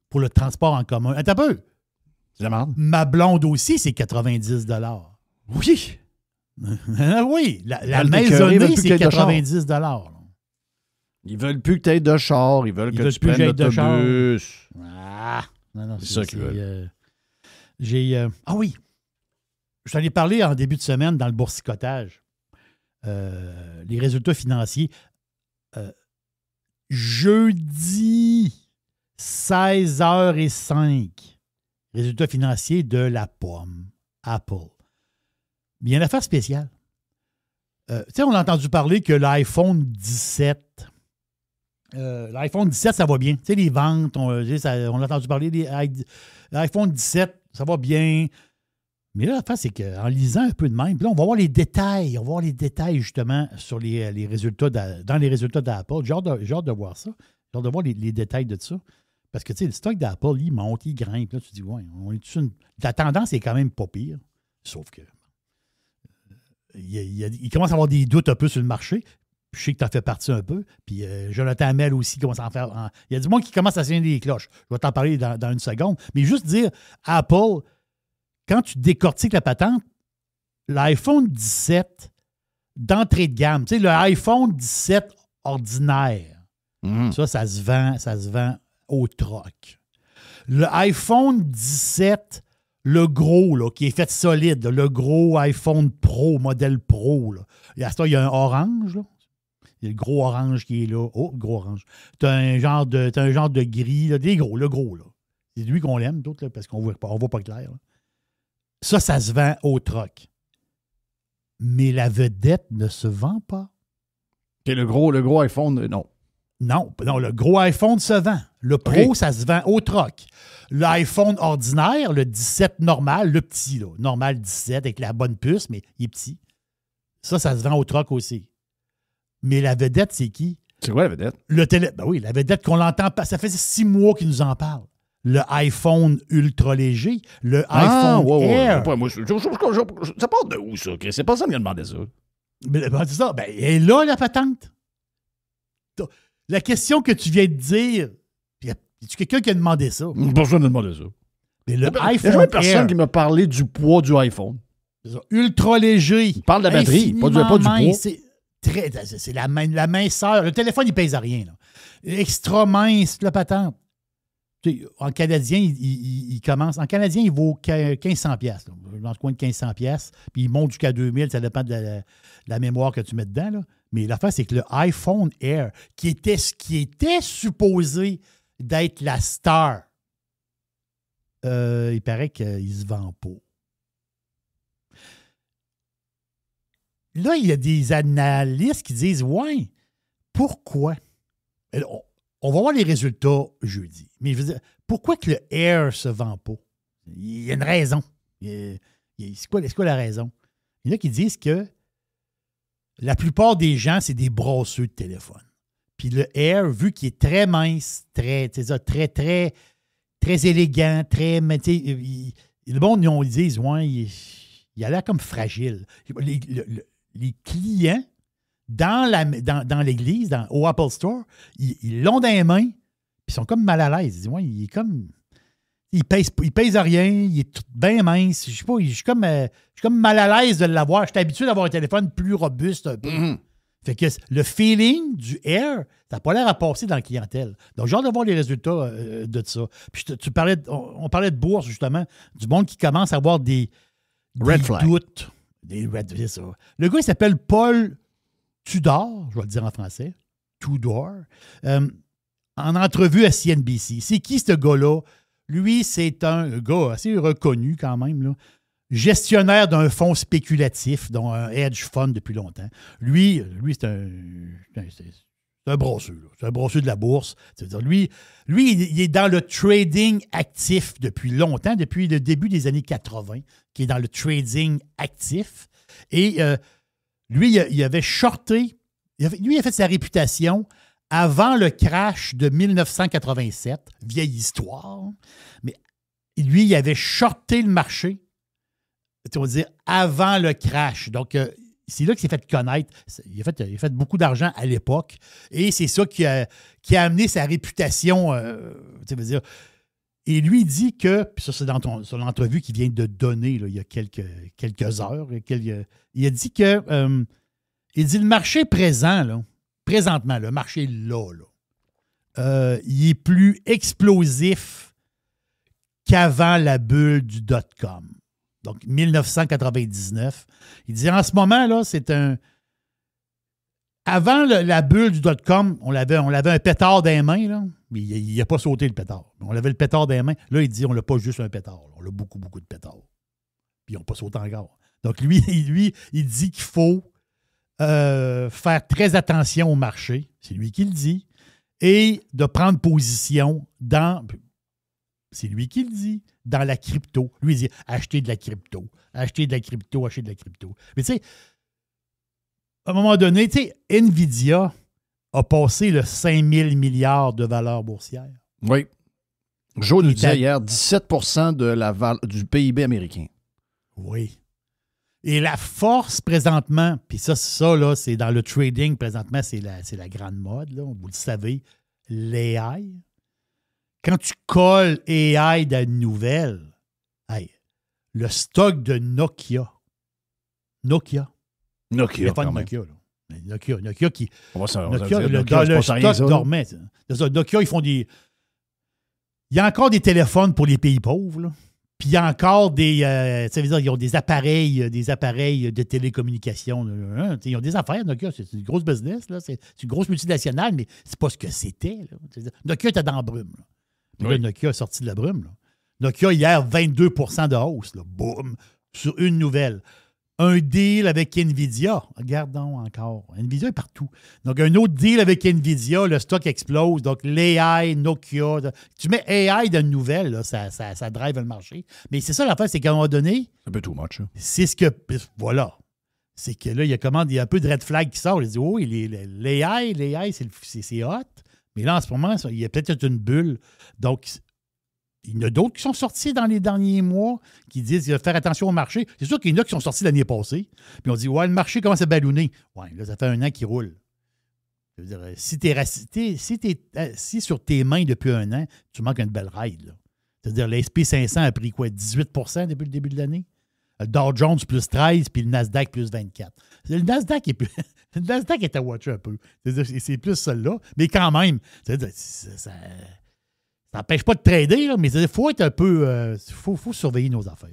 Pour le transport en commun. Attends un peu. C'est la merde. Ma blonde aussi, c'est 90$. Oui. Oui. La maisonnée, c'est 90$. Ils veulent plus que tu aies de char. Ils veulent que tu prennes l'autobus. Non, c'est ça qu'ils veulent. Ah oui. Je t'en ai parlé en début de semaine dans le boursicotage. Les résultats financiers. Jeudi, 16h05. Résultats financiers de la pomme. Apple. Il y a une affaire spéciale. Tu sais, on a entendu parler que l'iPhone 17... L'iPhone 17, ça va bien. Tu sais, les ventes, on a entendu parler des l'iPhone 17, ça va bien. Mais là, l'affaire, c'est qu'en lisant un peu de même, puis là, on va voir les détails. On va voir les détails, justement, sur les résultats dans les résultats d'Apple. J'ai hâte de voir ça. J'ai hâte de voir les détails de ça. Parce que, tu sais, le stock d'Apple, il monte, il grimpe. Là, tu te dis, ouais, la tendance est quand même pas pire. Sauf que il commence à avoir des doutes un peu sur le marché. Je sais que tu en fais partie un peu. Puis Jonathan Hamel aussi commence à en faire. Il y a du monde qui commence à signer des cloches. Je vais t'en parler dans une seconde. Mais juste dire, Apple, quand tu décortiques la patente, l'iPhone 17 d'entrée de gamme, tu sais, le iPhone 17 ordinaire, ça se vend au troc. Le iPhone 17, le gros, là, qui est fait solide, là, le gros iPhone Pro, modèle Pro, là. Il y a un orange, là. Il y a le gros orange qui est là. Oh, le gros orange. Tu as un genre de gris, là, le gros, là. C'est lui qu'on l'aime, d'autres, là, parce qu'on ne voit pas clair. Là. Ça se vend au troc. Mais la vedette ne se vend pas. Okay, le gros iPhone, non. Non, le gros iPhone se vend. Le Pro, ça se vend au troc. L'iPhone ordinaire, le 17 normal, le petit, là, normal 17 avec la bonne puce, mais il est petit. Ça se vend au troc aussi. Mais la vedette, c'est qui? C'est quoi la vedette? Ben oui, la vedette qu'on l'entend pas. Ça fait 6 mois qu'il nous en parle. Le iPhone ultra léger, le iPhone Air. Ouais. Moi, ça part de où, ça? C'est pas ça qui a demandé ça. Mais c'est ça. Ben, elle est là, la patente. La question que tu viens de dire, y a-tu quelqu'un qui a demandé ça? Personne n'a demandé ça. Mais le iPhone Air. Il y a personne qui m'a parlé du poids du iPhone. C'est ça. Ultra léger. Il parle de la batterie, pas du poids. C'est la minceur. Le téléphone, il pèse à rien. Là. Extra mince, la patente. En canadien, il commence. En canadien, il vaut 1500$. Dans le coin de 1500$. Puis il monte jusqu'à 2000$. Ça dépend de la mémoire que tu mets dedans. Là. Mais l'affaire, c'est que le iPhone Air, qui était supposé d'être la star, il paraît qu'il ne se vend pas. Là, il y a des analystes qui disent, ouais, pourquoi? On va voir les résultats jeudi. Mais je veux dire, pourquoi que le Air se vend pas? Il y a une raison. C'est quoi la raison? Il y en a qui disent que la plupart des gens, c'est des brasseux de téléphone. Puis le Air, vu qu'il est très mince, très élégant, le monde, ils disent, ouais, il a l'air comme fragile. Les clients, dans l'église, au Apple Store, ils l'ont dans les mains, puis ils sont comme mal à l'aise. Ils disent, ouais, il est comme... Il pèse à rien, il est bien mince. Je sais pas, je suis comme mal à l'aise de l'avoir. Je suis habitué d'avoir un téléphone plus robuste un peu. Mm-hmm. Fait que le feeling du Air, ça n'a pas l'air à passer dans la clientèle. Donc, j'ai hâte de voir les résultats de ça. Puis on parlait de bourse, justement, du monde qui commence à avoir des doutes. C'est ça. Le gars, il s'appelle Paul Tudor, je vais le dire en français. Tudor. En entrevue à CNBC. C'est qui ce gars-là? Lui, c'est un gars assez reconnu quand même, là, gestionnaire d'un fonds spéculatif, dont un hedge fund depuis longtemps. Lui c'est un C'est un brosseux. Là. C'est un brosseux de la bourse. C'est-à-dire, lui, il est dans le trading actif depuis longtemps, depuis le début des années 80, qui est dans le trading actif. Et lui, il avait shorté. Lui, il a fait sa réputation avant le crash de 1987. Vieille histoire. Mais lui, il avait shorté le marché, on va dire, avant le crash. Donc, c'est là qu'il s'est fait connaître. Il a fait beaucoup d'argent à l'époque. Et c'est ça qui a amené sa réputation. Tu veux dire. Et lui, il dit que, puis ça, c'est dans l'entrevue qu'il vient de donner là, il y a quelques heures. Il a dit que. Il dit le marché présent, là, présentement, le marché là, il est plus explosif qu'avant la bulle du dot-com. Donc, 1999. Il dit en ce moment, là, c'est un. Avant la bulle du dot-com, on avait un pétard dans les mains, là, mais il n'a pas sauté le pétard. On avait le pétard dans les mains. Là, il dit on n'a pas juste un pétard. Là, on a beaucoup, beaucoup de pétards. Puis ils n'ont pas sauté encore. Donc, lui, il dit qu'il faut faire très attention au marché. C'est lui qui le dit. Et de prendre position dans. C'est lui qui le dit. Dans la crypto. Lui, il dit acheter de la crypto. Acheter de la crypto, acheter de la crypto. Mais tu sais, à un moment donné, tu sais, Nvidia a passé le 5 000 milliards de valeur boursière. Oui. Joe nous disait hier 17 du PIB américain. Oui. Et la force présentement, puis ça là, c'est dans le trading présentement, c'est la grande mode, là, vous le savez, l'AI. Quand tu colles AI dans une nouvelle, le stock de Nokia. Nokia, pas de quand même. Nokia, là. Nokia qui. On va Nokia, dire, le Nokia, stock dormait. C'est ça. Nokia, ils font des. Il y a encore des téléphones pour les pays pauvres, là. Puis il y a encore des. Ça veut dire ils ont des appareils de télécommunication. Là. Ils ont des affaires, Nokia. C'est une grosse business, là. C'est une grosse multinationale, mais c'est pas ce que c'était. Là. Nokia était dans la brume. Là. Puis là, Nokia a sorti de la brume. Là. Nokia, hier, 22 de hausse. Là. Boum! Sur une nouvelle. Un deal avec Nvidia. Regardons encore. Nvidia est partout. Donc, un autre deal avec Nvidia, le stock explose. Donc, l'AI, Nokia. Tu mets AI dans une nouvelle, là, ça drive le marché. Mais c'est ça l'affaire, c'est qu'à un moment donné. C'est un peu too much. Hein? C'est ce que. Voilà. C'est que là, il y a un peu de red flag qui sort. Il dit, oui, l'AI, c'est hot. Mais là, en ce moment, il y a peut-être une bulle. Donc, il y en a d'autres qui sont sortis dans les derniers mois qui disent qu'il faut faire attention au marché. C'est sûr qu'il y en a qui sont sortis l'année passée. Puis on dit, ouais, le marché commence à ballonner. Ouais, là, ça fait 1 an qu'il roule. Je veux dire, si tu es assis sur tes mains depuis 1 an, tu manques une belle ride. Là. C'est-à-dire, l'S&P 500 a pris quoi, 18 depuis le début de l'année? Le Dow Jones plus 13, puis le Nasdaq plus 24. Le Nasdaq est à watcher un peu. C'est plus celle-là. Mais quand même, ça n'empêche pas de trader, là, mais il faut être un peu. Faut surveiller nos affaires.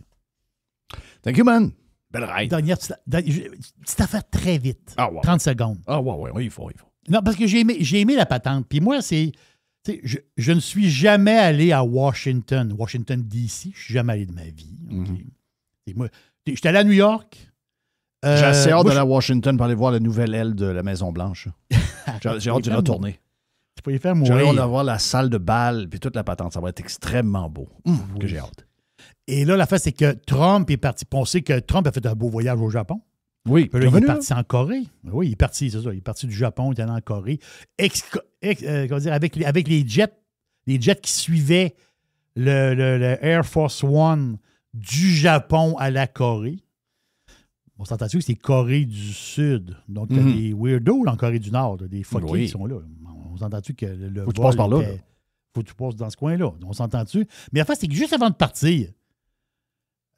Thank you, man. Belle ride. Dernière petite affaire très vite. Ah, ouais. 30 secondes. Ah, ouais, il faut. Non, parce que j'ai aimé la patente. Puis moi, je ne suis jamais allé à Washington DC. Je suis jamais allé de ma vie. Okay? Moi, j'étais allé à New York. J'ai assez hâte d'aller à Washington pour aller voir la nouvelle aile de la Maison-Blanche. J'ai hâte d'y retourner. Tu peux y faire mourir. J'ai hâte d'avoir la salle de bal puis toute la patente. Ça va être extrêmement beau. Que j'ai hâte. Et là, l'affaire, c'est que Trump est parti. On sait que Trump a fait un beau voyage au Japon. Oui. Là, il est parti en Corée. Oui, il est parti, c'est ça. Il est parti du Japon, il est allé en Corée. Avec les jets qui suivaient le Air Force One du Japon à la Corée. On s'entend-tu que c'est Corée du Sud. Donc, il y a des weirdos en Corée du Nord, des fuckers qui sont là. On s'entend-tu que le faut que tu passes par là. Faut que tu passes dans ce coin-là. On s'entend-tu? Mais la face, c'est que juste avant de partir,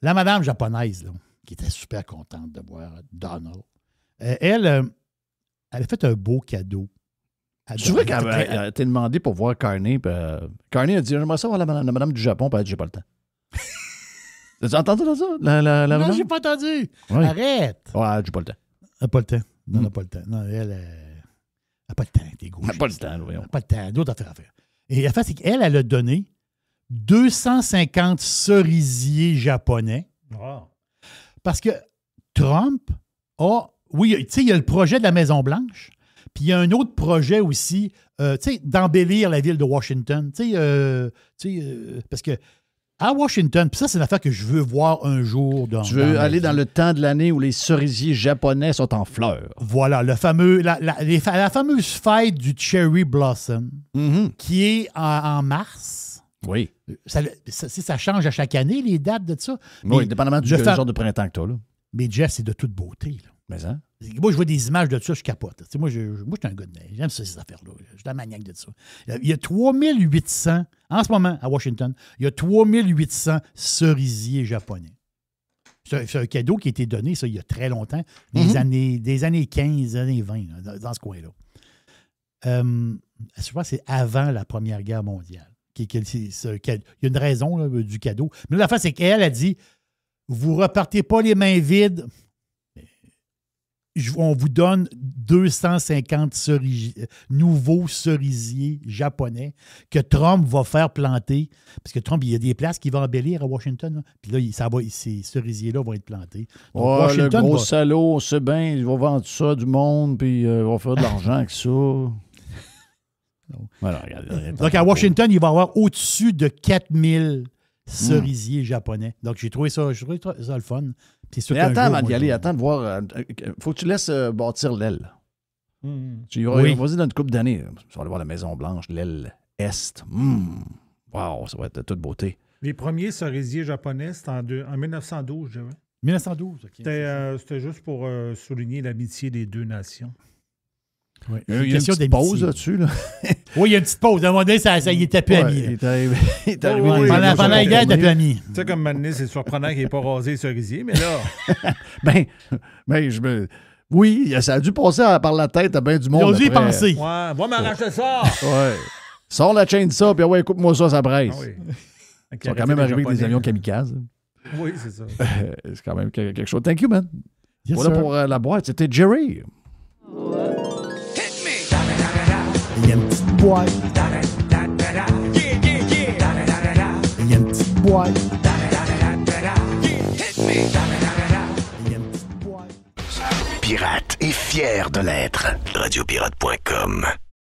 la madame japonaise, là, qui était super contente de voir Donald, elle a fait un beau cadeau. C'est vrai qu'elle a été demandée pour voir Carney. Carney a dit j'aimerais ça voir la madame du Japon. Puis elle a dit j'ai pas le temps. T'as entendu ça? Non, j'ai pas entendu. Oui. Arrête. Ouais, j'ai pas le temps. Elle n'a pas le temps. Non, elle n'a pas le temps. Non, elle n'a pas le temps, t'es gauche. Elle n'a pas le temps, voyons. Elle n'a pas le temps. D'autres affaires à faire. Et la face, c'est qu'elle a donné 250 cerisiers japonais. Wow. Parce que Trump a... Oui, tu sais, il y a le projet de la Maison-Blanche. Puis il y a un autre projet aussi, tu sais, d'embellir la ville de Washington. Parce que à Washington, puis ça, c'est une affaire que je veux voir un jour. Tu veux aller dans le temps de l'année où les cerisiers japonais sont en fleurs. Voilà, la fameuse fête du Cherry Blossom, qui est en mars. Oui. Ça change à chaque année, les dates de ça. Oui, dépendamment du genre de printemps que tu as. Là. Mais Jeff, c'est de toute beauté. Là. Mais hein? Moi, je vois des images de ça, je capote. Moi, je suis un gars de neige. J'aime ça, ces affaires-là. Je suis un maniaque de ça. Il y a 3800, en ce moment, à Washington, il y a 3800 cerisiers japonais. C'est un cadeau qui a été donné, ça, il y a très longtemps, des années 15, des années 20, là, dans ce coin-là. Je pense que c'est avant la Première Guerre mondiale. Il y a une raison là, du cadeau. Mais la fin, c'est qu'elle a dit, vous repartez pas les mains vides. On vous donne 250 nouveaux cerisiers japonais que Trump va faire planter. Parce que Trump, il y a des places qu'il va embellir à Washington. Là. Puis là, ces cerisiers-là vont être plantés. Donc, Washington, le gros salaud, on sait bien, il va vendre ça du monde, puis il va faire de l'argent avec ça. Voilà, regarde, donc, à Washington, il va y avoir au-dessus de 4000 cerisiers japonais. Donc, j'ai trouvé ça le fun. Mais attends avant d'y aller, attends de voir. Faut que tu laisses bâtir l'aile. Tu y vas-y dans une couple d'années. Tu vas aller voir la Maison-Blanche, l'aile Est. Wow, ça va être de toute beauté. Les premiers cerisiers japonais, c'était en 1912, je dirais. 1912, OK. C'était juste pour souligner l'amitié des deux nations. Oui. Il y a une petite pause là-dessus. Là. Oui, il y a une petite pause. À un moment donné, il était plus ami. Il est arrivé. Pendant la guerre, il était plus ami. Tu sais, comme maintenant, c'est surprenant qu'il n'ait pas rasé les cerisiers, mais là... Oui, ça a dû passer par la tête à bien du monde. Ils ont dû y penser. Ouais, va m'arracher ça! Ouais. Sors la chaîne de ça, puis ouais, coupe-moi ça, ça presse. Ah oui. Ils sont quand même arrivés avec des avions kamikazes. Oui, c'est ça. C'est quand même quelque chose. Thank you, man. Yes, voilà sir. pour la boîte. C'était Jerry. Il y a une petite boîte. Il y a une petite boîte. Pirate est fier de l'être. Radiopirate.com